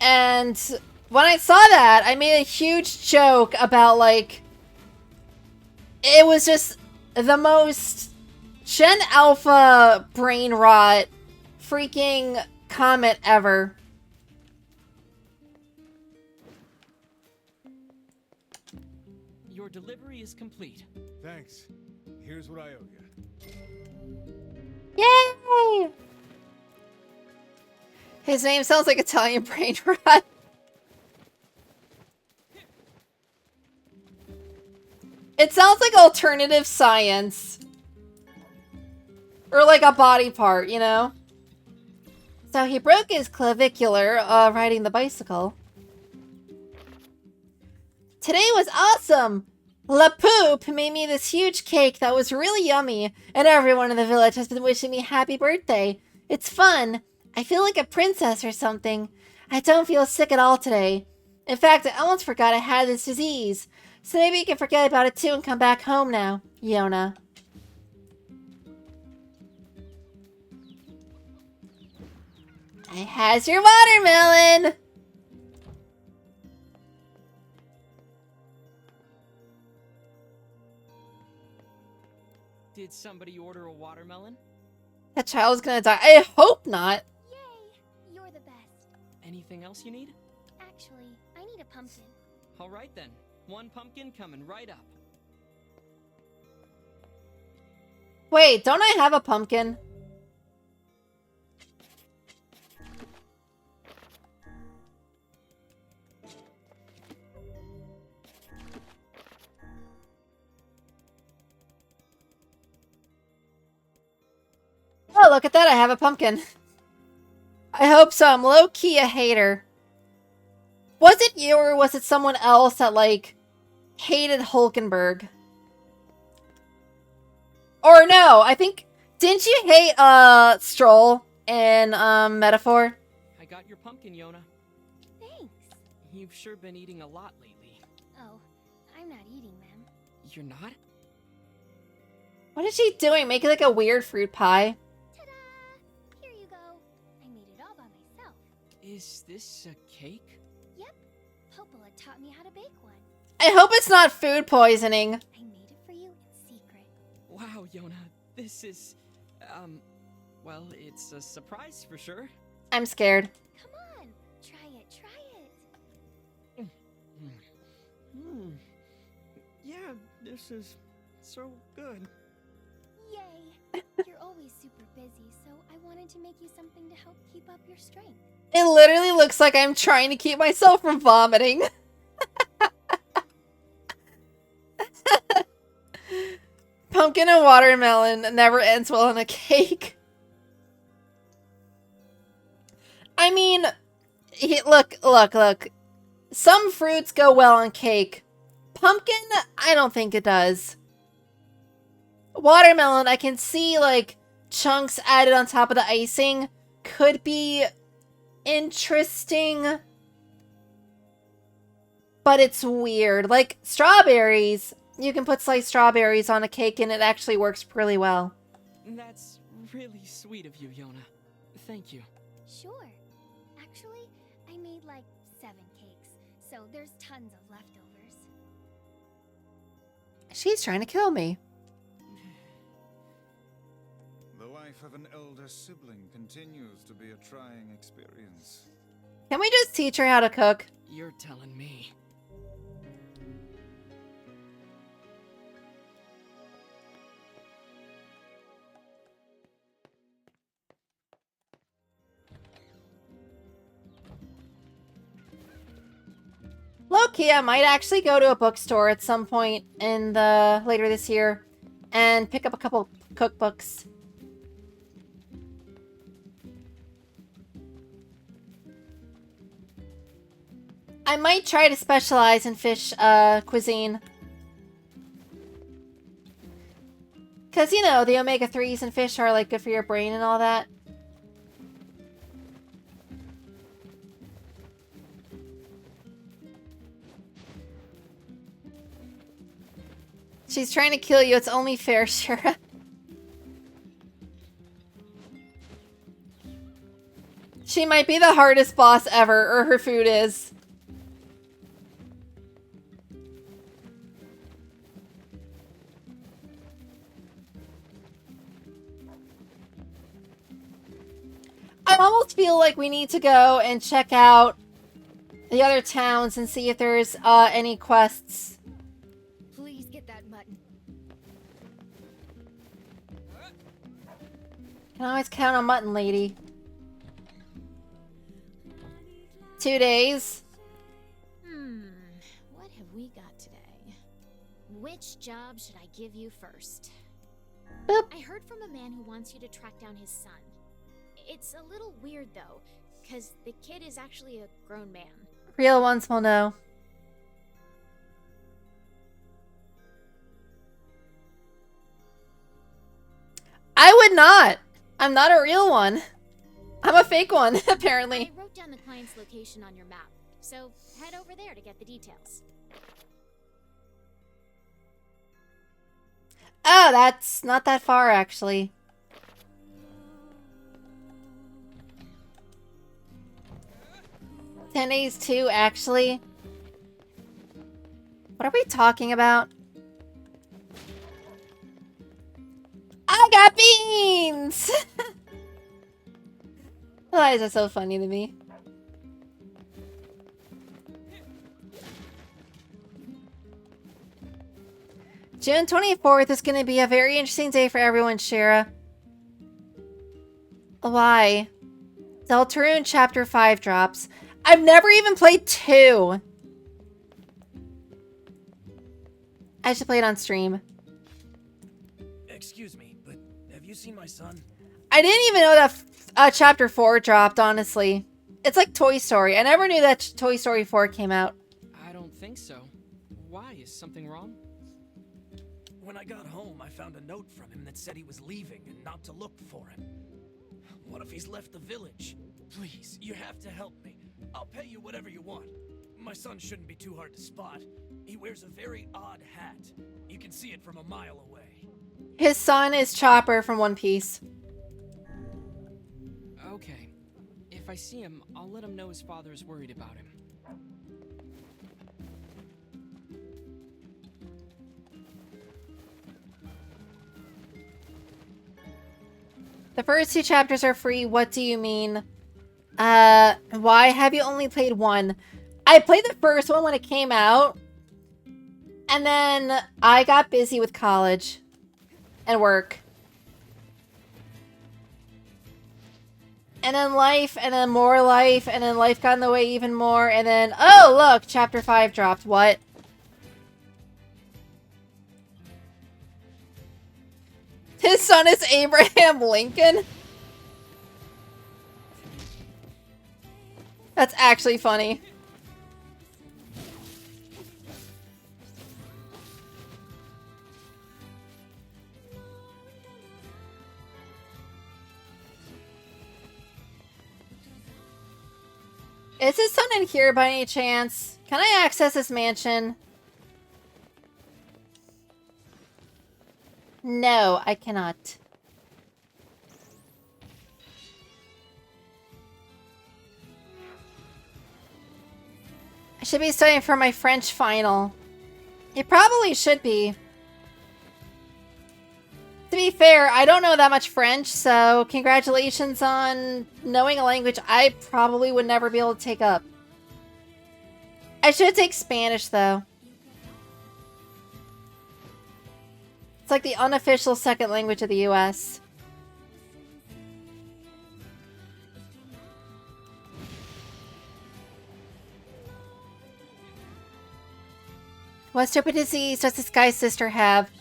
And when I saw that, I made a huge joke about like, it was just the most Gen Alpha brain rot freaking comment ever. Your delivery is complete. Thanks. Here's what I owe you. Yay! His name sounds like Italian brain rot. It sounds like alternative science. Or like a body part, you know? So he broke his clavicular riding the bicycle. Today was awesome! La Poop made me this huge cake that was really yummy, and everyone in the village has been wishing me happy birthday. It's fun. I feel like a princess or something. I don't feel sick at all today. In fact, I almost forgot I had this disease. So maybe you can forget about it too and come back home now, Yona. I has your watermelon! Did somebody order a watermelon? That child's gonna die. I hope not. Yay! You're the best. Anything else you need? Actually, I need a pumpkin. All right then. One pumpkin coming right up. Wait, don't I have a pumpkin? Oh, look at that. I have a pumpkin. I hope so. I'm low-key a hater. Was it you or was it someone else that, like, hated Hulkenberg? Or no, I think... Didn't you hate, Stroll in, Metaphor? I got your pumpkin, Yona. Thanks. You've sure been eating a lot lately. Oh, I'm not eating them. You're not? What is she doing? Making, like, a weird fruit pie? Ta-da! Here you go. I made it all by myself. Is this a cake? Yep. Popola taught me how to bake one. I hope it's not food poisoning. I made it for you in secret. Wow, Yona. This is... well, it's a surprise for sure. I'm scared. Come on. Try it. Try it. Yeah, this is so good. Yay. You're always super busy, so I wanted to make you something to help keep up your strength. It literally looks like I'm trying to keep myself from vomiting. Pumpkin and watermelon never ends well on a cake. I mean, look. Some fruits go well on cake. Pumpkin, I don't think it does. Watermelon, I can see, like, chunks added on top of the icing could be interesting. But it's weird. Like, strawberries, you can put sliced strawberries on a cake and it actually works really well. That's really sweet of you, Yona. Thank you. Sure. Actually, I made like 7 cakes, so there's tons of leftovers. She's trying to kill me. The life of an elder sibling continues to be a trying experience. Can we just teach her how to cook? You're telling me. Low low-key, I might actually go to a bookstore at some point in the later this year and pick up a couple cookbooks. I might try to specialize in fish cuisine. Because, you know, the omega-3s in fish are, like, good for your brain and all that. She's trying to kill you. It's only fair, Shira. She might be the hardest boss ever, or her food is. I almost feel like we need to go and check out the other towns and see if there's any quests. Please get that mutton. Can always count on mutton, lady. 2 days. What have we got today? Which job should I give you first? Boop. I heard from a man who wants you to track down his son. It's a little weird though, because the kid is actually a grown man. Real ones will know. I would not. I'm not a real one. I'm a fake one, apparently. I wrote down the client's location on your map, so head over there to get the details. Oh, that's not that far, actually. "10 days too, actually." What are we talking about? I got beans! Why is that so funny to me? June 24th is going to be a very interesting day for everyone, Shara. Why? Deltarune Chapter 5 drops. I've never even played 2. I should play it on stream. Excuse me, but have you seen my son? I didn't even know that Chapter 4 dropped, honestly. It's like Toy Story. I never knew that Toy Story 4 came out. I don't think so. Why? Is something wrong? When I got home, I found a note from him that said he was leaving and not to look for him. What if he's left the village? Please, you have to help me. I'll pay you whatever you want. My son shouldn't be too hard to spot. He wears a very odd hat. You can see it from a mile away. His son is Chopper from One Piece. Okay. If I see him, I'll let him know his father is worried about him. The first 2 chapters are free. What do you mean? Why have you only played 1? I played the first one when it came out. And then I got busy with college and work. And then life, and then more life, and then life got in the way even more, and then, oh look, Chapter 5 dropped. What? His son is Abraham Lincoln? That's actually funny. Is his son in here by any chance? Can I access this mansion? No, I cannot. I should be studying for my French final. It probably should be. To be fair, I don't know that much French, so congratulations on knowing a language I probably would never be able to take up. I should take Spanish, though. It's like the unofficial second language of the US. What stupidities does this guy's sister have?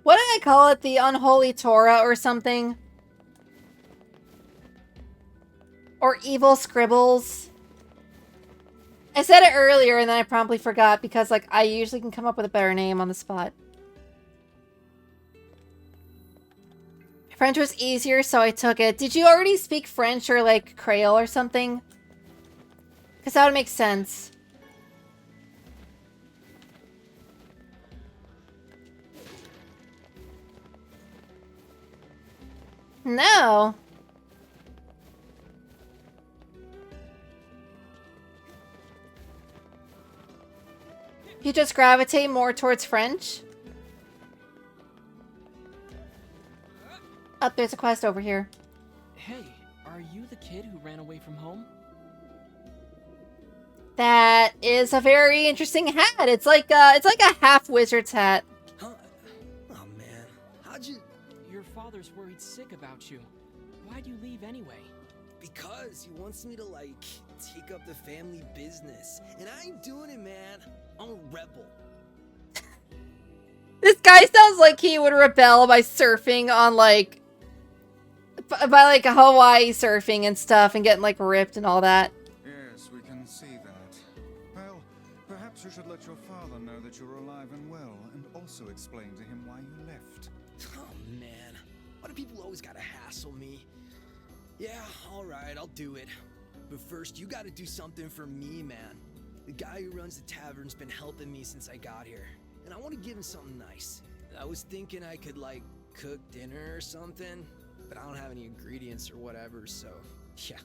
What did I call it? The unholy Torah or something? Or evil scribbles? I said it earlier and then I promptly forgot because, like, I usually can come up with a better name on the spot. French was easier, so I took it. Did you already speak French or, like, Creole or something? Because that would make sense. No. You just gravitate more towards French? Oh, there's a quest over here. Hey, are you the kid who ran away from home? That is a very interesting hat. It's like a half wizard's hat. Huh? Oh man, how'd you? Your father's worried sick about you. Why'd you leave anyway? Because he wants me to, like, take up the family business. And I ain't doing it, man. I'm a rebel. This guy sounds like he would rebel by surfing on, like, by Hawaii surfing and stuff and getting, like, ripped and all that. Yes, we can see that. Well, perhaps you should let your father know that you're alive and well, and also explain to him why you left. Oh man, why do people always gotta hassle me? Yeah, alright, I'll do it. But first, you gotta do something for me, man. The guy who runs the tavern's been helping me since I got here. And I want to give him something nice. I was thinking I could, like, cook dinner or something. But I don't have any ingredients or whatever, so, yeah.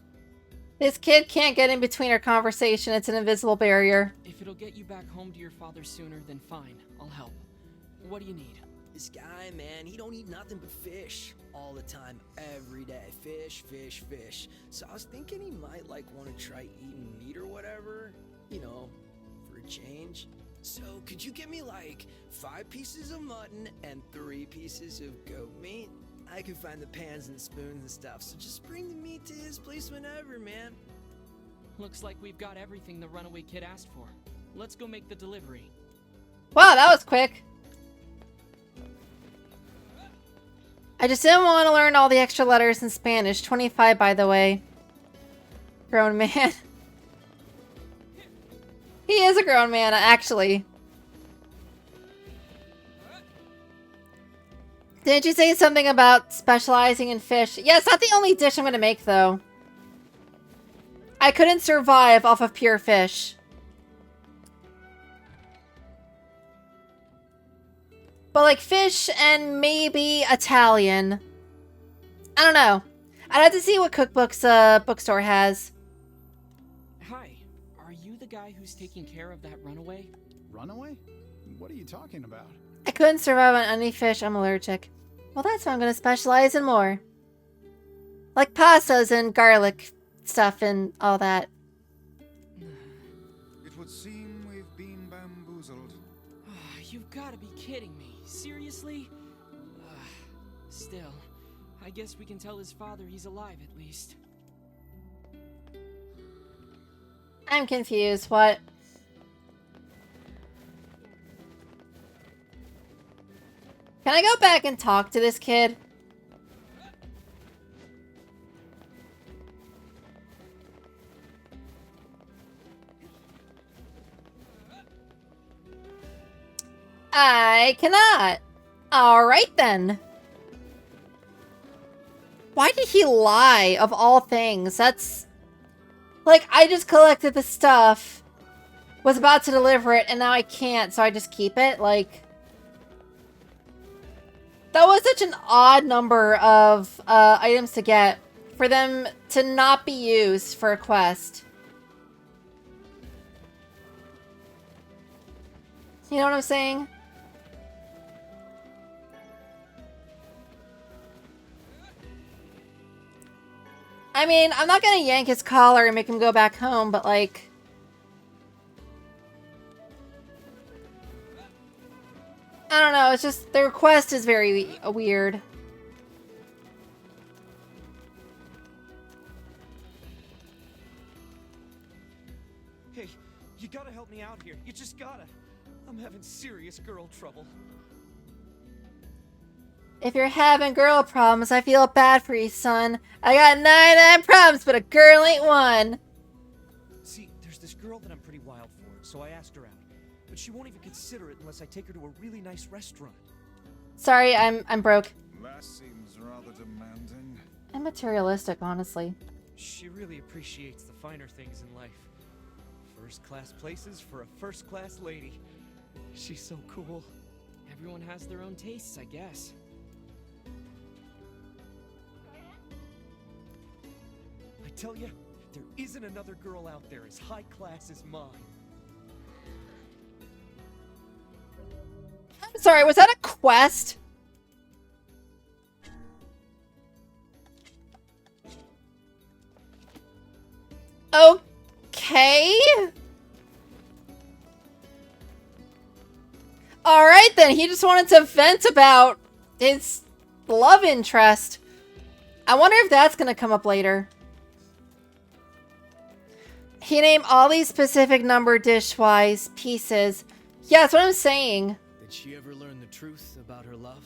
This kid can't get in between our conversation. It's an invisible barrier. If it'll get you back home to your father sooner, then fine. I'll help. What do you need? This guy, man, he don't eat nothing but fish. All the time, every day. Fish, fish, fish. So I was thinking he might, like, want to try eating meat or whatever. You know, for a change. So, could you get me, like, 5 pieces of mutton and 3 pieces of goat meat? I can find the pans and spoons and stuff, so just bring the meat to his place whenever, man. Looks like we've got everything the runaway kid asked for. Let's go make the delivery. Wow, that was quick. I just didn't want to learn all the extra letters in Spanish. 25, by the way. Grown man. He is a grown man, actually. Didn't you say something about specializing in fish? Yeah, it's not the only dish I'm going to make, though. I couldn't survive off of pure fish. But, like, fish and maybe Italian. I don't know. I'd have to see what cookbooks bookstore has. Hi, are you the guy who's taking care of that runaway? Runaway? What are you talking about? I couldn't survive on any fish. I'm allergic. Well, that's why I'm going to specialize in more. Like pastas and garlic stuff and all that. It would seem we've been bamboozled. You've got to be kidding me. Seriously? Still, I guess we can tell his father he's alive at least. I'm confused. What? Can I go back and talk to this kid? I cannot. Alright then. Why did he lie, of all things? That's... Like, I just collected the stuff, was about to deliver it, and now I can't, so I just keep it? Like... That was such an odd number of items to get for them to not be used for a quest. You know what I'm saying? I mean, I'm not gonna yank his collar and make him go back home, but like... I don't know, it's just, the request is very weird. You just gotta. I'm having serious girl trouble. If you're having girl problems, I feel bad for you, son. I got 99 problems, but a girl ain't one. See, there's this girl that I'm pretty wild for, so I asked her out. But she won't even consider it unless I take her to a really nice restaurant. Sorry, I'm broke. That seems rather demanding. I'm materialistic, honestly. She really appreciates the finer things in life. First-class places for a first-class lady. She's so cool. Everyone has their own tastes, I guess. I tell you, there isn't another girl out there as high class as mine. I'm sorry, was that a quest? Okay. Alright then, he just wanted to vent about his love interest. I wonder if that's gonna come up later. He named all these specific number dish-wise pieces. Yeah, that's what I'm saying. Did she ever learn the truth about her love?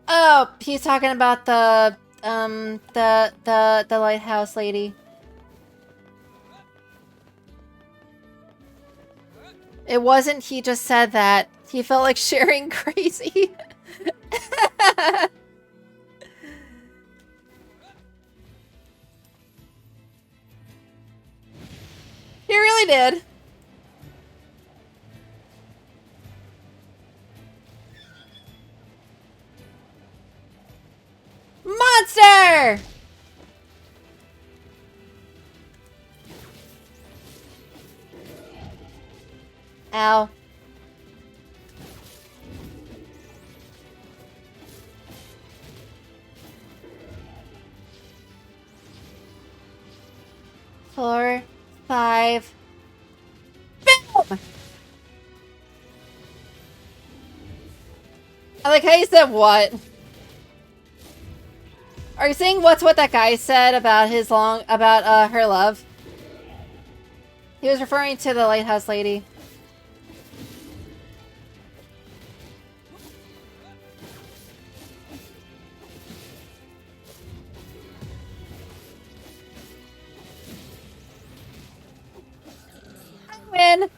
Oh, he's talking about the lighthouse lady. It wasn't he just said that. He felt like sharing crazy. He really did. Monster! Ow. Four, 5. Boom! I like how you said what. Are you saying what's what that guy said about his her love? He was referring to the lighthouse lady. I win.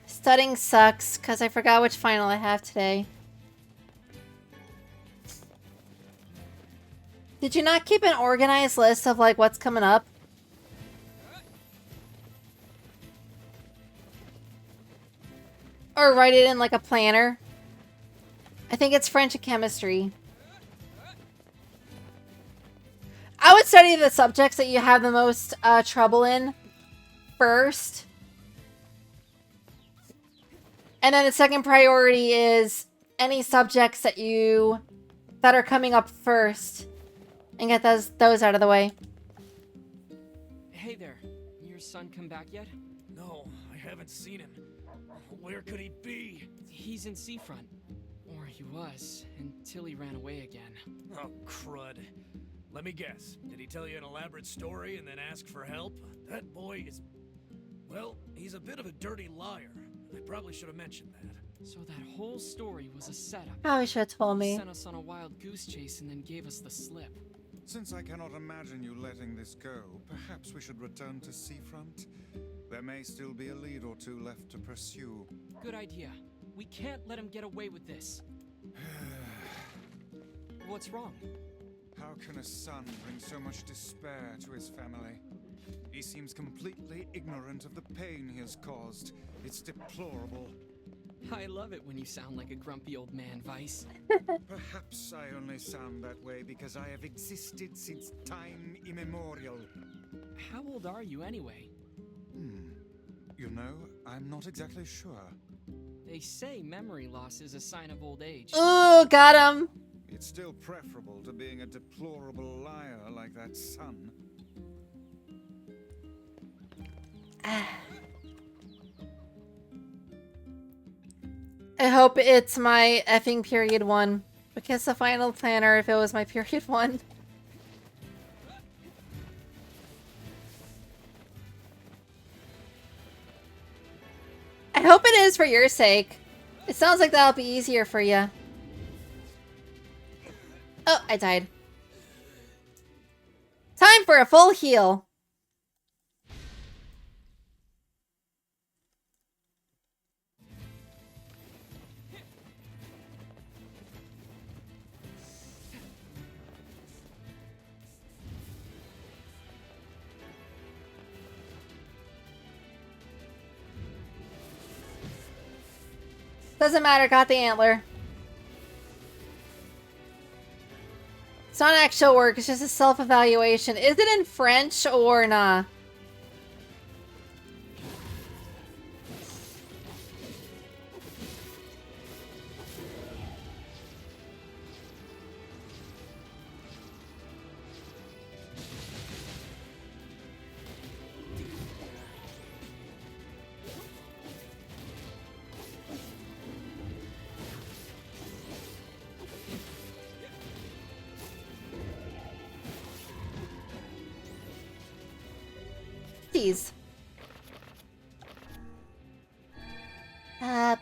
Studying sucks, because I forgot which final I have today. Did you not keep an organized list of, like, what's coming up? Or write it in, like, a planner? I think it's French and chemistry. I would study the subjects that you have the most trouble in first. And then the second priority is any subjects that are coming up first, and get those out of the way. Hey there, your son come back yet? No, I haven't seen him. Where could he be? He's in Seafront. Or he was, until he ran away again. Oh, crud. Let me guess. Did he tell you an elaborate story and then ask for help? That boy is... well, he's a bit of a dirty liar. I probably should have mentioned that. So that whole story was a setup. Probably should have told me. He sent us on a wild goose chase and then gave us the slip. Since I cannot imagine you letting this go, perhaps we should return to Seafront. There may still be a lead or two left to pursue. Good idea. We can't let him get away with this. What's wrong? How can a son bring so much despair to his family? He seems completely ignorant of the pain he has caused. It's deplorable. I love it when you sound like a grumpy old man, Vice. Perhaps I only sound that way because I have existed since time immemorial. How old are you anyway? You know, I'm not exactly sure. They say memory loss is a sign of old age. Ooh, got him. It's still preferable to being a deplorable liar like that son. I hope it's my effing period 1. Because the final planner if it was my period one. I hope it is for your sake. It sounds like that'll be easier for you. Oh, I died. Time for a full heal. Doesn't matter, got the antler. It's not actual work, it's just a self-evaluation. Is it in French or nah?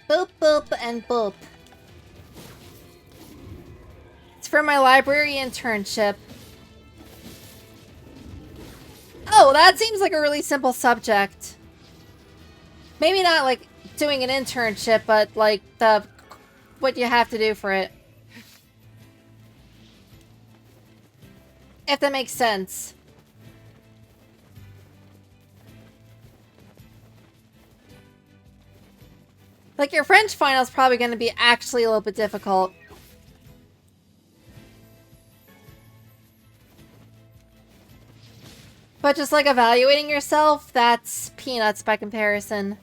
Boop, boop, and boop. It's for my library internship. Oh, that seems like a really simple subject. Maybe not like doing an internship, but like what you have to do for it. If that makes sense. Like, your French final is probably going to be actually a little bit difficult. But just, like, evaluating yourself, that's peanuts by comparison.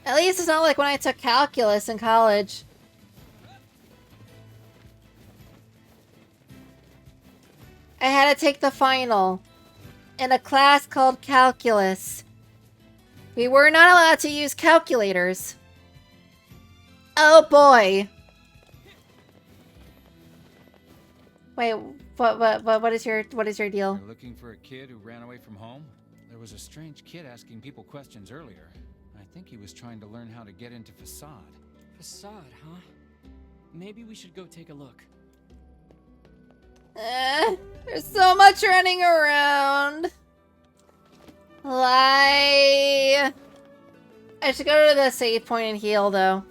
At least it's not like when I took calculus in college. I had to take the final in a class called calculus. We were not allowed to use calculators. Oh boy. Wait, what is your deal? You're looking for a kid who ran away from home? There was a strange kid asking people questions earlier. I think he was trying to learn how to get into Facade. Facade, huh? Maybe we should go take a look. There's so much running around. Lie. I should go to the save point and heal, though.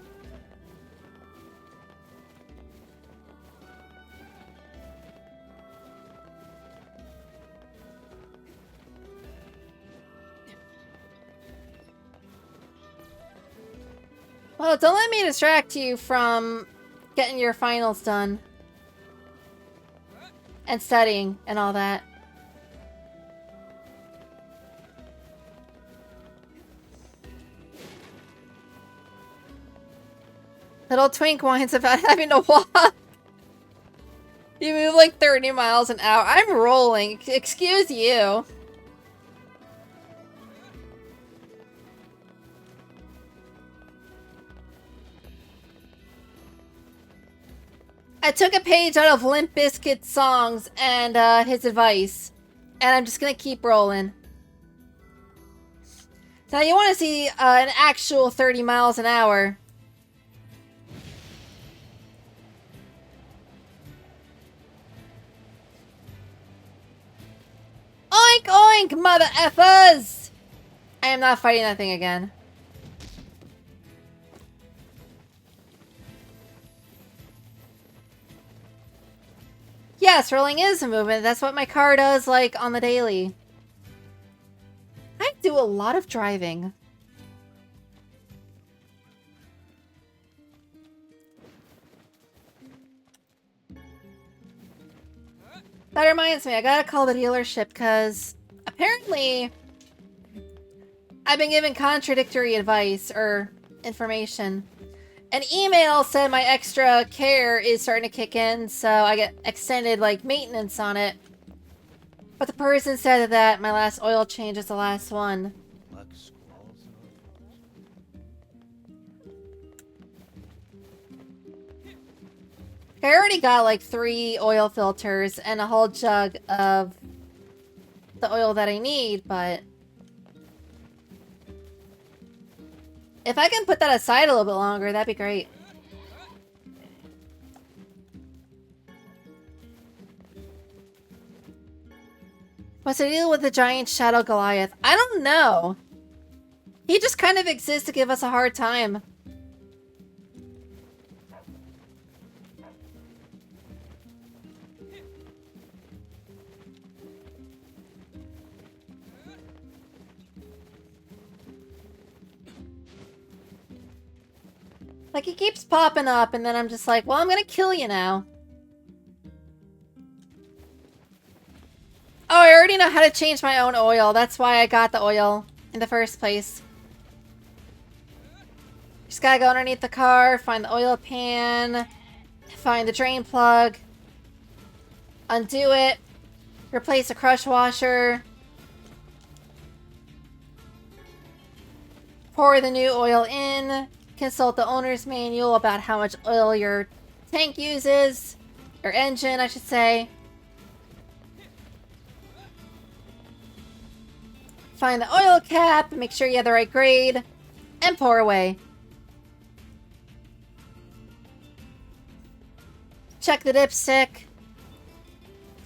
Well, don't let me distract you from getting your finals done. And studying and all that. Little twink whines about having to walk. You move like 30 miles an hour. I'm rolling. Excuse you. I took a page out of Limp Bizkit's songs and his advice. And I'm just gonna keep rolling. Now you want to see an actual 30 miles an hour. Oink oink, mother effers! I am not fighting that thing again. Yes, rolling is a movement. That's what my car does, like, on the daily. I do a lot of driving. That reminds me, I gotta call the dealership, because apparently I've been given contradictory advice, or information. An email said my extra care is starting to kick in, so I get extended, like, maintenance on it. But the person said that my last oil change is the last one. Like squalls and I already got like 3 oil filters and a whole jug of the oil that I need, but if I can put that aside a little bit longer, that'd be great. What's the deal with the giant shadow Goliath? I don't know. He just kind of exists to give us a hard time. Like, he keeps popping up, and then I'm just like, well, I'm gonna kill you now. Oh, I already know how to change my own oil. That's why I got the oil in the first place. Just gotta go underneath the car, find the oil pan, find the drain plug, undo it, replace the crush washer, pour the new oil in, consult the owner's manual about how much oil your tank uses, or engine, I should say. Find the oil cap, make sure you have the right grade, and pour away. Check the dipstick.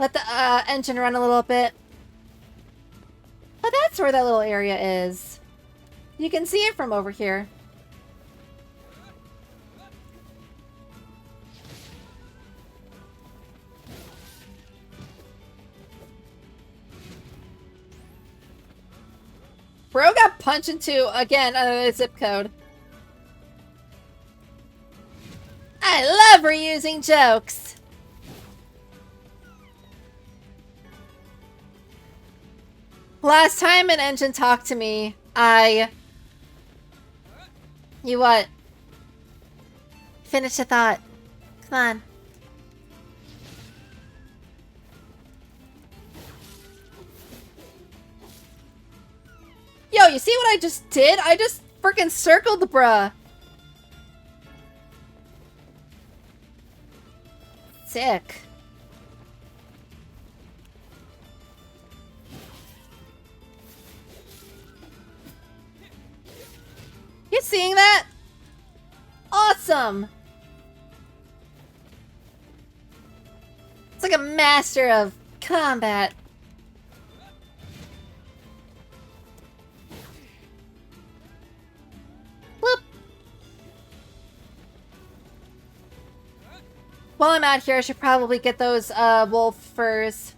Let the engine run a little bit. Oh, that's where that little area is. You can see it from over here. Bro got punched into, again, another zip code. I love reusing jokes. Last time an engine talked to me, You what? Finish the thought. Come on. Yo, you see what I just did? I just freaking circled the bruh. Sick. You seeing that? Awesome. It's like a master of combat. Whoop. While I'm out here, I should probably get those wolf furs.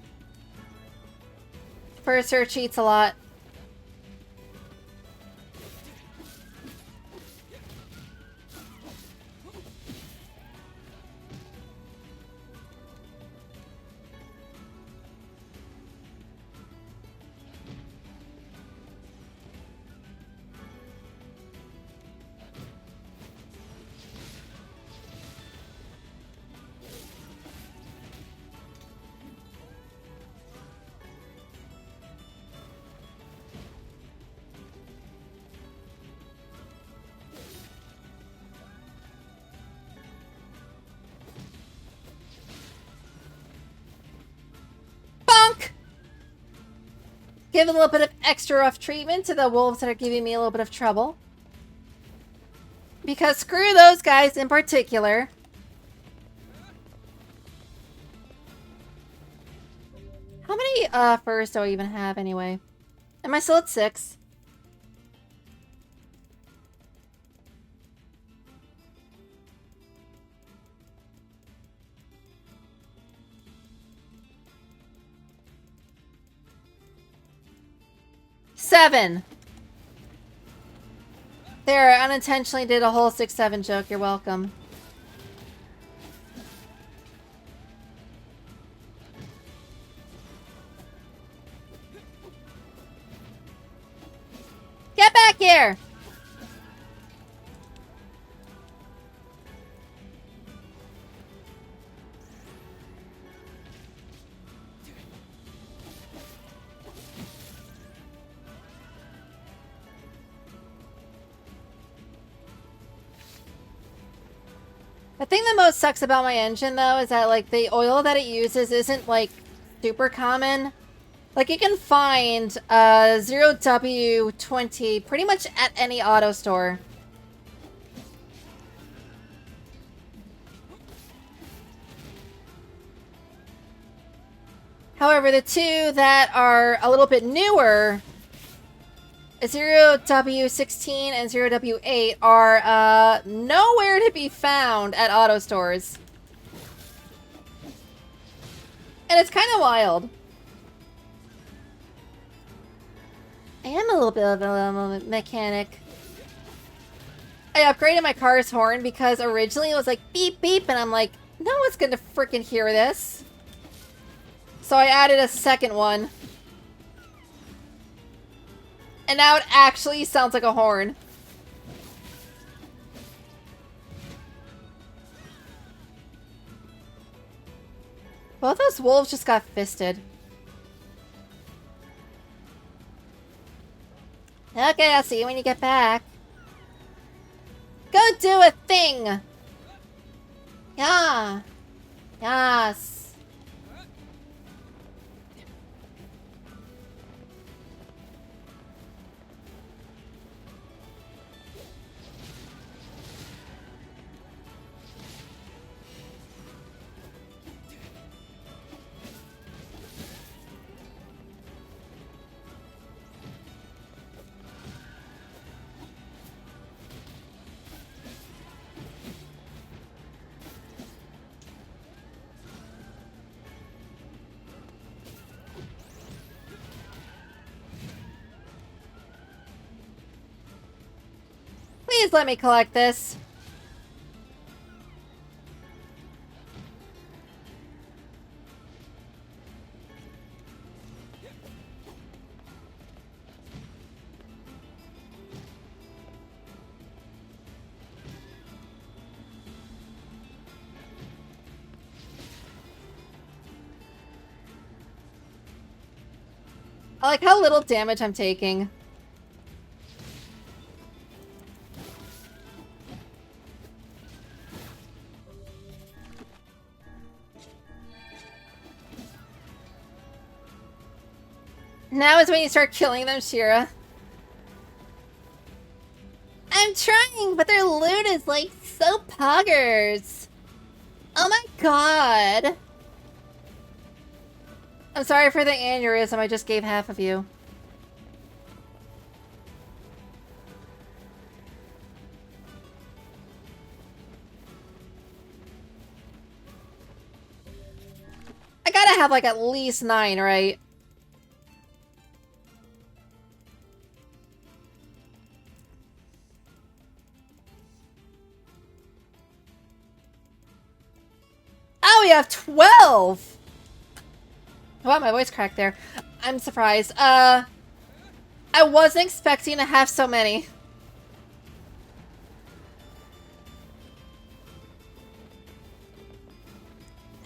Fur search eats a lot. Give a little bit of extra rough treatment to the wolves that are giving me a little bit of trouble. Because screw those guys in particular. How many furs do I even have anyway? Am I still at 6? Seven. There, I unintentionally did a whole 6-7 joke. You're welcome. Get back here! The thing that most sucks about my engine, though, is that, like, the oil that it uses isn't, like, super common. Like, you can find 0W20 pretty much at any auto store. However, the two that are a little bit newer, 0W16 and 0W8, are nowhere to be found at auto stores. And it's kind of wild. I am a little bit of a mechanic. I upgraded my car's horn because originally it was like beep beep, and I'm like, no one's gonna freaking hear this. So I added a second one. And now it actually sounds like a horn. Both those wolves just got fisted. Okay, I'll see you when you get back. Go do a thing! Yeah. Yes. Please let me collect this. I like how little damage I'm taking. Now is when you start killing them, Shira. I'm trying, but their loot is like so poggers. Oh my god. I'm sorry for the aneurysm I just gave half of you. I gotta have like at least 9, right? Oh, we have 12! Wow, my voice cracked there. I'm surprised. I wasn't expecting to have so many.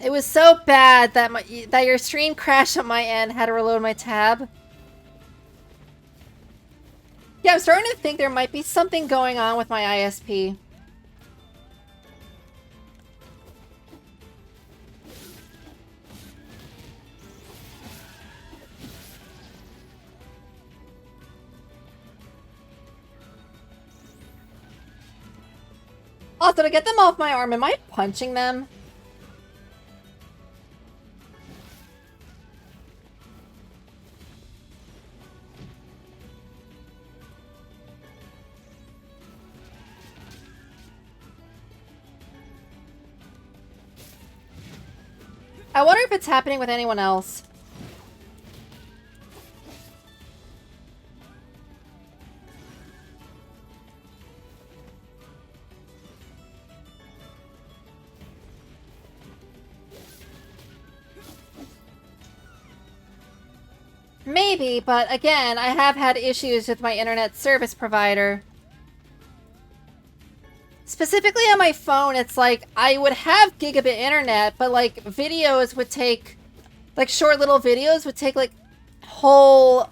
It was so bad that that your stream crashed on my end. Had to reload my tab. Yeah, I'm starting to think there might be something going on with my ISP. Also, to get them off my arm, am I punching them? I wonder if it's happening with anyone else. Maybe, but again, I have had issues with my internet service provider. Specifically on my phone, it's like, I would have gigabit internet, but like, videos would take, like short little videos would take like, whole,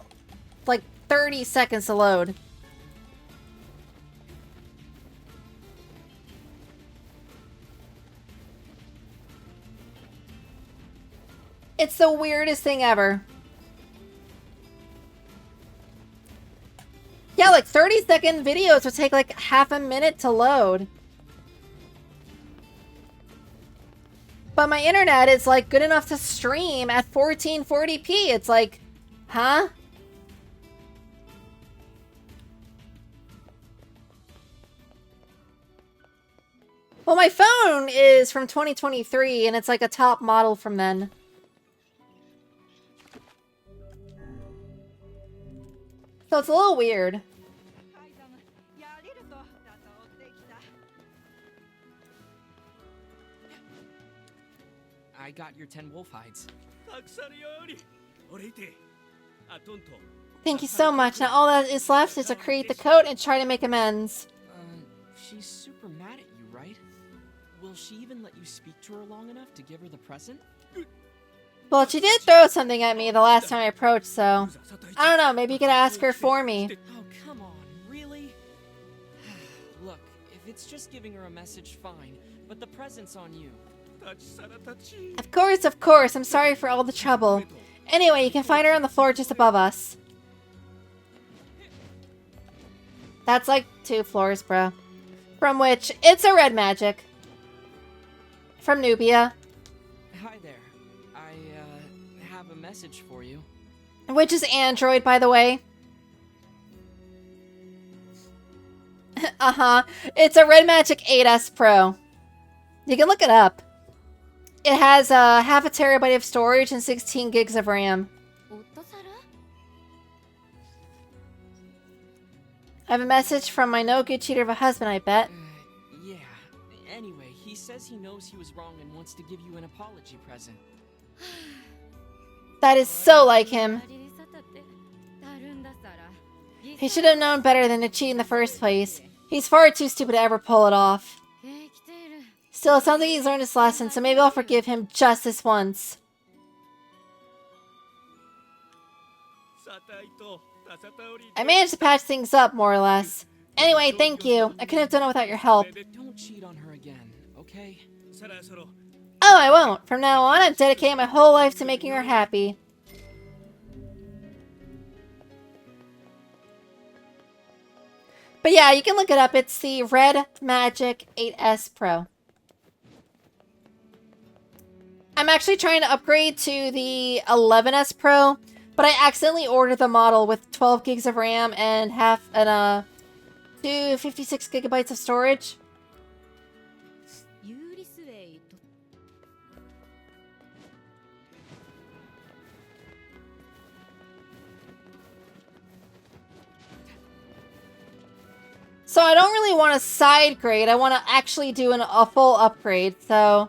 like 30 seconds to load. It's the weirdest thing ever. Yeah, like 30-second videos would take like half a minute to load. But my internet is like good enough to stream at 1440p. It's like, huh? Well, my phone is from 2023 and it's like a top model from then. So it's a little weird. I got your 10 wolf hides. Thank you so much. Now all that is left is to create the coat and try to make amends. She's super mad at you, right? Will she even let you speak to her long enough to give her the present? Well, she did throw something at me the last time I approached, so... I don't know, maybe you could ask her for me. Oh, come on, really? Look, if it's just giving her a message, fine. But the present's on you. Of course, I'm sorry for all the trouble. Anyway, you can find her on the floor just above us. That's like 2 floors, bro. From which, it's a red magic. From Nubia. Hi there. I have a message for you. Which is Android, by the way. Uh-huh. It's a Red Magic 8S Pro. You can look it up. It has half a terabyte of storage and 16 gigs of RAM. I have a message from my no-good cheater of a husband, I bet. Yeah. Anyway, he says he knows he was wrong and wants to give you an apology present. That is so like him. He should have known better than to cheat in the first place. He's far too stupid to ever pull it off. Still, it sounds like he's learned his lesson, so maybe I'll forgive him just this once. I managed to patch things up, more or less. Anyway, thank you. I couldn't have done it without your help. Don't cheat on her again, okay? Oh, I won't. From now on, I'm dedicating my whole life to making her happy. But yeah, you can look it up. It's the Red Magic 8S Pro. I'm actually trying to upgrade to the 11S Pro, but I accidentally ordered the model with 12 gigs of RAM and 256 gigabytes of storage. So I don't really want a side grade. I want to actually do a full upgrade. So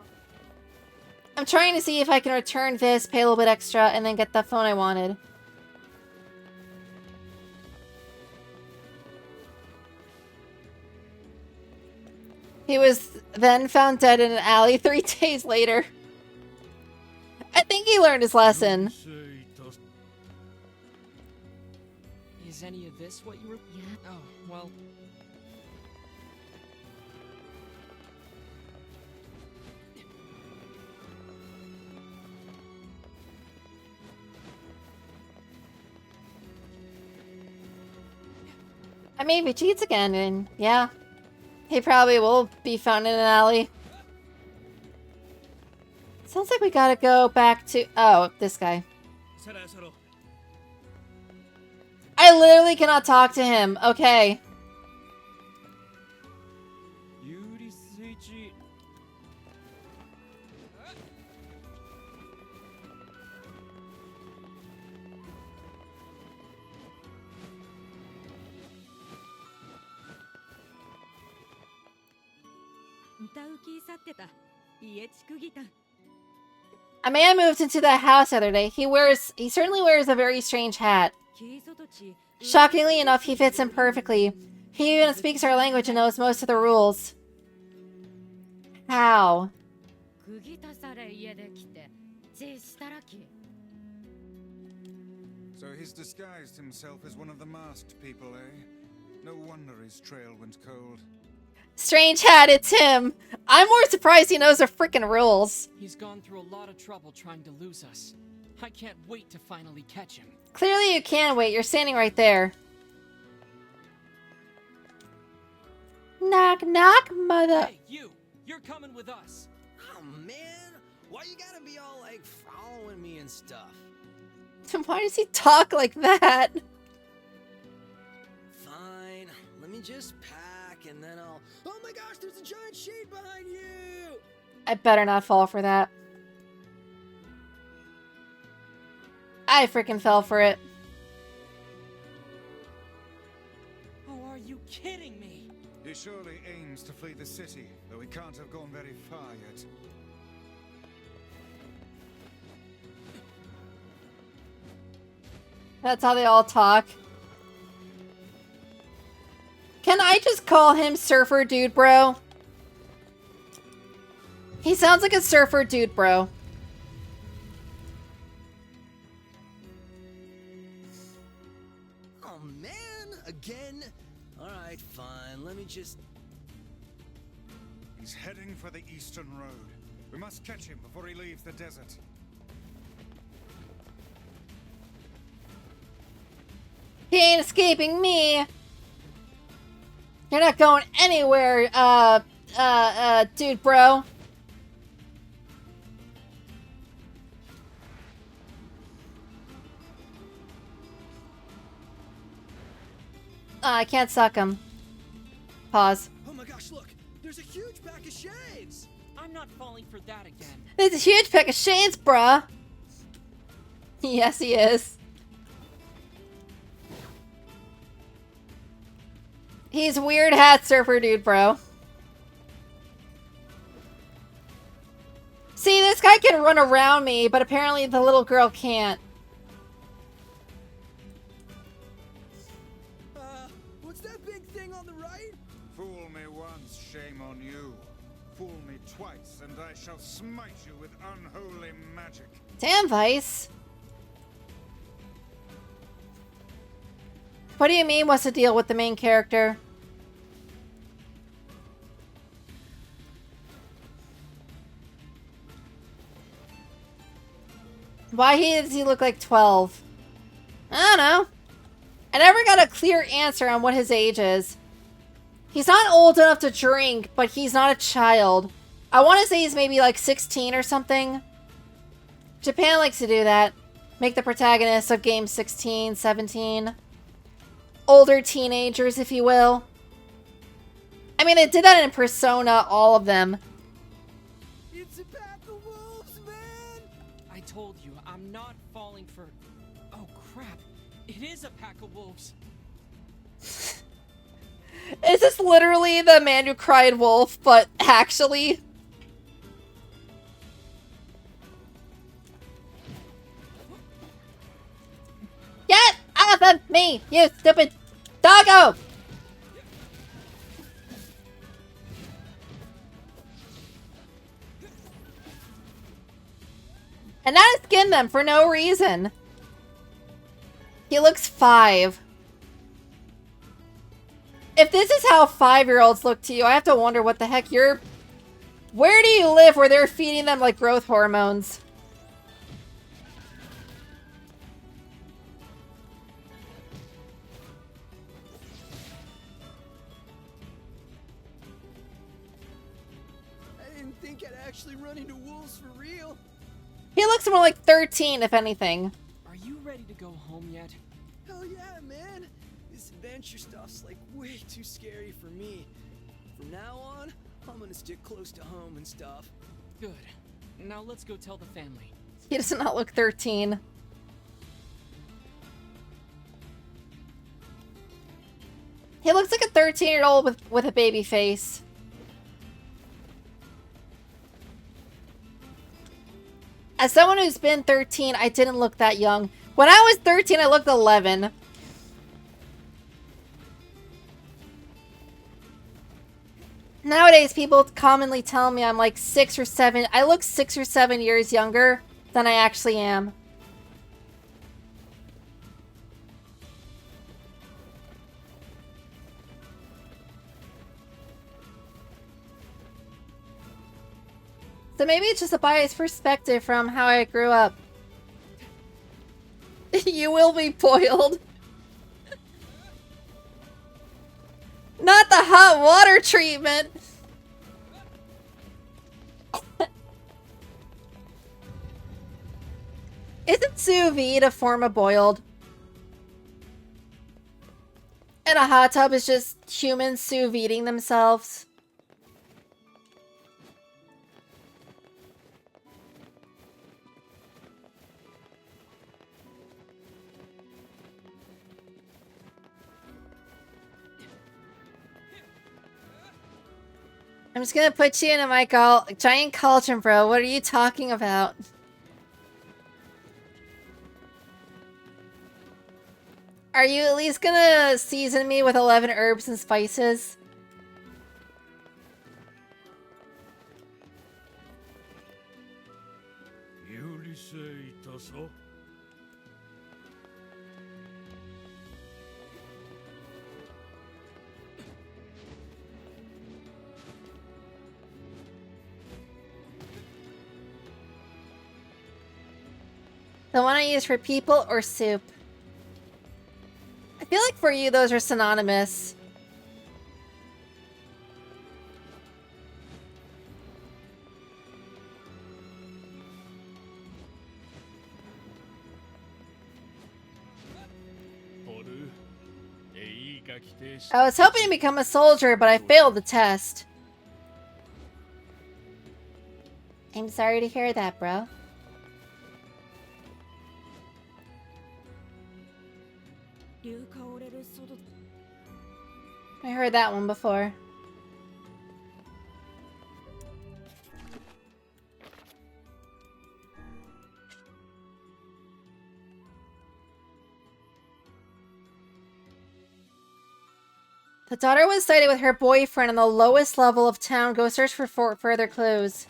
I'm trying to see if I can return this, pay a little bit extra, and then get the phone I wanted. He was then found dead in an alley 3 days later. I think he learned his lesson. Is any of this what you were... Oh, well... I mean, if he cheats again, and yeah, he probably will be found in an alley. Sounds like we gotta go back to... Oh, this guy. I literally cannot talk to him. Okay. A man moved into the house the other day. He certainly wears a very strange hat. Shockingly enough, he fits in perfectly. He even speaks our language and knows most of the rules. How? So he's disguised himself as one of the masked people, eh? No wonder his trail went cold. Strange hat, it's him! I'm more surprised he knows the freaking rules. He's gone through a lot of trouble trying to lose us. I can't wait to finally catch him. Clearly you can wait. You're standing right there. Knock, knock, mother. Hey, you! You're coming with us. Oh man, why you gotta be all like following me and stuff? Why does he talk like that? Fine, let me just pack and then I'll... Oh my gosh, there's a giant shade behind you! I better not fall for that. I freaking fell for it. Oh, are you kidding me? He surely aims to flee the city, though he can't have gone very far yet. That's how they all talk. Can I just call him Surfer Dude Bro? He sounds like a Surfer Dude Bro. Oh man, again? Alright, fine, let me just... He's heading for the eastern road. We must catch him before he leaves the desert. He ain't escaping me. You're not going anywhere, dude bro. I can't suck him. Pause. Oh my gosh, look! There's a huge pack of shades! I'm not falling for that again. There's a huge pack of shades, bruh. Yes, he is. He's weird hat surfer dude, bro. See, this guy can run around me, but apparently the little girl can't. What's that big thing on the right? Fool me once, shame on you. Fool me twice, and I shall smite you with unholy magic. Damn, Vice. What do you mean, what's the deal with the main character? Why does he look like 12? I don't know. I never got a clear answer on what his age is. He's not old enough to drink, but he's not a child. I want to say he's maybe like 16 or something. Japan likes to do that. Make the protagonists of games 16, 17. Older teenagers, if you will. I mean, they did that in Persona, all of them. It's a pack of wolves, man! I told you, I'm not falling for... Oh, crap. It is a pack of wolves. Is this literally the man who cried wolf, but actually... Get off of me, you stupid doggo! And now I skin them for no reason. He looks 5. If this is how 5-year-olds look to you, I have to wonder what the heck you're... Where do you live where they're feeding them like growth hormones? I didn't think I'd actually run into wolves for real. He looks more like 13, if anything. Are you ready to go home yet? Hell yeah, man! This adventure stuff's like way too scary for me. From now on, I'm gonna stick close to home and stuff. Good. Now let's go tell the family. He does not look 13. He looks like a 13-year-old with a baby face. As someone who's been 13, I didn't look that young. When I was 13, I looked 11. Nowadays, people commonly tell me I'm like 6 or 7. I look 6 or 7 years younger than I actually am. So maybe it's just a biased perspective from how I grew up. You will be boiled. Not the hot water treatment. Isn't sous vide a form of boiled? And a hot tub is just humans sous videing themselves. I'm just gonna put you in a giant cauldron, bro. What are you talking about? Are you at least gonna season me with 11 herbs and spices? The one I use for people or soup? I feel like for you, those are synonymous. I was hoping to become a soldier, but I failed the test. I'm sorry to hear that, bro. I heard that one before. The daughter was sighted with her boyfriend on the lowest level of town. Go search for further clues.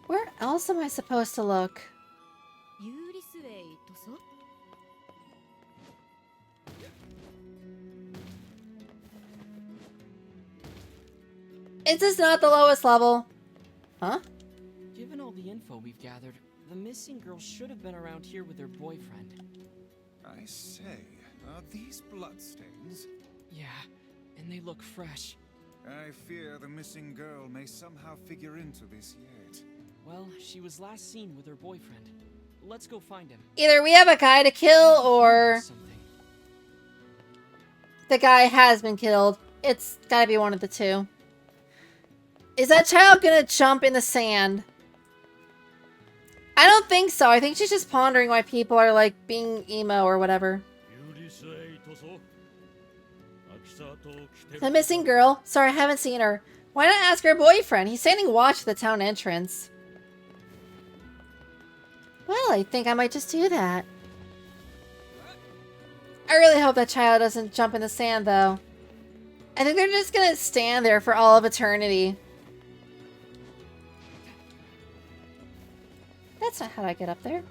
Where else am I supposed to look? Is this not the lowest level? Huh? Given all the info we've gathered, the missing girl should have been around here with her boyfriend. I say, are these bloodstains? Yeah, and they look fresh. I fear the missing girl may somehow figure into this yet. Well, she was last seen with her boyfriend. Let's go find him. Either we have a guy to kill or the guy has been killed. It's gotta be one of the two. Is that child gonna jump in the sand? I don't think so. I think she's just pondering why people are like being emo or whatever. The missing girl? Sorry, I haven't seen her. Why not ask her boyfriend? He's standing watch at the town entrance. Well, I think I might just do that. I really hope that child doesn't jump in the sand, though. I think they're just gonna stand there for all of eternity. That's not how I get up there.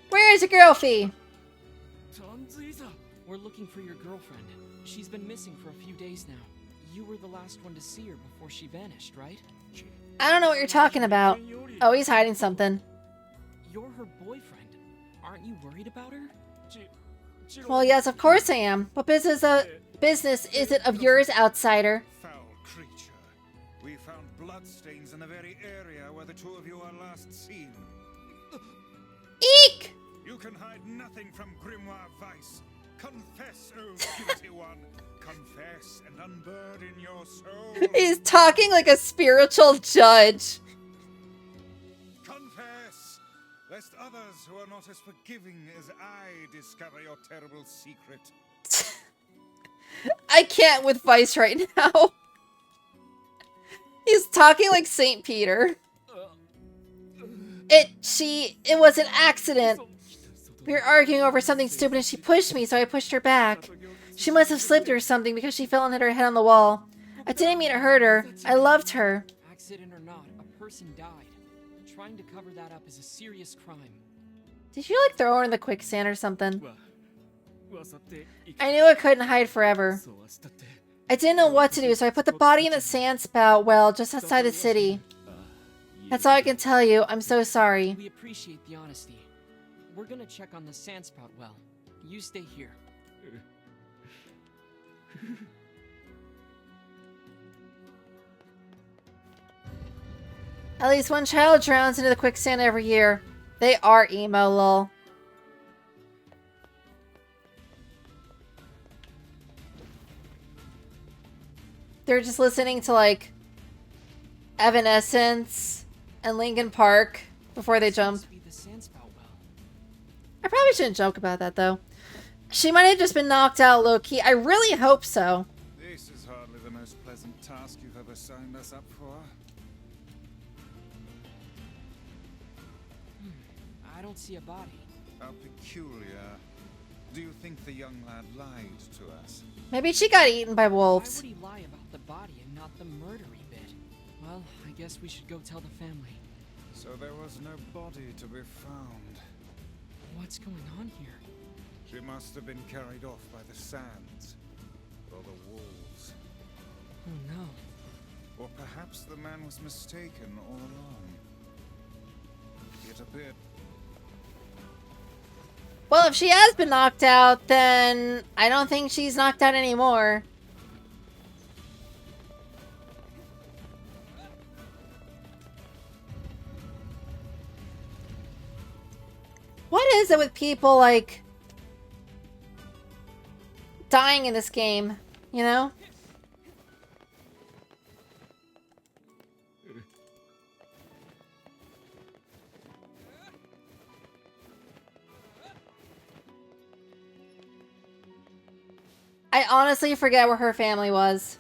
Where is your girlfie? We're looking for your girlfriend. She's been missing for a few days now. You were the last one to see her before she vanished, right? I don't know what you're talking about. Oh, he's hiding something. You're her boyfriend. Aren't you worried about her? Well, yes, of course I am. What business is it of yours, outsider? Foul creature. We found bloodstains in the very area where the two of you are last seen. Eek! You can hide nothing from Grimoire Vice. Confess, oh guilty one. Confess and unburden your soul. He's talking like a spiritual judge. Confess, lest others who are not as forgiving as I discover your terrible secret. I can't with Vice right now. He's talking like Saint Peter. It was an accident. We were arguing over something stupid and she pushed me, so I pushed her back. She must have slipped or something because she fell and hit her head on the wall. I didn't mean to hurt her. I loved her. Accident or not, a person died. Trying to cover that up is a serious crime. Did you like throw her in the quicksand or something? I knew I couldn't hide forever. I didn't know what to do, so I put the body in the sand spout well just outside the city. That's all I can tell you. I'm so sorry. We appreciate the honesty. We're gonna check on the sandspout well. You stay here. At least one child drowns into the quicksand every year. They are emo, lol. They're just listening to, like, Evanescence and Linkin Park before they jump. I probably shouldn't joke about that, though. She might have just been knocked out low-key. I really hope so. This is hardly the most pleasant task you've ever signed us up for. I don't see a body. How peculiar. Do you think the young lad lied to us? Maybe she got eaten by wolves. Why would he lie about the body and not the murdery bit? Well, I guess we should go tell the family. So there was no body to be found. What's going on here? She must have been carried off by the sands. Or the wolves. Oh no. Or perhaps the man was mistaken all along. It appeared... Well, if she has been knocked out, then I don't think she's knocked out anymore. What is it with people, like, dying in this game, you know? I honestly forget where her family was.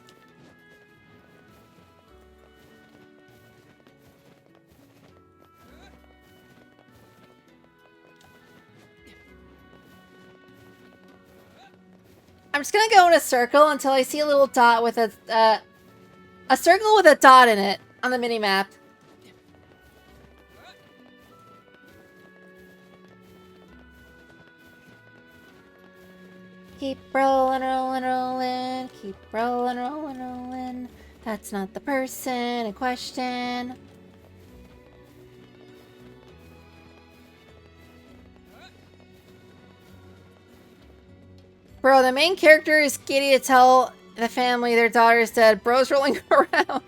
I'm just gonna go in a circle until I see a little dot with a circle with a dot in it on the mini-map. Keep rolling, rolling, rolling. Keep rolling, rolling, rolling. That's not the person in question. Bro, the main character is giddy to tell the family their daughter is dead. Bro's rolling around.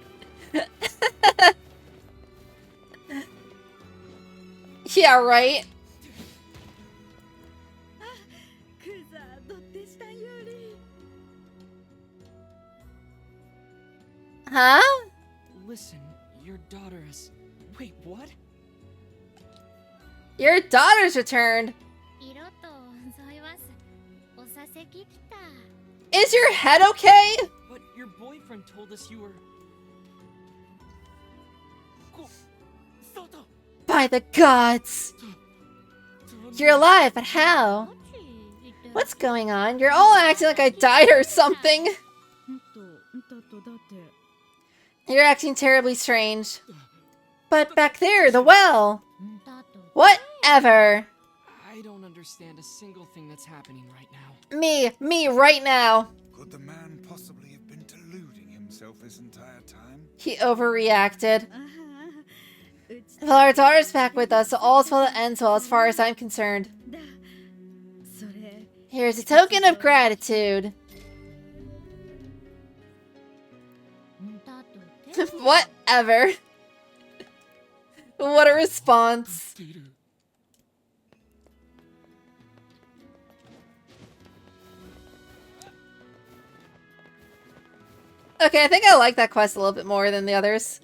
Yeah, right? Huh? Listen, your daughter is... Wait, what? Your daughter's returned. Is your head okay? But your boyfriend told us you were... By the gods! You're alive, but how? What's going on? You're all acting like I died or something. You're acting terribly strange. But back there, the well! Whatever! I don't understand a single thing that's happening right now. Me right now. Could the man possibly have been deluding himself this entire time? He overreacted. Well, our daughter's back with us, so all's well that ends well as far as I'm concerned. Here's a token of gratitude. Whatever. What a response. Okay, I think I like that quest a little bit more than the others.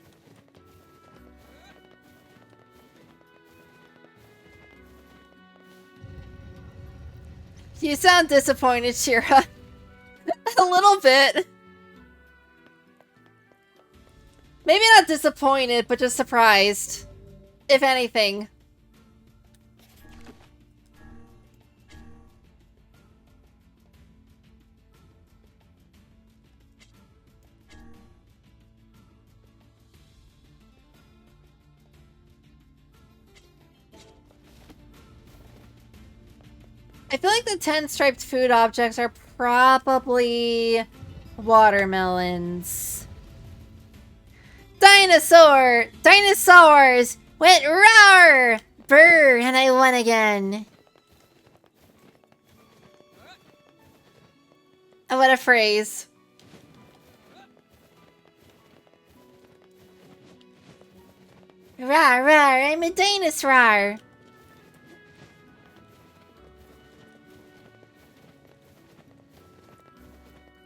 You sound disappointed, Shira. A little bit. Maybe not disappointed, but just surprised. If anything. I feel like the 10 striped food objects are probably watermelons. Dinosaurs went roar! Brr, and I won again. Oh, what a phrase. Rawr, rawr, I'm a dinosaur.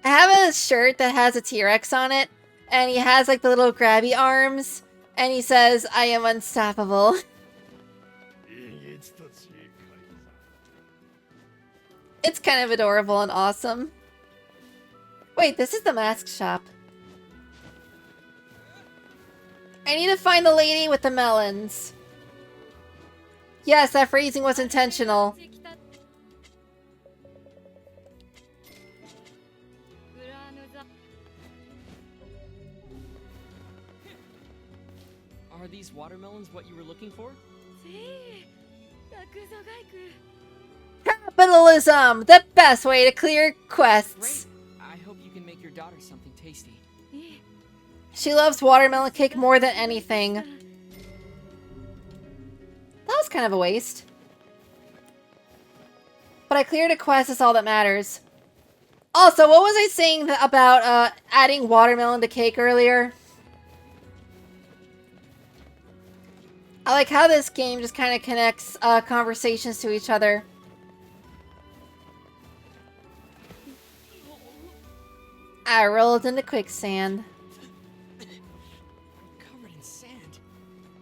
I have a shirt that has a T-Rex on it, and he has like the little grabby arms, and he says, I am unstoppable. It's kind of adorable and awesome. Wait, this is the mask shop. I need to find the lady with the melons. Yes, that phrasing was intentional. Are these watermelons what you were looking for? Capitalism! The best way to clear quests. Great. I hope you can make your daughter something tasty. She loves watermelon cake more than anything. That was kind of a waste. But I cleared a quest, that's all that matters. Also, what was I saying about adding watermelon to cake earlier? I like how this game just kind of connects conversations to each other. I rolled into quicksand. Covered in sand.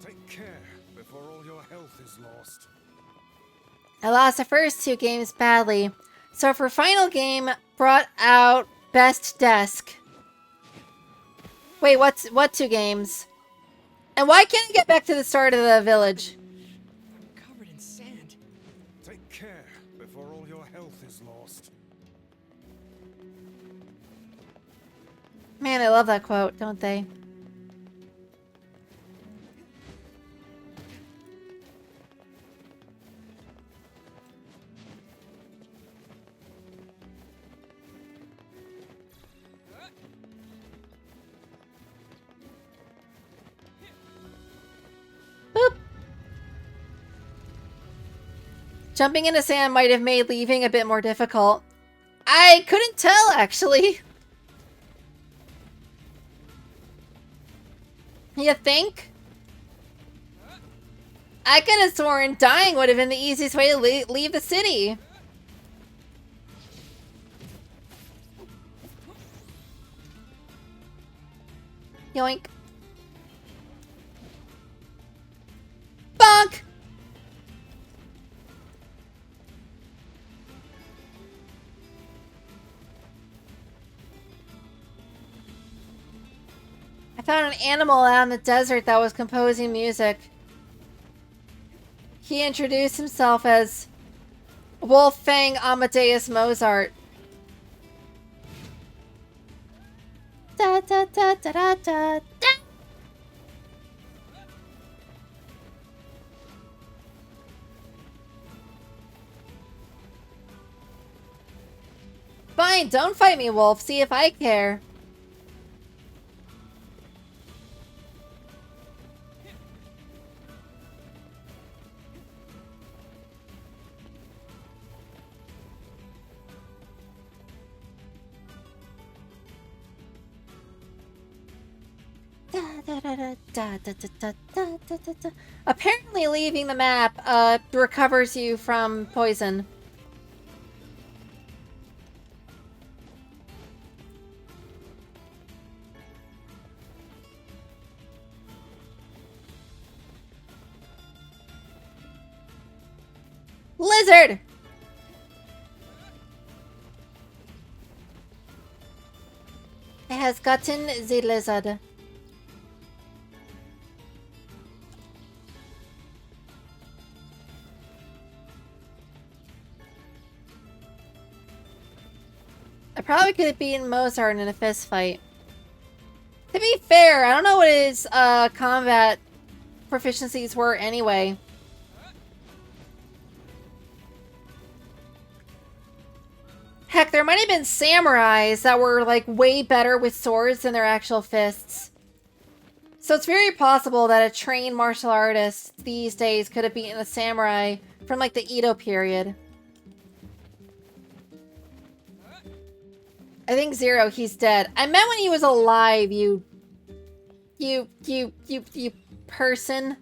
Take care before all your health is lost. I lost the first two games badly, so for final game, brought out best desk. Wait, what two games? And why can't I get back to the start of the village? Covered in sand. Take care before all your health is lost. Man, I love that quote, don't they? Boop. Jumping into sand might have made leaving a bit more difficult. I couldn't tell, actually. You think? I could have sworn dying would have been the easiest way to leave the city. Yoink. Bonk! I found an animal out in the desert that was composing music. He introduced himself as Wolfgang Amadeus Mozart. Da da da da da da da. Fine, don't fight me, Wolf. See if I care. Apparently leaving the map recovers you from poison. Lizard! It has gotten the lizard. I probably could have beaten Mozart in a fist fight. To be fair, I don't know what his combat proficiencies were anyway. Heck, there might have been samurais that were, like, way better with swords than their actual fists. So it's very possible that a trained martial artist these days could have beaten a samurai from, like, the Edo period. I think Zero, he's dead. I meant when he was alive, you person.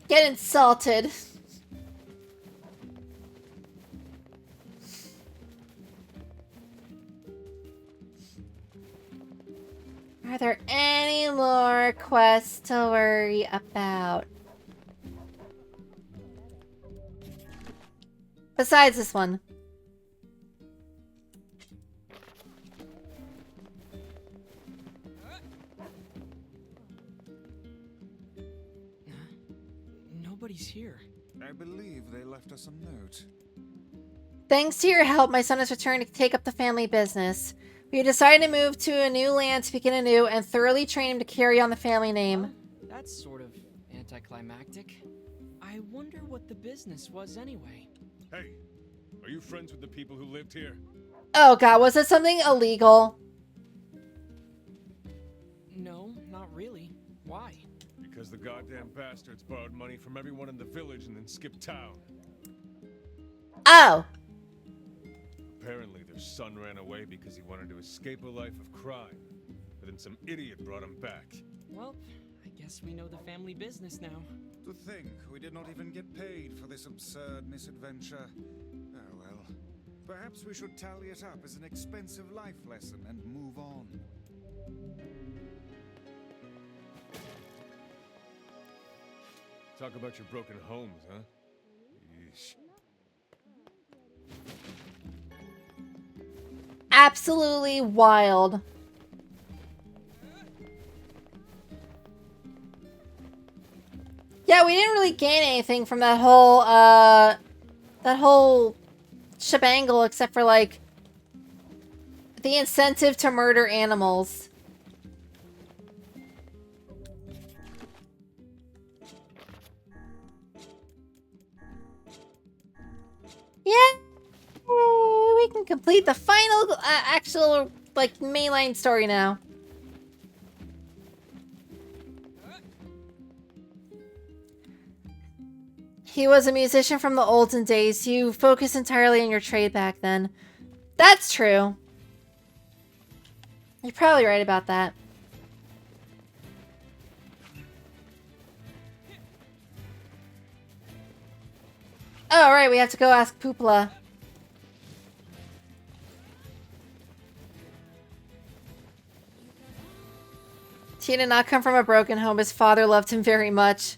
Get insulted. Are there any more quests to worry about? Besides this one. Nobody's here. I believe they left us a note. Thanks to your help, my son has returned to take up the family business. We have decided to move to a new land to begin anew and thoroughly train him to carry on the family name. Well, that's sort of anticlimactic. I wonder what the business was anyway. Hey, are you friends with the people who lived here? Oh god, was it something illegal? No, not really. Why? Because the goddamn bastards borrowed money from everyone in the village and then skipped town. Oh! Apparently their son ran away because he wanted to escape a life of crime. But then some idiot brought him back. Well, I guess we know the family business now. To think we did not even get paid for this absurd misadventure. Oh well. Perhaps we should tally it up as an expensive life lesson and move on. Talk about your broken homes, huh? Yeesh. Absolutely wild. Yeah, we didn't really gain anything from that whole shebangle except for, like, the incentive to murder animals. Yeah, we can complete the final, actual, like, mainline story now. He was a musician from the olden days. You focused entirely on your trade back then. That's true. You're probably right about that. Oh, right, we have to go ask Poopla. He did not come from a broken home. His father loved him very much.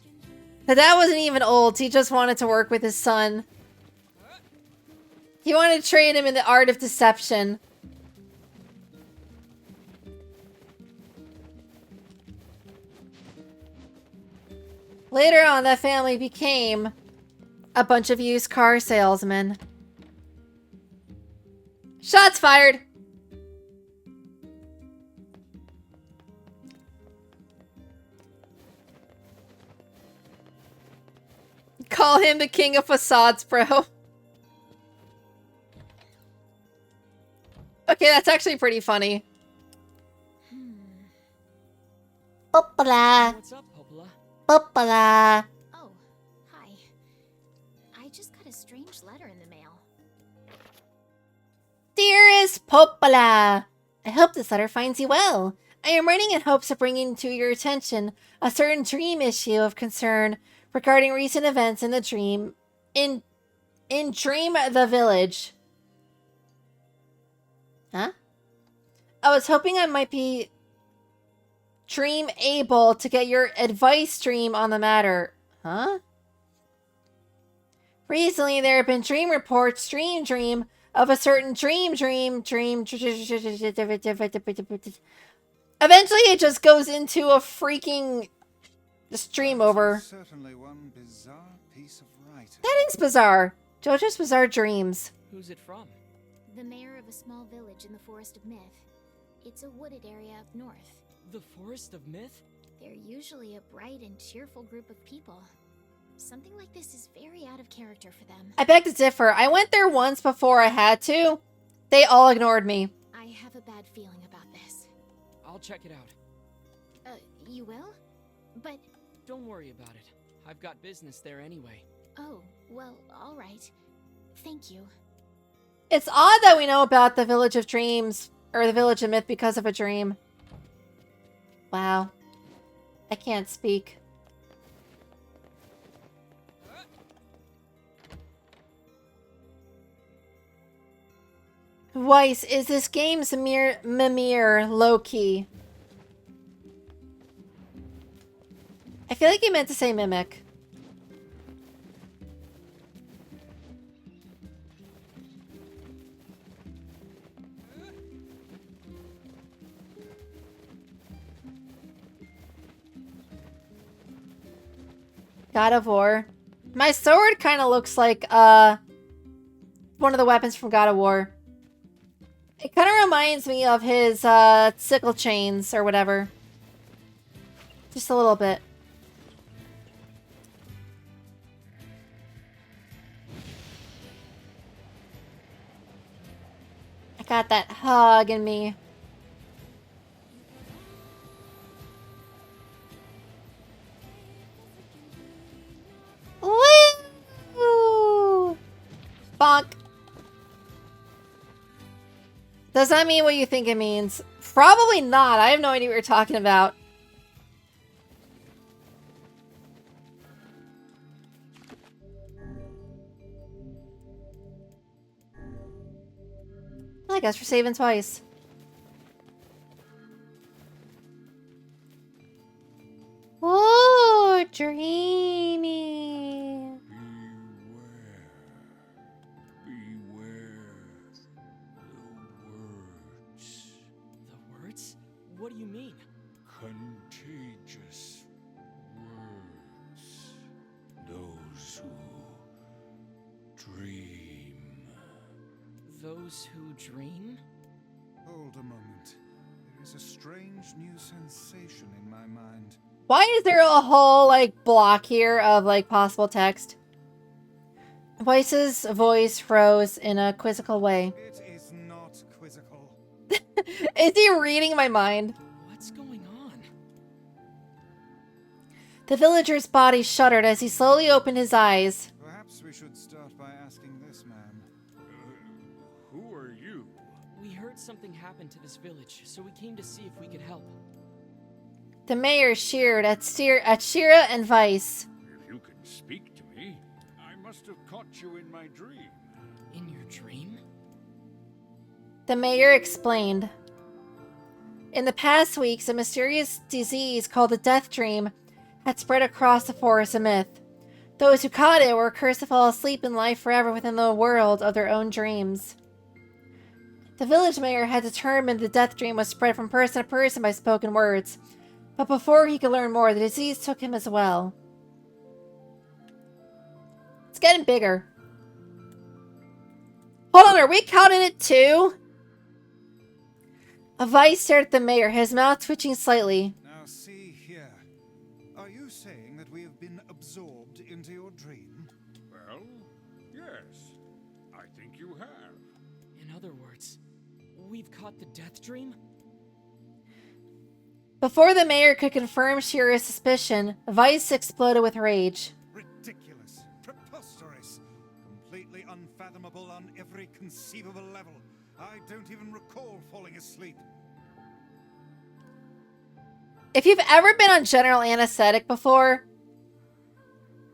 The dad wasn't even old. He just wanted to work with his son. He wanted to train him in the art of deception. Later on, that family became a bunch of used car salesmen. Shots fired! Call him the king of facades, bro. Okay, that's actually pretty funny. Popola. What's up, Popola? Popola. Oh, hi. I just got a strange letter in the mail. Dearest Popola, I hope this letter finds you well. I am writing in hopes of bringing to your attention a certain dream issue of concern regarding recent events in the dream in Dream the Village. Huh? I was hoping I might be dream able to get your advice stream on the matter. Huh? Recently there have been dream reports, dream of a certain dream. Eventually it just goes into a freaking stream over. Certainly one bizarre piece of writing. That is bizarre. JoJo's Bizarre Dreams. Who's it from? The mayor of a small village in the Forest of Myth. It's a wooded area up north. The Forest of Myth? They're usually a bright and cheerful group of people. Something like this is very out of character for them. I beg to differ. I went there once before I had to. They all ignored me. I have a bad feeling about this. I'll check it out. You will? But... Don't worry about it. I've got business there anyway. Oh, well, alright. Thank you. It's odd that we know about the Village of Dreams, or the Village of Myth because of a dream. Wow. I can't speak. Weiss, is this game's Mimir low-key? I feel like he meant to say mimic. God of War. My sword kind of looks like one of the weapons from God of War. It kind of reminds me of his sickle chains or whatever. Just a little bit. I got that hug in me. Woo! Bonk. Does that mean what you think it means? Probably not. I have no idea what you're talking about. I guess we're saving twice. Ooh, dreamy. The words? What do you mean? Contagious words. Those who dream. Those who dream? Hold a moment. There is a strange new sensation in my mind. Why is there a whole, like, block here of, like, possible text? Weiss's voice froze in a quizzical way. It is not quizzical. Is he reading my mind? What's going on? The villager's body shuddered as he slowly opened his eyes. Perhaps we should start by asking this man. Who are you? We heard something happened to this village, so we came to see if we could help. The mayor sheered at Shira and Weiss. If you can speak to me, I must have caught you in my dream. In your dream? The mayor explained. In the past weeks, a mysterious disease called the Death Dream had spread across the forest of myth. Those who caught it were cursed to fall asleep in life forever within the world of their own dreams. The village mayor had determined the Death Dream was spread from person to person by spoken words, but before he could learn more, the disease took him as well. It's getting bigger. Hold on, are we caught in it too? Weiss stared at the mayor, his mouth twitching slightly. Now see here. Are you saying that we have been absorbed into your dream? Well, yes. I think you have. In other words, we've caught the Death Dream? Before the mayor could confirm Shira's suspicion, Weiss exploded with rage. Ridiculous. Preposterous. Completely unfathomable on every conceivable level. I don't even recall falling asleep. If you've ever been on general anesthetic before,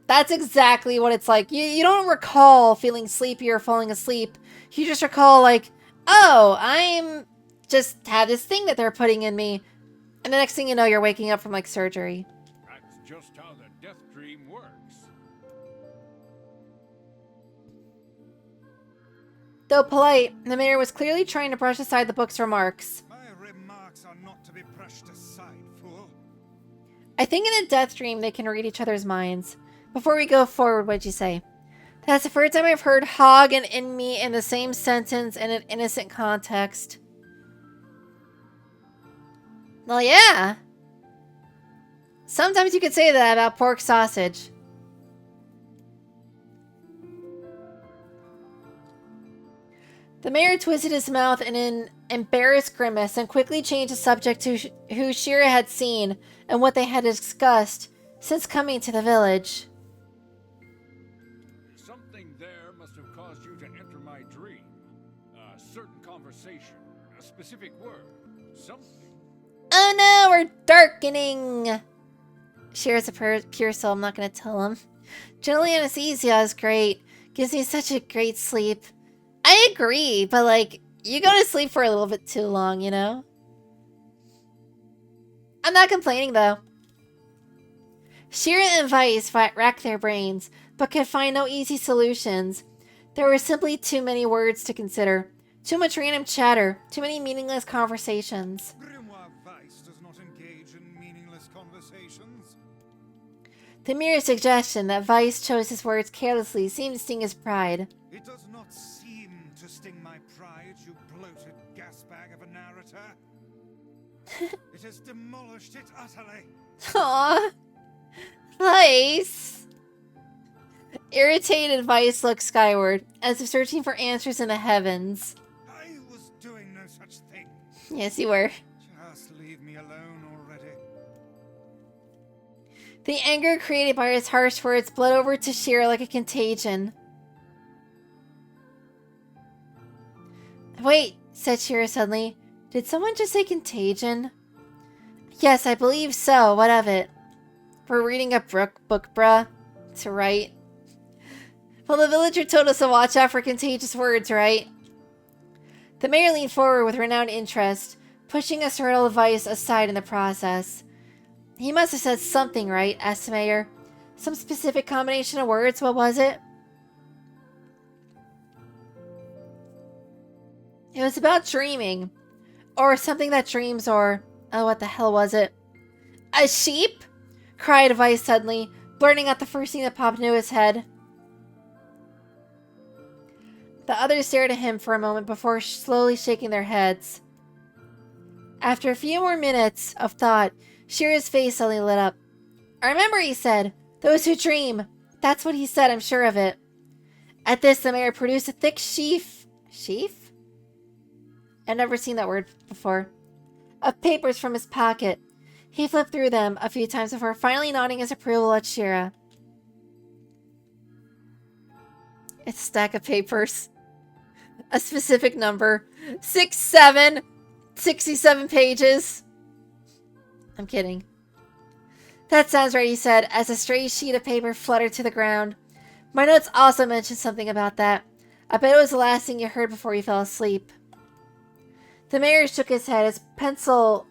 that's exactly what it's like. You don't recall feeling sleepy or falling asleep. You just recall like, oh, I'm just have this thing that they're putting in me. And the next thing you know, you're waking up from like surgery. That's just how the death dream works. Though polite, the mayor was clearly trying to brush aside the book's remarks. My remarks are not to be brushed aside, fool. I think in a death dream, they can read each other's minds. Before we go forward, what'd you say? That's the first time I've heard hog and in me in the same sentence in an innocent context. Well, yeah. Sometimes you could say that about pork sausage. The mayor twisted his mouth in an embarrassed grimace and quickly changed the subject to who Shira had seen and what they had discussed since coming to the village. Something there must have caused you to enter my dream. A certain conversation, a specific word, something. Oh no, we're darkening! Shira's a pure soul, I'm not gonna tell him. Generally anesthesia is great. Gives me such a great sleep. I agree, but like, you go to sleep for a little bit too long, you know? I'm not complaining though. Shira and Vice racked their brains, but could find no easy solutions. There were simply too many words to consider. Too much random chatter. Too many meaningless conversations. Grimoire Vice does not engage in meaningless conversations. The mere suggestion that Vice chose his words carelessly seemed to sting his pride. It does not seem to sting my pride, you bloated gasbag of a narrator. It has demolished it utterly. Aww. Vice. Irritated Vice looked skyward, as if searching for answers in the heavens. I was doing no such thing. Yes, you were. Just leave me alone already. The anger created by his harsh words bled over to Shira like a contagion. Wait, said Shira suddenly. Did someone just say contagion? Yes, I believe so. What of it? We're reading a book, bruh. To write. Well, the villager told us to watch out for contagious words, right? The mayor leaned forward with renowned interest, pushing a startled Vice aside in the process. He must have said something, right? Asked the mayor. Some specific combination of words, what was it? It was about dreaming. Or something that dreams, or... oh, what the hell was it? A sheep? Cried Vice suddenly, blurting out the first thing that popped into his head. The others stared at him for a moment before slowly shaking their heads. After a few more minutes of thought, Shira's face suddenly lit up. I remember, he said. Those who dream. That's what he said, I'm sure of it. At this, the mayor produced a thick sheaf. Sheaf? I've never seen that word before. Of papers from his pocket. He flipped through them a few times before finally nodding his approval at Shira. It's a stack of papers. A specific number. 67 pages. I'm kidding. That sounds right, he said, as a stray sheet of paper fluttered to the ground. My notes also mentioned something about that. I bet it was the last thing you heard before you fell asleep. The mayor shook his head,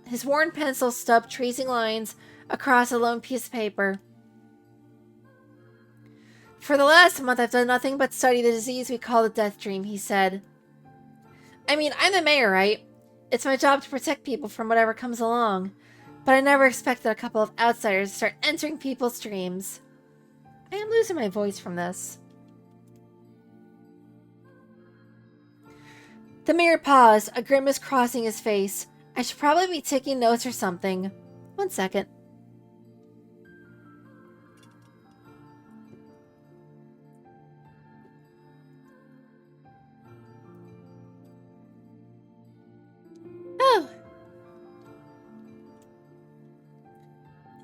his worn pencil stub tracing lines across a lone piece of paper. For the last month, I've done nothing but study the disease we call the death dream, he said. I mean, I'm the mayor, right? It's my job to protect people from whatever comes along. But I never expected a couple of outsiders to start entering people's dreams. I am losing my voice from this. The mayor paused, a grimace crossing his face. I should probably be taking notes or something. 1 second. Oh.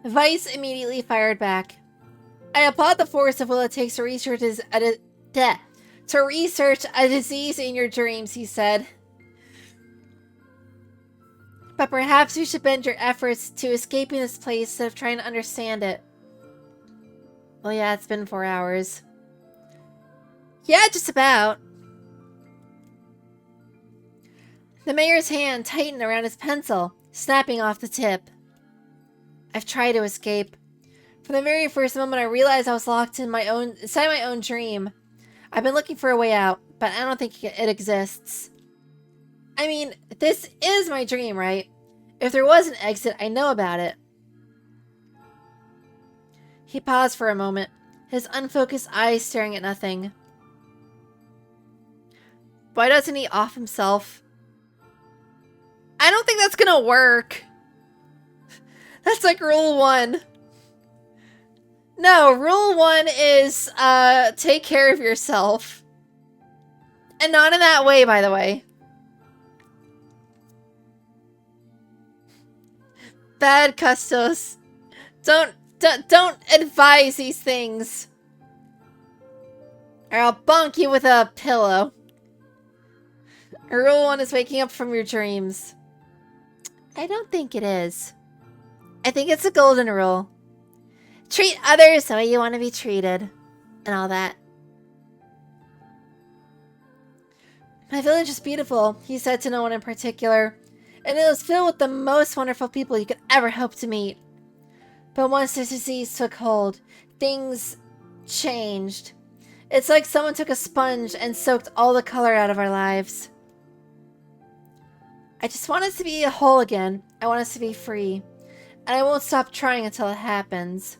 Vice immediately fired back. I applaud the force of will it takes to research a disease in your dreams, he said. But perhaps you should bend your efforts to escaping this place instead of trying to understand it. Well, yeah, it's been 4 hours. Yeah, just about. The mayor's hand tightened around his pencil, snapping off the tip. I've tried to escape. From the very first moment I realized I was locked in inside my own dream. I've been looking for a way out, but I don't think it exists. I mean, this is my dream, right? If there was an exit, I know about it. He paused for a moment, his unfocused eyes staring at nothing. Why doesn't he off himself? I don't think that's gonna work. That's like rule 1. No, rule 1 is take care of yourself. And not in that way, by the way. Bad Custos. Don't advise these things. Or I'll bonk you with a pillow. Rule 1 is waking up from your dreams. I don't think it is. I think it's a golden rule. Treat others the way you want to be treated. And all that. My village is beautiful, he said to no one in particular. And it was filled with the most wonderful people you could ever hope to meet. But once this disease took hold, things changed. It's like someone took a sponge and soaked all the color out of our lives. I just want us to be whole again. I want us to be free. And I won't stop trying until it happens.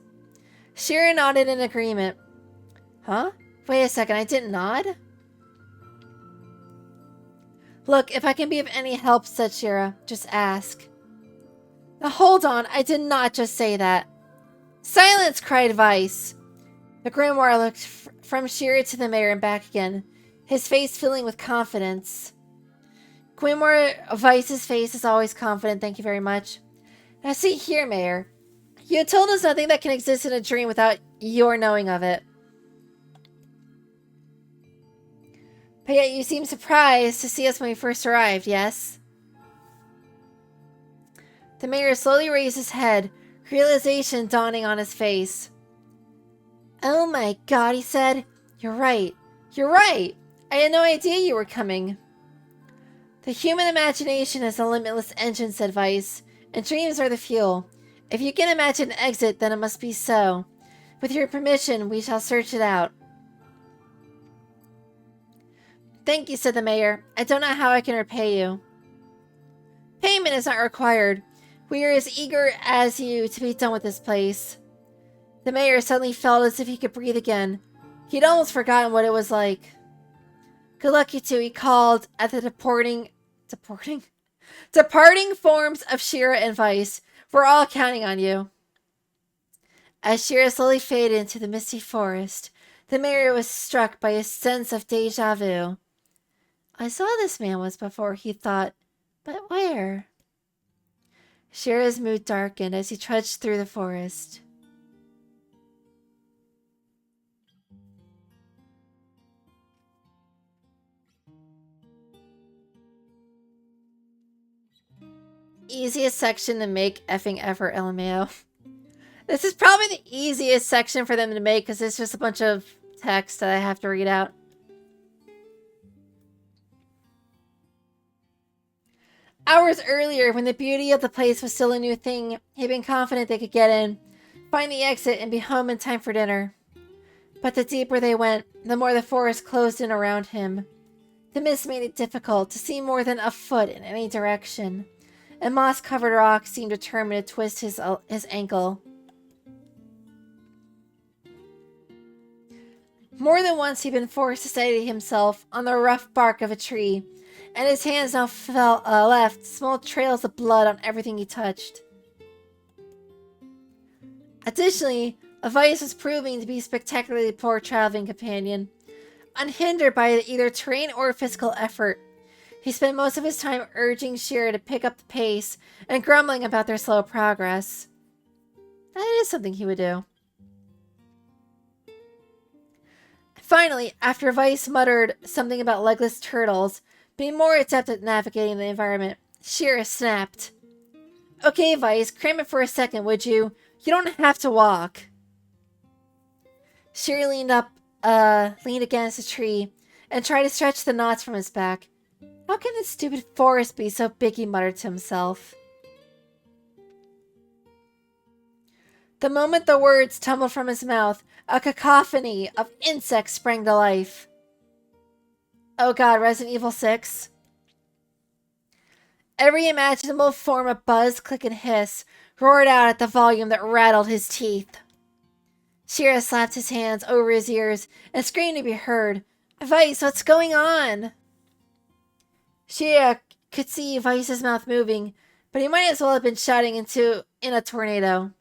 Shira nodded in agreement. Huh? Wait a second, I didn't nod? Look, if I can be of any help, said Shira, just ask. Now hold on, I did not just say that. Silence, cried Vice. The grimoire looked from Shira to the mayor and back again, his face filling with confidence. Grimoire Vice's face is always confident, thank you very much. Now see here, Mayor. You told us nothing that can exist in a dream without your knowing of it. But yet you seem surprised to see us when we first arrived, yes? The mayor slowly raised his head, realization dawning on his face. Oh my god, he said. You're right. You're right. I had no idea you were coming. The human imagination is a limitless engine, said Vice, and dreams are the fuel. If you can imagine an exit, then it must be so. With your permission, we shall search it out. Thank you, said the mayor. I don't know how I can repay you. Payment is not required. We are as eager as you to be done with this place. The mayor suddenly felt as if he could breathe again. He'd almost forgotten what it was like. Good luck, you two, he called at the departing forms of Shira and Vice. We're all counting on you. As Shira slowly faded into the misty forest, the mayor was struck by a sense of deja vu. I saw this man once before, he thought, but where? Shira's mood darkened as he trudged through the forest. Easiest section to make effing ever, LMAO. This is probably the easiest section for them to make because it's just a bunch of text that I have to read out. Hours earlier, when the beauty of the place was still a new thing, he'd been confident they could get in, find the exit, and be home in time for dinner. But the deeper they went, the more the forest closed in around him. The mist made it difficult to see more than a foot in any direction, and moss-covered rocks seemed determined to twist his ankle. More than once he'd been forced to steady himself on the rough bark of a tree, and his hands now left small trails of blood on everything he touched. Additionally, Vice was proving to be a spectacularly poor traveling companion. Unhindered by either terrain or physical effort, he spent most of his time urging Shira to pick up the pace and grumbling about their slow progress. That is something he would do. Finally, after Vice muttered something about legless turtles being more adept at navigating the environment, Shira snapped. Okay, Vice, cram it for a second, would you? You don't have to walk. Shira leaned against a tree and tried to stretch the knots from his back. How can this stupid forest be so big, he muttered to himself. The moment the words tumbled from his mouth, a cacophony of insects sprang to life. Oh god, Resident Evil 6. Every imaginable form of buzz, click, and hiss roared out at the volume that rattled his teeth. Shira slapped his hands over his ears and screamed to be heard. Vice, what's going on? Shira could see Vice's mouth moving, but he might as well have been shouting in a tornado.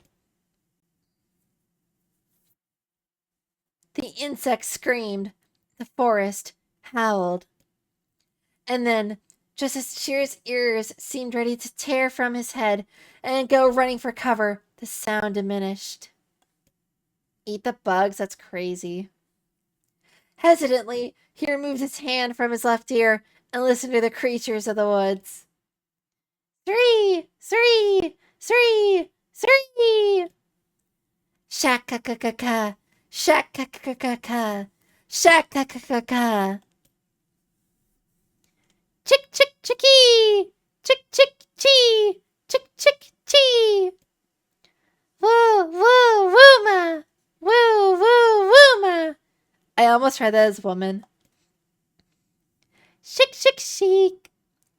The insects screamed. The forest howled. And then, just as Shira's ears seemed ready to tear from his head and go running for cover, the sound diminished. Eat the bugs? That's crazy. Hesitantly, he removed his hand from his left ear and listened to the creatures of the woods. Three! Three! Three! Three! Shaka-ka-ka-ka! Shaka-ka-ka-ka! Shaka-ka-ka-ka! Chick chick chicky! Chick chick chee! Chick chick chee! Woo woo wooma! Woo woo wooma! I almost read that as woman. Shick shick chic!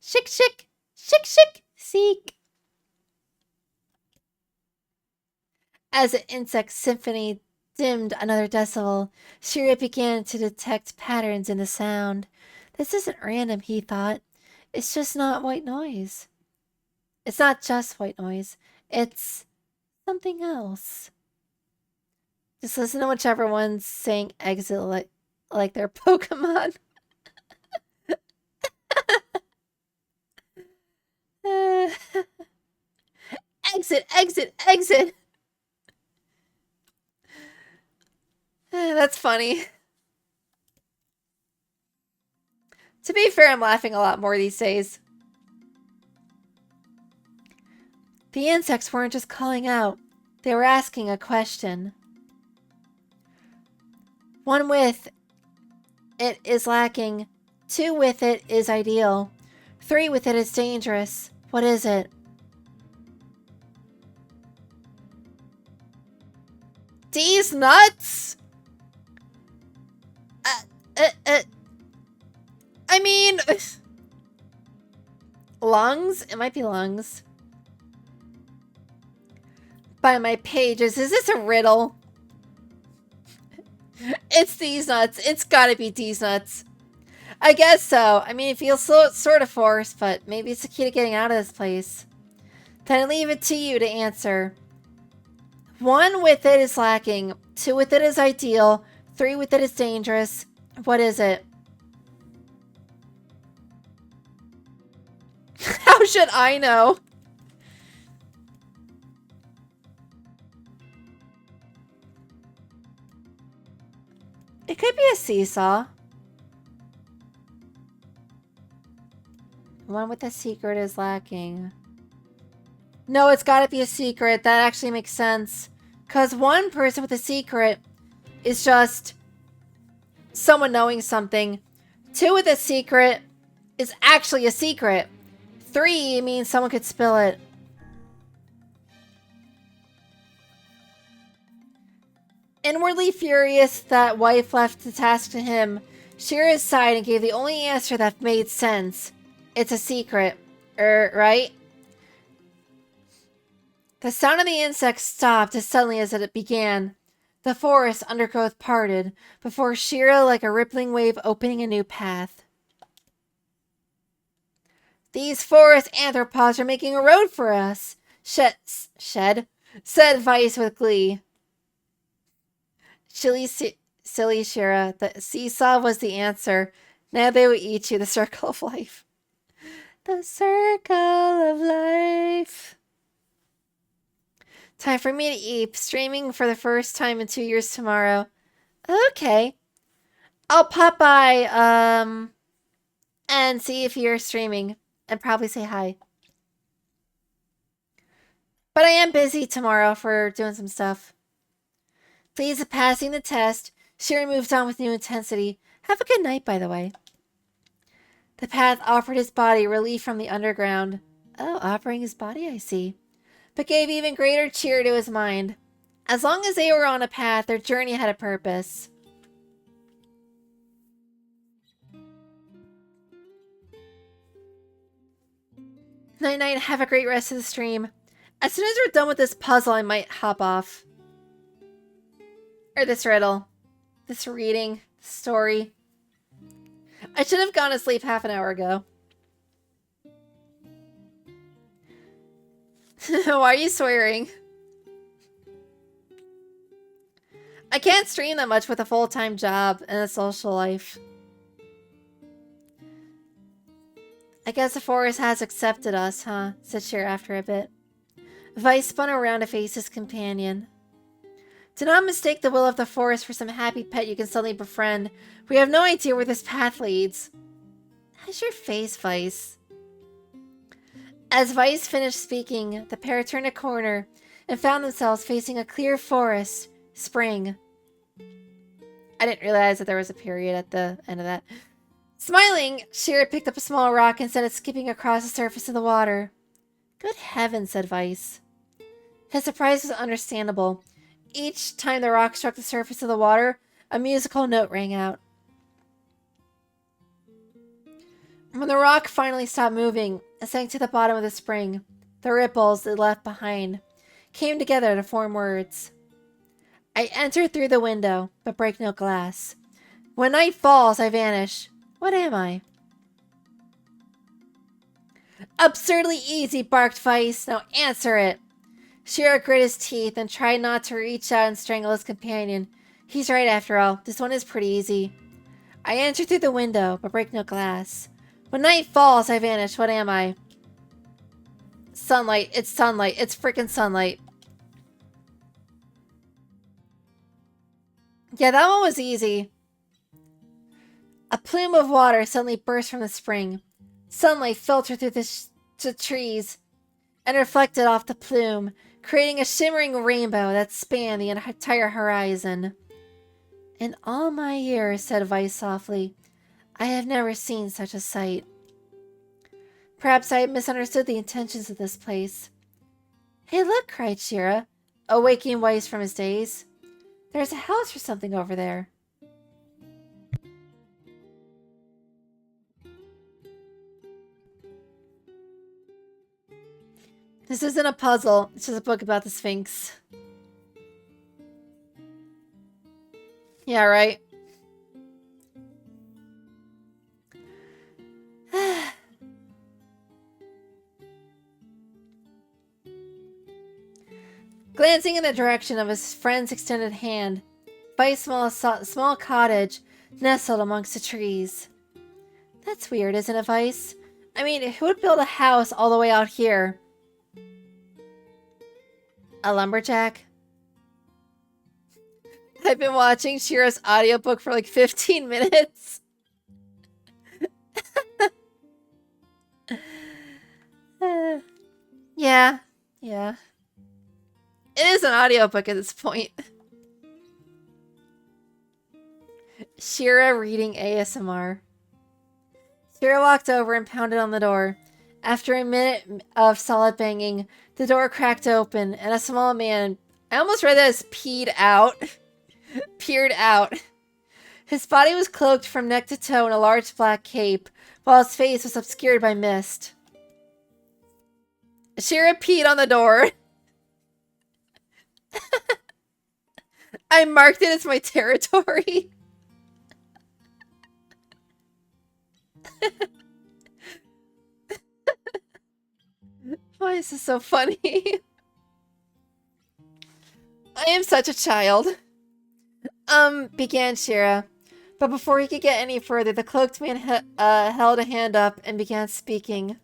Shick shick! Shick shick seek! As the insect symphony dimmed another decibel, Shira began to detect patterns in the sound. This isn't random, he thought. It's just not white noise. It's not just white noise. It's something else. Just listen to whichever one's saying exit like their Pokemon. Exit, exit, exit. That's funny. To be fair, I'm laughing a lot more these days. The insects weren't just calling out. They were asking a question. One with it is lacking. Two with it is ideal. Three with it is dangerous. What is it? These nuts? I mean... lungs? It might be lungs. By my pages, is this a riddle? It's these nuts. It's gotta be these nuts. I guess so. I mean, it feels sort of forced, but maybe it's the key to getting out of this place. Then I leave it to you to answer. One with it is lacking. Two with it is ideal. Three with it is dangerous. What is it? How should I know? It could be a seesaw. One with a secret is lacking. No, it's gotta be a secret. That actually makes sense. Because one person with a secret is just someone knowing something. Two with a secret is actually a secret. Three means someone could spill it. Inwardly furious that wife left the task to him, Shira sighed and gave the only answer that made sense. It's a secret. Right? The sound of the insects stopped as suddenly as it began. The forest undergrowth parted, before Shira like a rippling wave opening a new path. These forest anthropods are making a road for us, said Vice with glee. Silly Shira, the seesaw was the answer. Now they will eat you, the circle of life. The circle of life. Time for me to eat. Streaming for the first time in 2 years tomorrow. Okay. I'll pop by, and see if you're streaming. And probably say hi. But I am busy tomorrow for doing some stuff. Pleased with passing the test, Shira moved on with new intensity. Have a good night, by the way. The path offered his body relief from the underground. Oh, offering his body, I see. But gave even greater cheer to his mind. As long as they were on a path, their journey had a purpose. Night-night, have a great rest of the stream. As soon as we're done with this puzzle, I might hop off. Or this riddle. This reading. Story. I should have gone to sleep half an hour ago. Why are you swearing? I can't stream that much with a full-time job and a social life. guess the forest has accepted us, huh? Said Shira after a bit. Vice spun around to face his companion. Do not mistake the will of the forest for some happy pet you can suddenly befriend. We have no idea where this path leads. How's your face, Vice? As Vice finished speaking, the pair turned a corner and found themselves facing a clear forest. Spring. I didn't realize that there was a period at the end of that. Smiling, Shira picked up a small rock and sent it skipping across the surface of the water. Good heavens, said Vice. His surprise was understandable. Each time the rock struck the surface of the water, a musical note rang out. When the rock finally stopped moving and sank to the bottom of the spring, the ripples it left behind came together to form words. I entered through the window, but break no glass. When night falls, I vanish. What am I? Absurdly easy, barked Vice. Now answer it. Shira grit his teeth and tried not to reach out and strangle his companion. He's right after all. This one is pretty easy. I entered through the window, but break no glass. When night falls, I vanish. What am I? Sunlight. It's sunlight. It's freaking sunlight. Yeah, that one was easy. A plume of water suddenly burst from the spring. Sunlight filtered through the trees and reflected off the plume, creating a shimmering rainbow that spanned the entire horizon. In all my years, said Vice softly, I have never seen such a sight. Perhaps I misunderstood the intentions of this place. Hey, look, cried Shira, awaking Vice from his daze. There's a house or something over there. This isn't a puzzle. It's just a book about the Sphinx. Yeah, right. Glancing in the direction of his friend's extended hand, Vice saw a small cottage nestled amongst the trees. That's weird, isn't it, Vice? I mean, who would build a house all the way out here? A lumberjack? I've been watching Shira's audiobook for like 15 minutes. Yeah. It is an audiobook at this point. Shira reading ASMR. Shira walked over and pounded on the door. After a minute of solid banging, the door cracked open and a small man, I almost read that as peered out. His body was cloaked from neck to toe in a large black cape, while his face was obscured by mist. Shira peed on the door. I marked it as my territory. Why is this so funny? I am such a child. Began Shira. But before he could get any further, the cloaked man held a hand up and began speaking.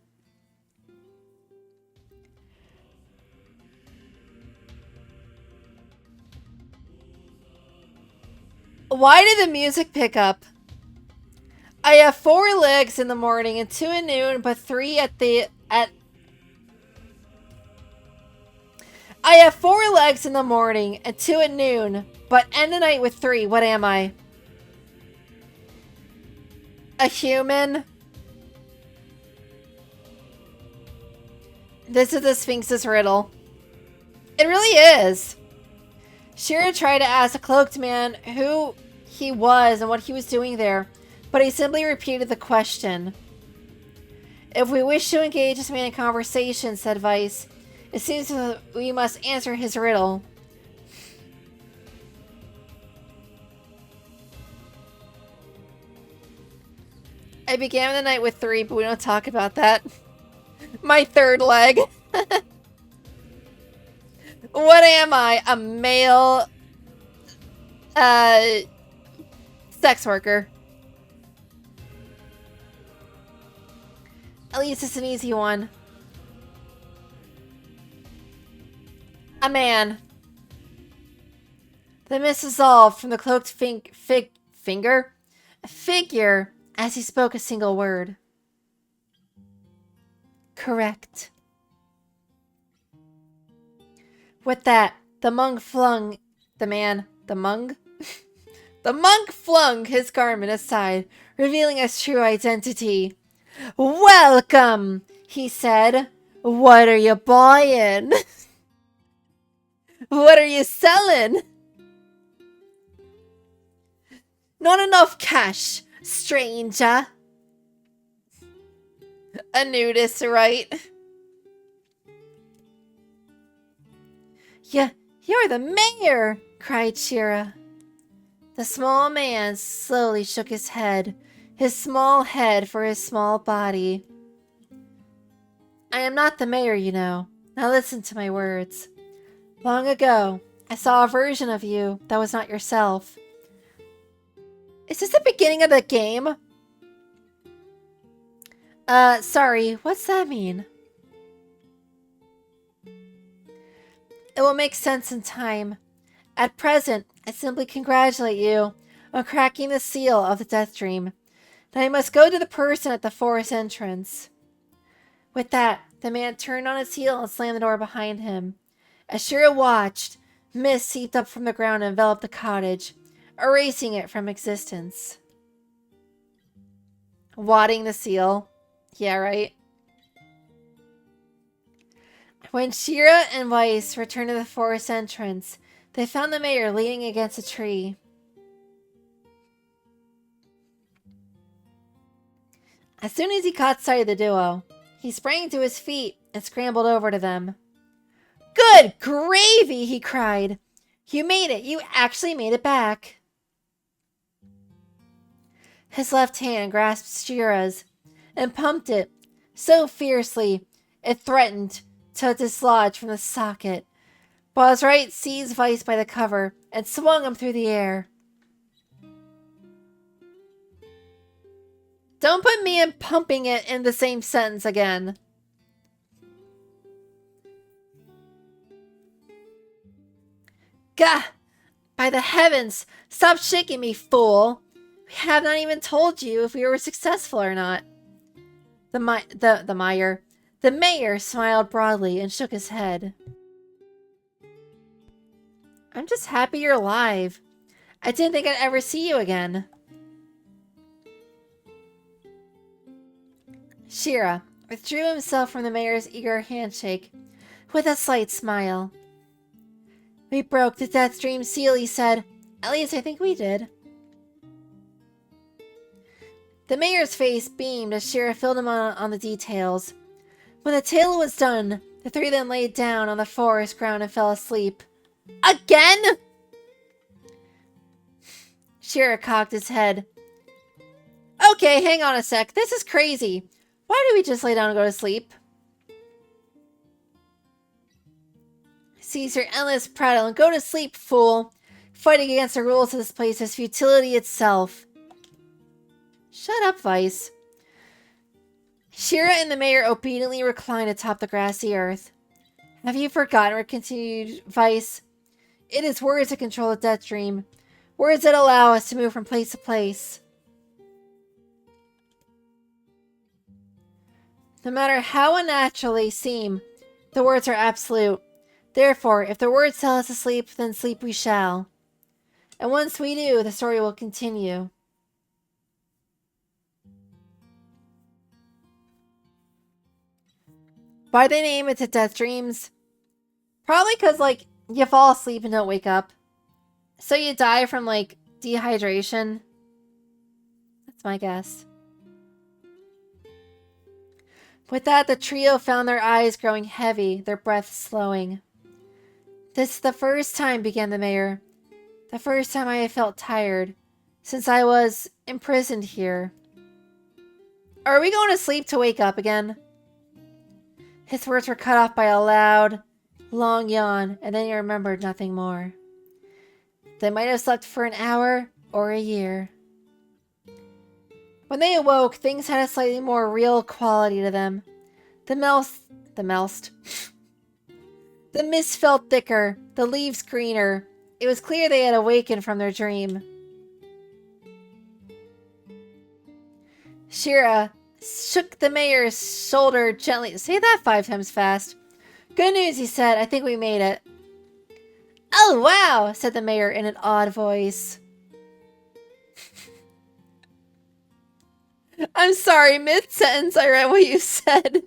Why did the music pick up? I have 4 legs in the morning and 2 at noon, but 3 I have 4 legs in the morning and 2 at noon, but end the night with 3. What am I? A human? This is the Sphinx's riddle. It really is. Shira tried to ask the cloaked man who he was and what he was doing there, but he simply repeated the question. If we wish to engage this man in conversation, said Vice, it seems that we must answer his riddle. I began the night with 3, but we don't talk about that. My 3rd leg. What am I? A male sex worker. At least it's an easy one. A man. The mist dissolved from the cloaked figure as he spoke a single word. Correct. With that, the monk flung his garment aside, revealing his true identity. Welcome, he said. What are you buying? What are you selling? Not enough cash, stranger. A nudist, right? You're the mayor, cried Shira. The small man slowly shook his head, his small head for his small body. I am not the mayor, you know. Now listen to my words. Long ago, I saw a version of you that was not yourself. Is this the beginning of the game? Sorry, what's that mean? It will make sense in time. At present, I simply congratulate you on cracking the seal of the Death Dream. Now I must go to the person at the forest entrance. With that, the man turned on his heel and slammed the door behind him. As Shira watched, mist seeped up from the ground and enveloped the cottage, erasing it from existence. Wadding the seal. Yeah, right? When Shira and Weiss returned to the forest entrance, they found the mayor leaning against a tree. As soon as he caught sight of the duo, he sprang to his feet and scrambled over to them. Good gravy, he cried. You made it. You actually made it back. His left hand grasped Shira's and pumped it so fiercely it threatened to dislodge from the socket, while his right seized Weiss by the cover and swung him through the air. Don't put me and pumping it in the same sentence again. Gah! By the heavens, stop shaking me, fool! We have not even told you if we were successful or not. The mayor smiled broadly and shook his head. I'm just happy you're alive. I didn't think I'd ever see you again. Shira withdrew himself from the mayor's eager handshake with a slight smile. We broke the Death Dream seal, he said. At least I think we did. The mayor's face beamed as Shira filled him on the details. When the tale was done, the three of them laid down on the forest ground and fell asleep. Again? Shira cocked his head. Okay, hang on a sec. This is crazy. Why do we just lay down and go to sleep? Cease your endless prattle and go to sleep, fool. Fighting against the rules of this place is futility itself. Shut up, Weiss. Shira and the mayor obediently reclined atop the grassy earth. Have you forgotten, continued Weiss? It is words that control the Death Dream. Words that allow us to move from place to place. No matter how unnatural they seem, the words are absolute. Therefore, if the words tell us to sleep, then sleep we shall. And once we do, the story will continue. Why they name it to Death Dreams? Probably because, like, you fall asleep and don't wake up. So you die from, like, dehydration. That's my guess. With that, the trio found their eyes growing heavy, their breath slowing. This is the first time, began the mayor. The first time I have felt tired, since I was imprisoned here. Are we going to sleep to wake up again? His words were cut off by a loud, long yawn, and then he remembered nothing more. They might have slept for an hour or a year. When they awoke, things had a slightly more real quality to them. The mist felt thicker, the leaves greener. It was clear they had awakened from their dream. Shira shook the mayor's shoulder gently. Say that 5 times fast. Good news, he said. I think we made it. Oh, wow, said the mayor in an odd voice. I'm sorry, mid-sentence I read what you said.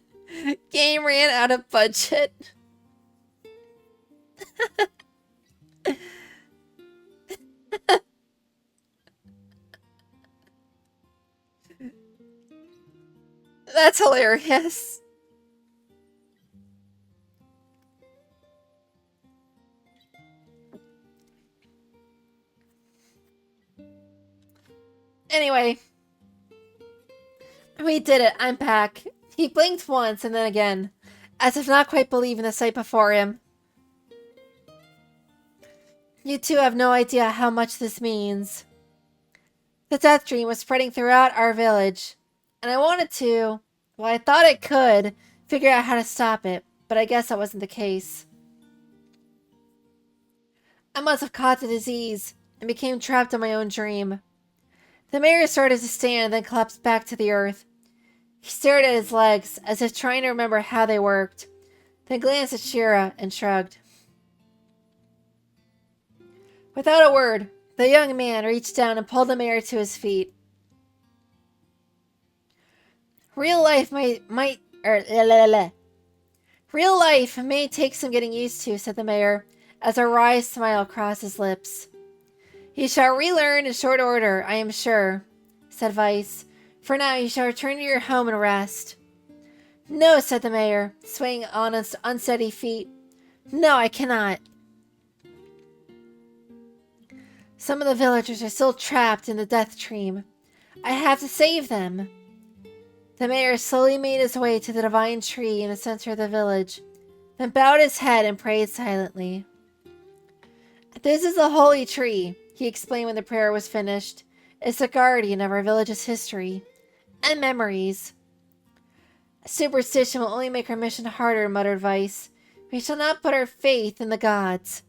Game ran out of budget. That's hilarious. Anyway. We did it. I'm back. He blinked once and then again, as if not quite believing the sight before him. You two have no idea how much this means. The death dream was spreading throughout our village, and I wanted to, well, I thought I could, figure out how to stop it, but I guess that wasn't the case. I must have caught the disease and became trapped in my own dream. The mayor started to stand, then collapsed back to the earth. He stared at his legs, as if trying to remember how they worked, then glanced at Shira and shrugged. Without a word, the young man reached down and pulled the mayor to his feet. Real life may take some getting used to, said the mayor, as a wry smile crossed his lips. You shall relearn in short order, I am sure, said Vice. For now, you shall return to your home and rest. No, said the mayor, swaying on unsteady feet. No, I cannot. Some of the villagers are still trapped in the death dream. I have to save them. The mayor slowly made his way to the divine tree in the center of the village, then bowed his head and prayed silently. This is the holy tree, he explained when the prayer was finished. It's the guardian of our village's history and memories. Superstition will only make our mission harder, muttered Vice. We shall not put our faith in the gods.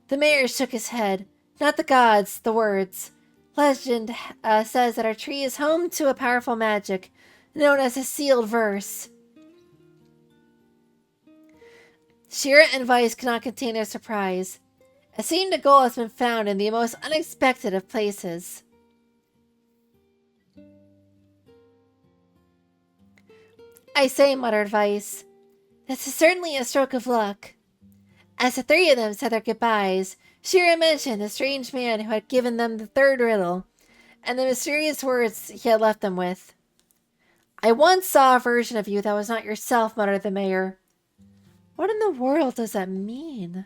The mayor shook his head. Not the gods, the words. Legend says that our tree is home to a powerful magic, known as a sealed verse. Shira and Vice could not contain their surprise. It seemed a goal has been found in the most unexpected of places. I say, muttered Vice, this is certainly a stroke of luck. As the 3 of them said their goodbyes, Shira mentioned the strange man who had given them the 3rd riddle, and the mysterious words he had left them with. I once saw a version of you that was not yourself, muttered the mayor. What in the world does that mean?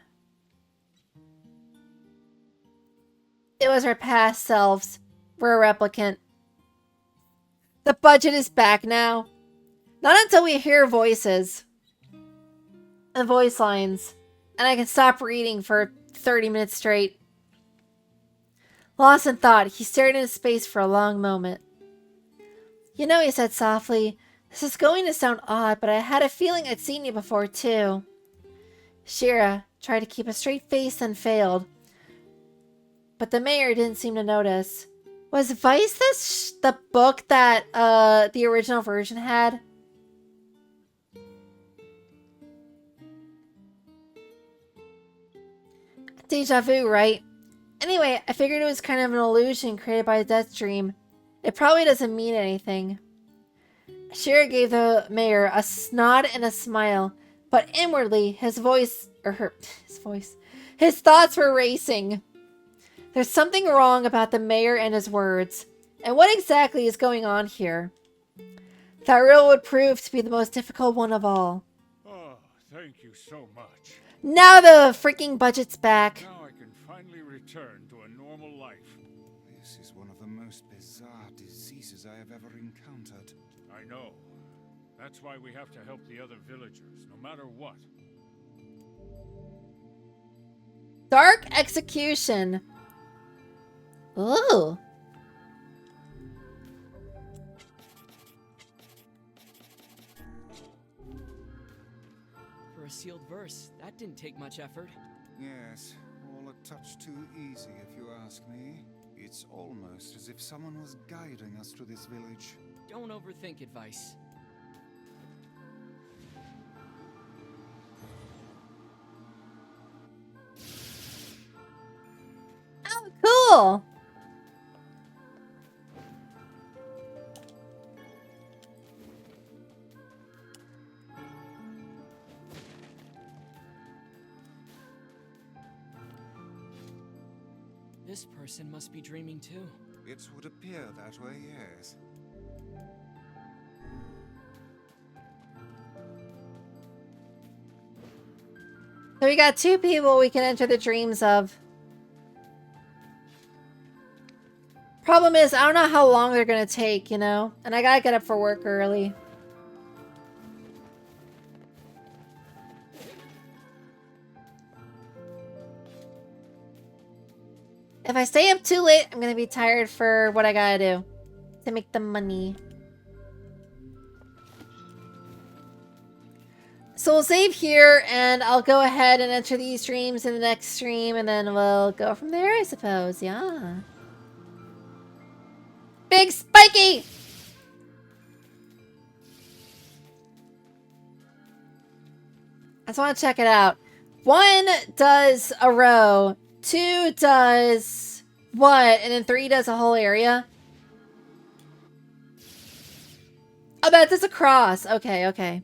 It was our past selves. We're a replicant. The budget is back now. Not until we hear voices and voice lines, and I can stop reading for 30 minutes straight. Lost in thought, he stared into space for a long moment. You know, he said softly, this is going to sound odd, but I had a feeling I'd seen you before, too. Shira tried to keep a straight face and failed, but the mayor didn't seem to notice. Was Vice the book that the original version had? Deja vu, right? Anyway, I figured it was kind of an illusion created by a death dream. It probably doesn't mean anything. Shira gave the mayor a nod and a smile, but inwardly, his thoughts were racing. There's something wrong about the mayor and his words. And what exactly is going on here? That riddle would prove to be the most difficult one of all. Oh, thank you so much. Now the freaking budget's back. Now I can finally return to a normal life. This is one of the most bizarre diseases I have ever encountered. I know. That's why we have to help the other villagers, no matter what. Dark Execution. Ooh. a sealed verse. That didn't take much effort. Yes, all a touch too easy if you ask me. It's almost as if someone was guiding us to this village. Don't overthink advice. Oh, cool! This person must be dreaming too. It would appear that way, yes. So we got 2 people we can enter the dreams of. Problem is, I don't know how long they're gonna take, you know? And I gotta get up for work early. If I stay up too late, I'm gonna be tired for what I gotta do to make the money. So we'll save here, and I'll go ahead and enter these streams in the next stream, and then we'll go from there, I suppose. Yeah. Big Spiky! I just want to check it out. 1 does a row. 2 does what? And then 3 does a whole area? Oh, that does a cross. Okay, okay.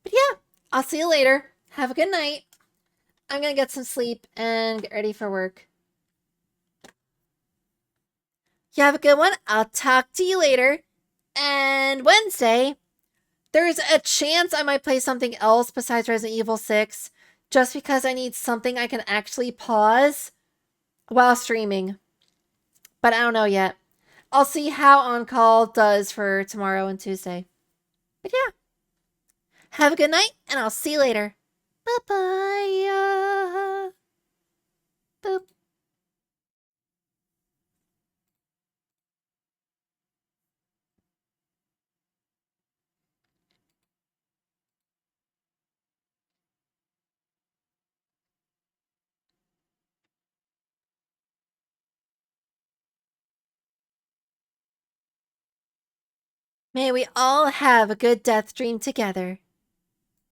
But yeah, I'll see you later. Have a good night. I'm gonna get some sleep and get ready for work. You have a good one. I'll talk to you later. And Wednesday, there's a chance I might play something else besides Resident Evil 6, just because I need something I can actually pause while streaming. But I don't know yet. I'll see how On Call does for tomorrow and Tuesday. But yeah. Have a good night, and I'll see you later. Bye-bye. Boop. May we all have a good death dream together.